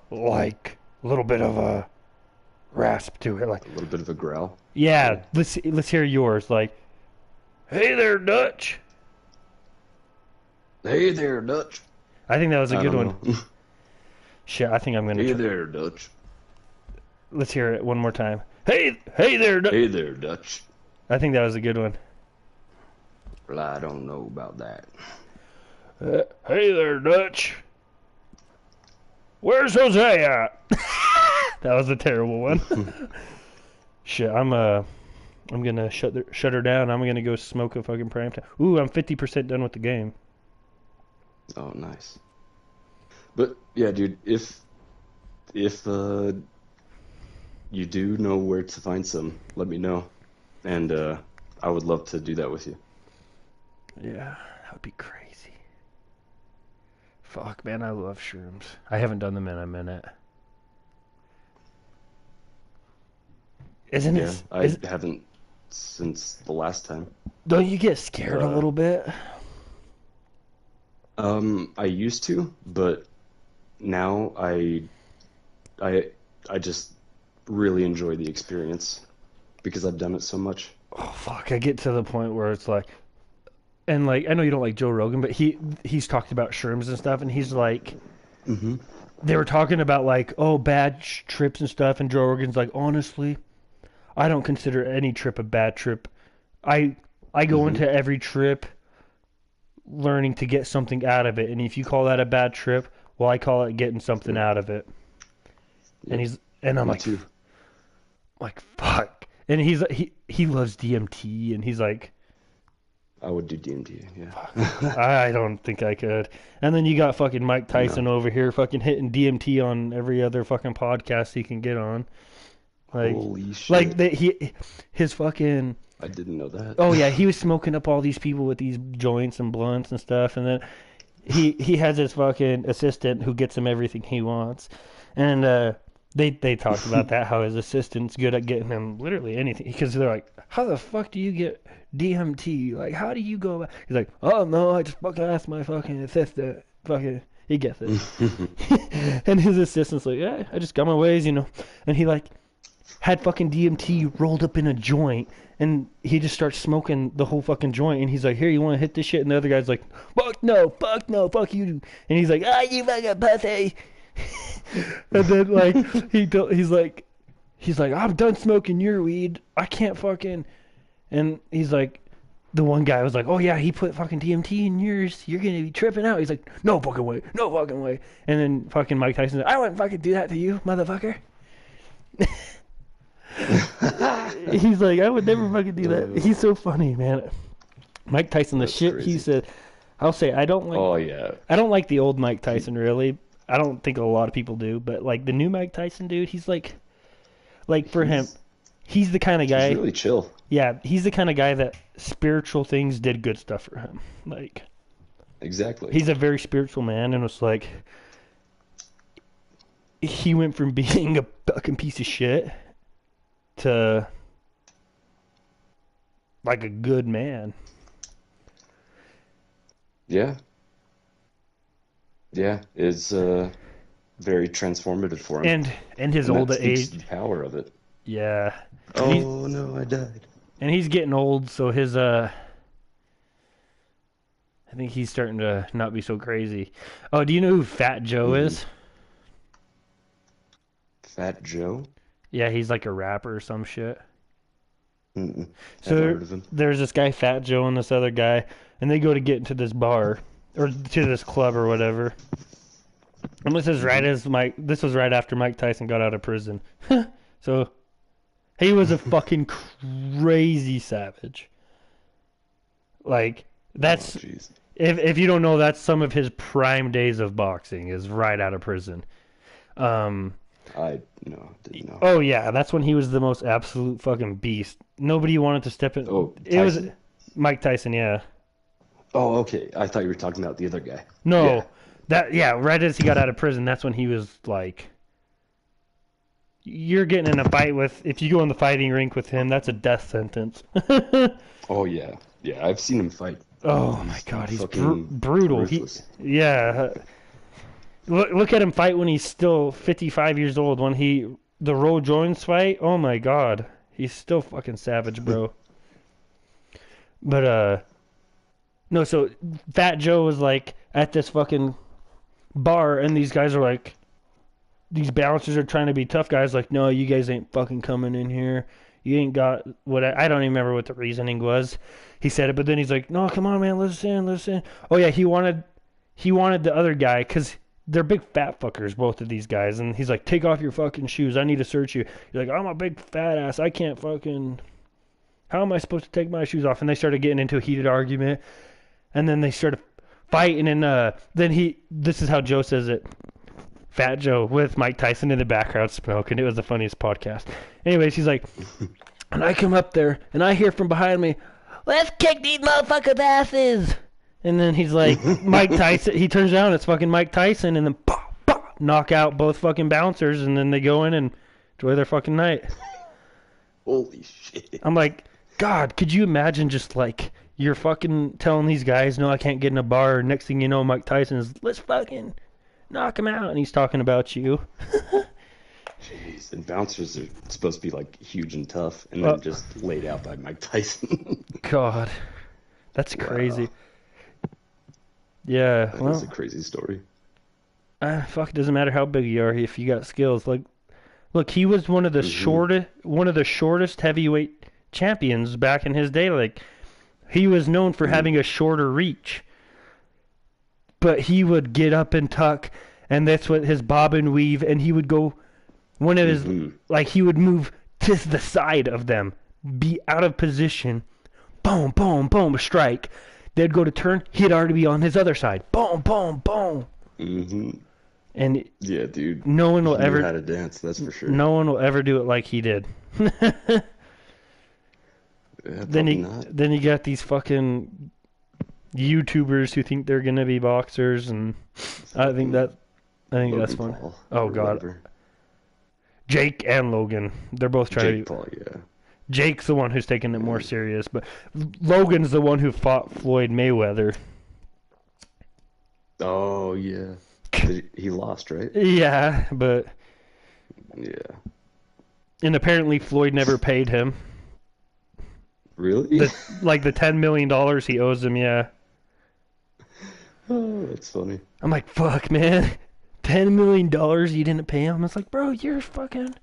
rasp to it. Like a little bit of a growl. Yeah, let's hear yours. Like, hey there, Dutch. Hey there, Dutch. I think that was a good one. Shit, I think I'm gonna. Hey there, Dutch. Let's hear it one more time. Hey there, Dutch. Hey there, Dutch. I think that was a good one. Well, I don't know about that. Hey there, Dutch. Where's Jose at? That was a terrible one. Shit, I'm gonna shut her down. I'm gonna go smoke a fucking prime time. Ooh, I'm 50% done with the game. Oh, nice. But yeah, dude, if you do know where to find some, let me know, and I would love to do that with you. Yeah, that would be crazy. Fuck, man, I love shrooms. I haven't done them in a minute. Isn't it? I haven't since the last time. Don't you get scared a little bit? I used to, but now I just really enjoy the experience because I've done it so much. Oh fuck, I get to the point where it's like, and like I know you don't like Joe Rogan, but he's talked about shrooms and stuff, and he's like, they were talking about like, oh, bad trips and stuff, and Joe Rogan's like, honestly, I don't consider any trip a bad trip. I go into every trip learning to get something out of it, and if you call that a bad trip, well, I call it getting something out of it. And I'm like, fuck. And he loves DMT, and he's like, I would do DMT, yeah. I don't think I could. And then you got fucking Mike Tyson over here fucking hitting DMT on every other fucking podcast he can get on. Like, holy shit. Like, his fucking... I didn't know that. Oh, yeah, he was smoking up all these people with these joints and blunts and stuff, and then he has his fucking assistant who gets him everything he wants. And they talked about that, how his assistant's good at getting him literally anything. Because they're like, how the fuck do you get DMT? Like, how do you go about... He's like, oh, no, I just fucking asked my fucking assistant. Fucking, he gets it. And his assistant's like, yeah, I just got my ways, you know. And he, like, had fucking DMT rolled up in a joint, and he just starts smoking the whole fucking joint, and he's like, here, you want to hit this shit? And the other guy's like, fuck no, fuck you. And he's like, you fucking pussy. And then, like, he's like, I'm done smoking your weed. I can't fucking... And he's like, the one guy was like, oh yeah, he put fucking DMT in yours. You're going to be tripping out. He's like, no fucking way. And then fucking Mike Tyson's like, I wouldn't fucking do that to you, motherfucker. He's like, I would never fucking do that. He's so funny, man. Mike Tyson, that's shit crazy. He said, I'll say, I don't like... Oh, yeah. I don't like the old Mike Tyson, really. I don't think a lot of people do, but like the new Mike Tyson dude, he's like for him, he's the kind of guy. He's really chill. Yeah, he's the kind of guy that spiritual things did good stuff for him. Like, exactly. He's a very spiritual man, and it's like he went from being a fucking piece of shit to like a good man. Yeah. Yeah, it's very transformative for him. And his old age. The power of it. Yeah. Oh no, I died. And he's getting old, so his I think he's starting to not be so crazy. Oh, do you know who Fat Joe is? Fat Joe? Yeah, he's like a rapper or some shit. So heard of him. There's this guy Fat Joe and this other guy, and they go to get into this bar. Or to this club or whatever. And this is this was right after Mike Tyson got out of prison. So he was a fucking crazy savage. Know, that's if you don't know, that's some of his prime days of boxing is right out of prison. I didn't know. Oh yeah, that's when he was the most absolute fucking beast. Nobody wanted to step in. Oh, it was Mike Tyson, yeah. Oh, okay. I thought you were talking about the other guy. No, right as he got out of prison, that's when he was like, you're getting in a fight with, if you go in the fighting rink with him, that's a death sentence. Oh, yeah. Yeah, I've seen him fight. Oh, my God. He's brutal. Look at him fight when he's still 55 years old. When the Roe Jones fight, oh, my God. He's still fucking savage, bro. But, no, so Fat Joe was like at this fucking bar, and these guys are like, these bouncers are trying to be tough guys, like, no, you guys ain't fucking coming in here. You ain't got what I don't even remember what the reasoning was. He said it, but then he's like, no, come on, man, listen. Oh yeah, he wanted the other guy because they're big fat fuckers, both of these guys, and he's like, take off your fucking shoes. I need to search you. He's like, I'm a big fat ass. I can't fucking. How am I supposed to take my shoes off? And they started getting into a heated argument. And then they started fighting, and then this is how Joe says it. Fat Joe with Mike Tyson in the background smoking. It was the funniest podcast. Anyways, he's like, and I come up there, and I hear from behind me, let's kick these motherfuckers' asses. And then he's like, Mike Tyson, he turns around, it's fucking Mike Tyson, and then knock out both fucking bouncers, and then they go in and enjoy their fucking night. Holy shit. I'm like, God, could you imagine just like, you're fucking telling these guys, no, I can't get in a bar. Next thing you know, Mike Tyson's, let's fucking knock him out. And he's talking about you. Jeez, and bouncers are supposed to be like huge and tough, and then just laid out by Mike Tyson. God. That's Wow. crazy. Yeah, That well, is a crazy story. fuck, it doesn't matter how big you are if you got skills. Like, look, he was one of the shortest heavyweight champions back in his day. Like, he was known for having a shorter reach, but he would get up and tuck, and that's what his bob and weave, and he would go, one of his, like, he would move to the side of them, be out of position, boom, boom, boom, strike. They'd go to turn, he'd already be on his other side, boom, boom, boom. And yeah, dude, no one will he knew ever how to dance. That's for sure. No one will ever do it like he did. Yeah, then probably you got these fucking YouTubers who think they're gonna be boxers, and I think that's fun. Paul, Oh or god, whatever. Jake and Logan, they're both trying Jake to be. Paul, yeah. Jake's the one who's taking it more serious, but Logan's the one who fought Floyd Mayweather. Oh yeah, he lost, right? Yeah, but yeah, and apparently Floyd never paid him. Really? Like the $10 million he owes him, yeah. Oh, that's funny. I'm like, fuck, man. $10 million you didn't pay him? It's like, bro, you're fucking...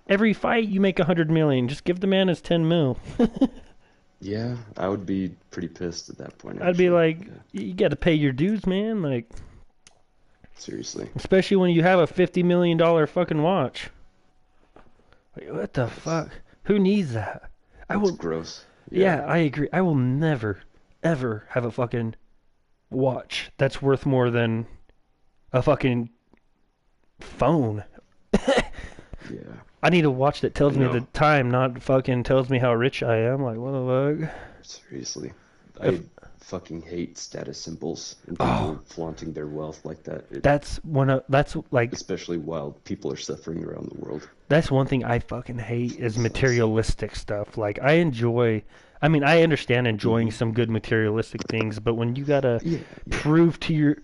Every fight you make $100 million. Just give the man his 10 mil. Yeah, I would be pretty pissed at that point. I'd be like, you got to pay your dues, man. Like, seriously. Especially when you have a $50 million fucking watch. Like, what the fuck? Who needs that? That's gross. Yeah, I agree. I will never, ever have a fucking watch that's worth more than a fucking phone. Yeah. I need a watch that tells me the time, not fucking tells me how rich I am. Like, what the fuck? Seriously. I fucking hate status symbols and people flaunting their wealth like that. That's like... Especially while people are suffering around the world. That's one thing I fucking hate is materialistic stuff. Like, I understand enjoying some good materialistic things, but when you gotta prove to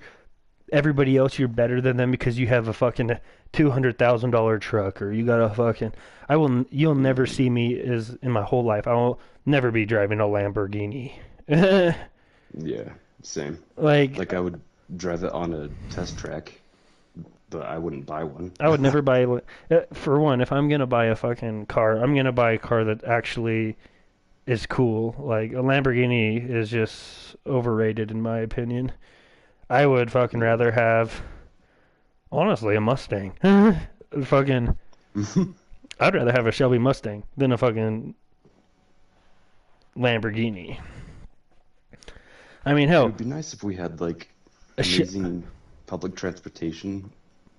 everybody else you're better than them because you have a fucking $200,000 truck, or you got a fucking... You'll never see me in my whole life. I will never be driving a Lamborghini. Yeah, same. Like I would drive it on a test track, but I wouldn't buy one. I would never buy... For one, if I'm going to buy a fucking car, I'm going to buy a car that actually is cool. Like, a Lamborghini is just overrated in my opinion. I would fucking rather have, honestly, a Mustang. Fucking... I'd rather have a Shelby Mustang than a fucking Lamborghini. I mean, hell... It would be nice if we had, like, amazing public transportation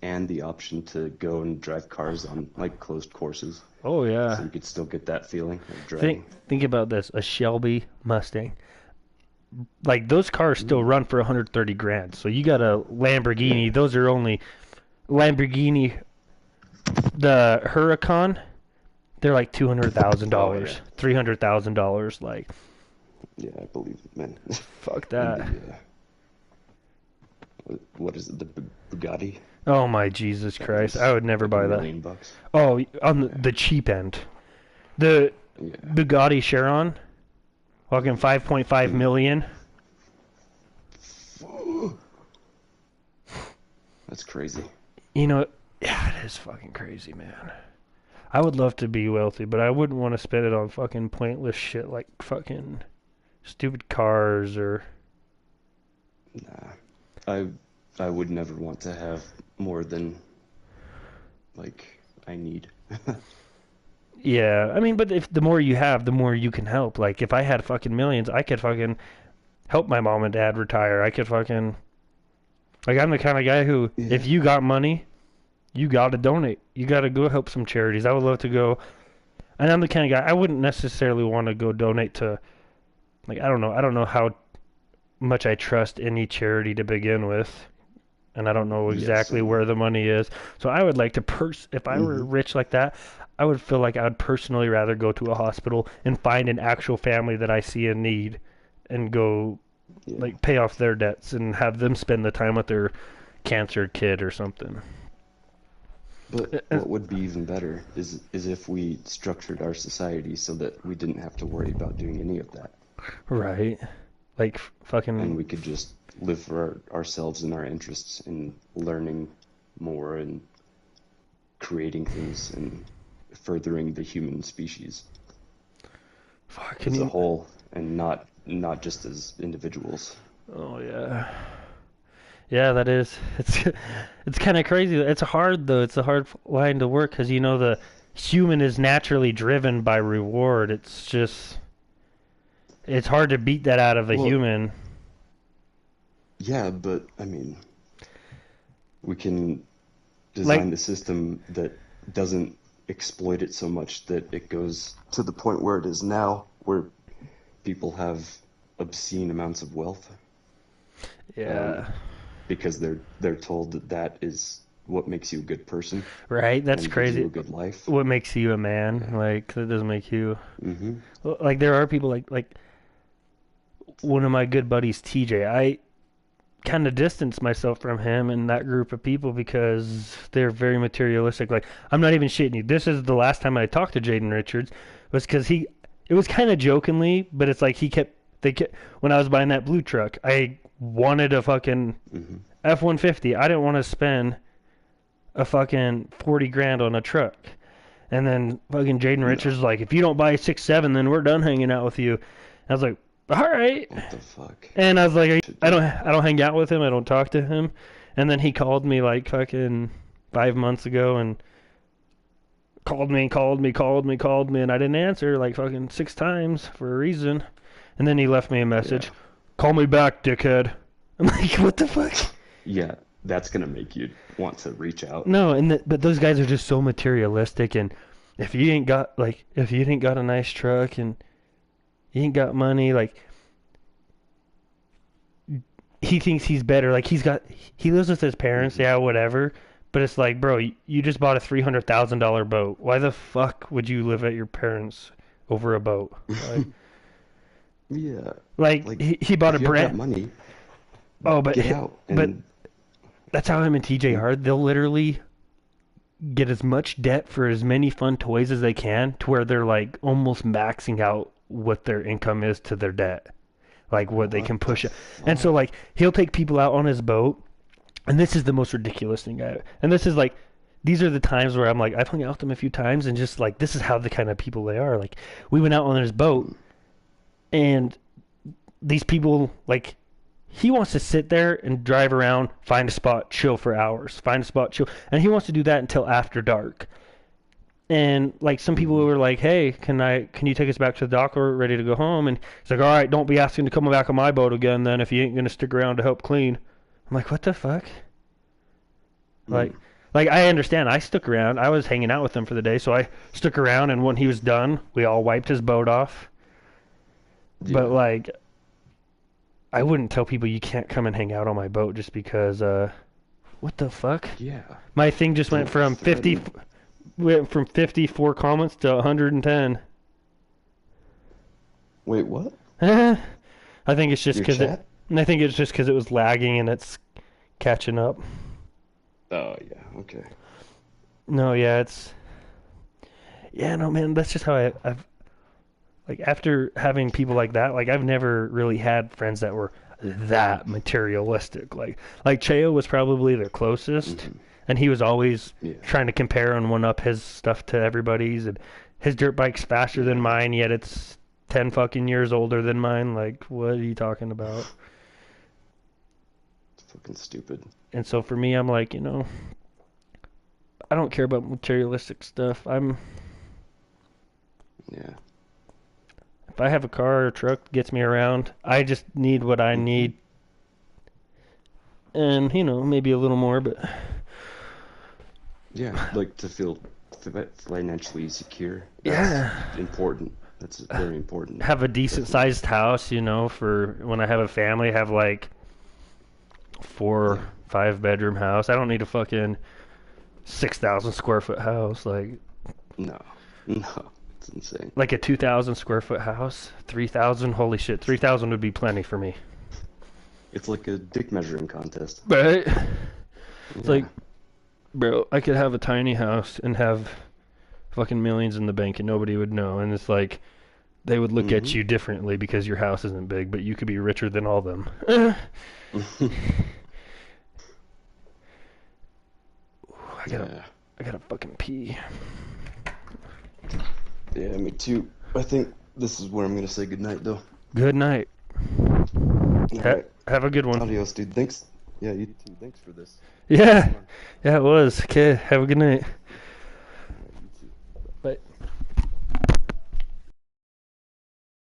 and the option to go and drive cars on, like, closed courses. Oh, yeah. So you could still get that feeling of driving. Think about this. A Shelby Mustang. Like, those cars still run for 130 grand. So you got a Lamborghini. Those are only... Lamborghini... The Huracan, they're like $200,000. $300,000, like... Yeah, I believe it, man. Fuck that. What is it, the Bugatti? Oh my Jesus Christ! I would never buy that. $1 million. Oh, on the cheap end, the Bugatti Chiron, fucking 5.5 million. That's crazy. You know, yeah, it is fucking crazy, man. I would love to be wealthy, but I wouldn't want to spend it on fucking pointless shit like fucking stupid cars or... Nah. I would never want to have more than, like, I need. Yeah, I mean, but if the more you have, the more you can help. Like, if I had fucking millions, I could fucking help my mom and dad retire. I could fucking... Like, I'm the kind of guy who, if you got money, you gotta donate. You gotta go help some charities. I would love to go... And I'm the kind of guy, I wouldn't necessarily want to go donate to... Like, I don't know how much I trust any charity to begin with. And I don't know exactly where the money is. So I would like to if I were rich like that, I would feel like I would personally rather go to a hospital and find an actual family that I see in need and go like pay off their debts and have them spend the time with their cancer kid or something. But what would be even better is if we structured our society so that we didn't have to worry about doing any of that. Right. Like fucking. And we could just live for ourselves and our interests and learning more and creating things and furthering the human species as a whole, and not just as individuals. Oh yeah. Yeah, that is. It's kind of crazy. It's hard though. It's a hard line to work because the human is naturally driven by reward. It's just. It's hard to beat that out of a human. Yeah, but I mean, we can design the system that doesn't exploit it so much that it goes to the point where it is now, where people have obscene amounts of wealth. Yeah. Because they're told that is what makes you a good person. Right, that's crazy. Gives you a good life. What makes you a man? Yeah. Like that doesn't make you. Like there are people like one of my good buddies, TJ. I kind of distance myself from him and that group of people because they're very materialistic. Like I'm not even shitting you. This is the last time I talked to Jaden Richards was because it was kind of jokingly, but it's like when I was buying that blue truck, I wanted a fucking F-150. I didn't want to spend a fucking 40 grand on a truck. And then fucking Jaden Richards was like, if you don't buy a 6.7, then we're done hanging out with you. I was like, all right. What the fuck? And I was like, I don't hang out with him. I don't talk to him. And then he called me like fucking 5 months ago and called me, and I didn't answer like fucking 6 times for a reason. And then he left me a message. Yeah. Call me back, dickhead. I'm like, what the fuck? Yeah, that's gonna make you want to reach out. No, but those guys are just so materialistic, and if you ain't got a nice truck and you ain't got money, like he thinks he's better. Like he lives with his parents, yeah, whatever. But it's like, bro, you just bought a $300,000 boat. Why the fuck would you live at your parents over a boat? Like, yeah. Like he bought a brand money. Oh, but get out but that's how him and TJ are. They'll literally get as much debt for as many fun toys as they can, to where they're like almost maxing out what their income is to their debt, like what they can push it. And so like he'll take people out on his boat, and this is the most ridiculous thing and this is like, these are the times where I'm like, I've hung out with them a few times, and just like, this is how the kind of people they are. Like we went out on his boat, and these people, like, he wants to sit there and drive around, find a spot, chill for hours, and he wants to do that until after dark. And like some people were like, hey, can you take us back to the dock? We're ready to go home. And he's like, all right, don't be asking to come back on my boat again then if you ain't gonna stick around to help clean. I'm like, what the fuck? Like I understand. I stuck around. I was hanging out with him for the day, so I stuck around, and when he was done, we all wiped his boat off. Yeah. But like, I wouldn't tell people you can't come and hang out on my boat just because, what the fuck? Yeah. My thing just went from 54 comments to 110. Wait, what? I think it's just because it was lagging and it's catching up. Oh, yeah, okay. No, yeah, no, man, that's just how I've like, after having people like that, like, I've never really had friends that were that materialistic. Like Cheo was probably the closest, and he was always trying to compare and one-up his stuff to everybody's, and his dirt bike's faster than mine, yet it's 10 fucking years older than mine. Like, what are you talking about? It's fucking stupid. And so for me, I'm like, I don't care about materialistic stuff. If I have a car or a truck that gets me around, I just need what I need. And, maybe a little more, but... Yeah, like to feel financially secure. That's important. That's very important. Have a decent-sized house, for when I have a family, have like 4 5-bedroom house. I don't need a fucking 6,000 square foot house. Like, no. It's insane. Like a 2,000 square foot house, 3,000. Holy shit, 3,000 would be plenty for me. It's like a dick measuring contest, right? It's like, bro, I could have a tiny house and have fucking millions in the bank and nobody would know. And it's like, they would look at you differently because your house isn't big, but you could be richer than all of them. I gotta fucking pee. Yeah, me too. I think this is where I'm gonna say goodnight, though. Good night. Right. Have a good one. Adios, dude. Thanks. Yeah, you too. Thanks for this. Yeah, it was. Okay, have a good night.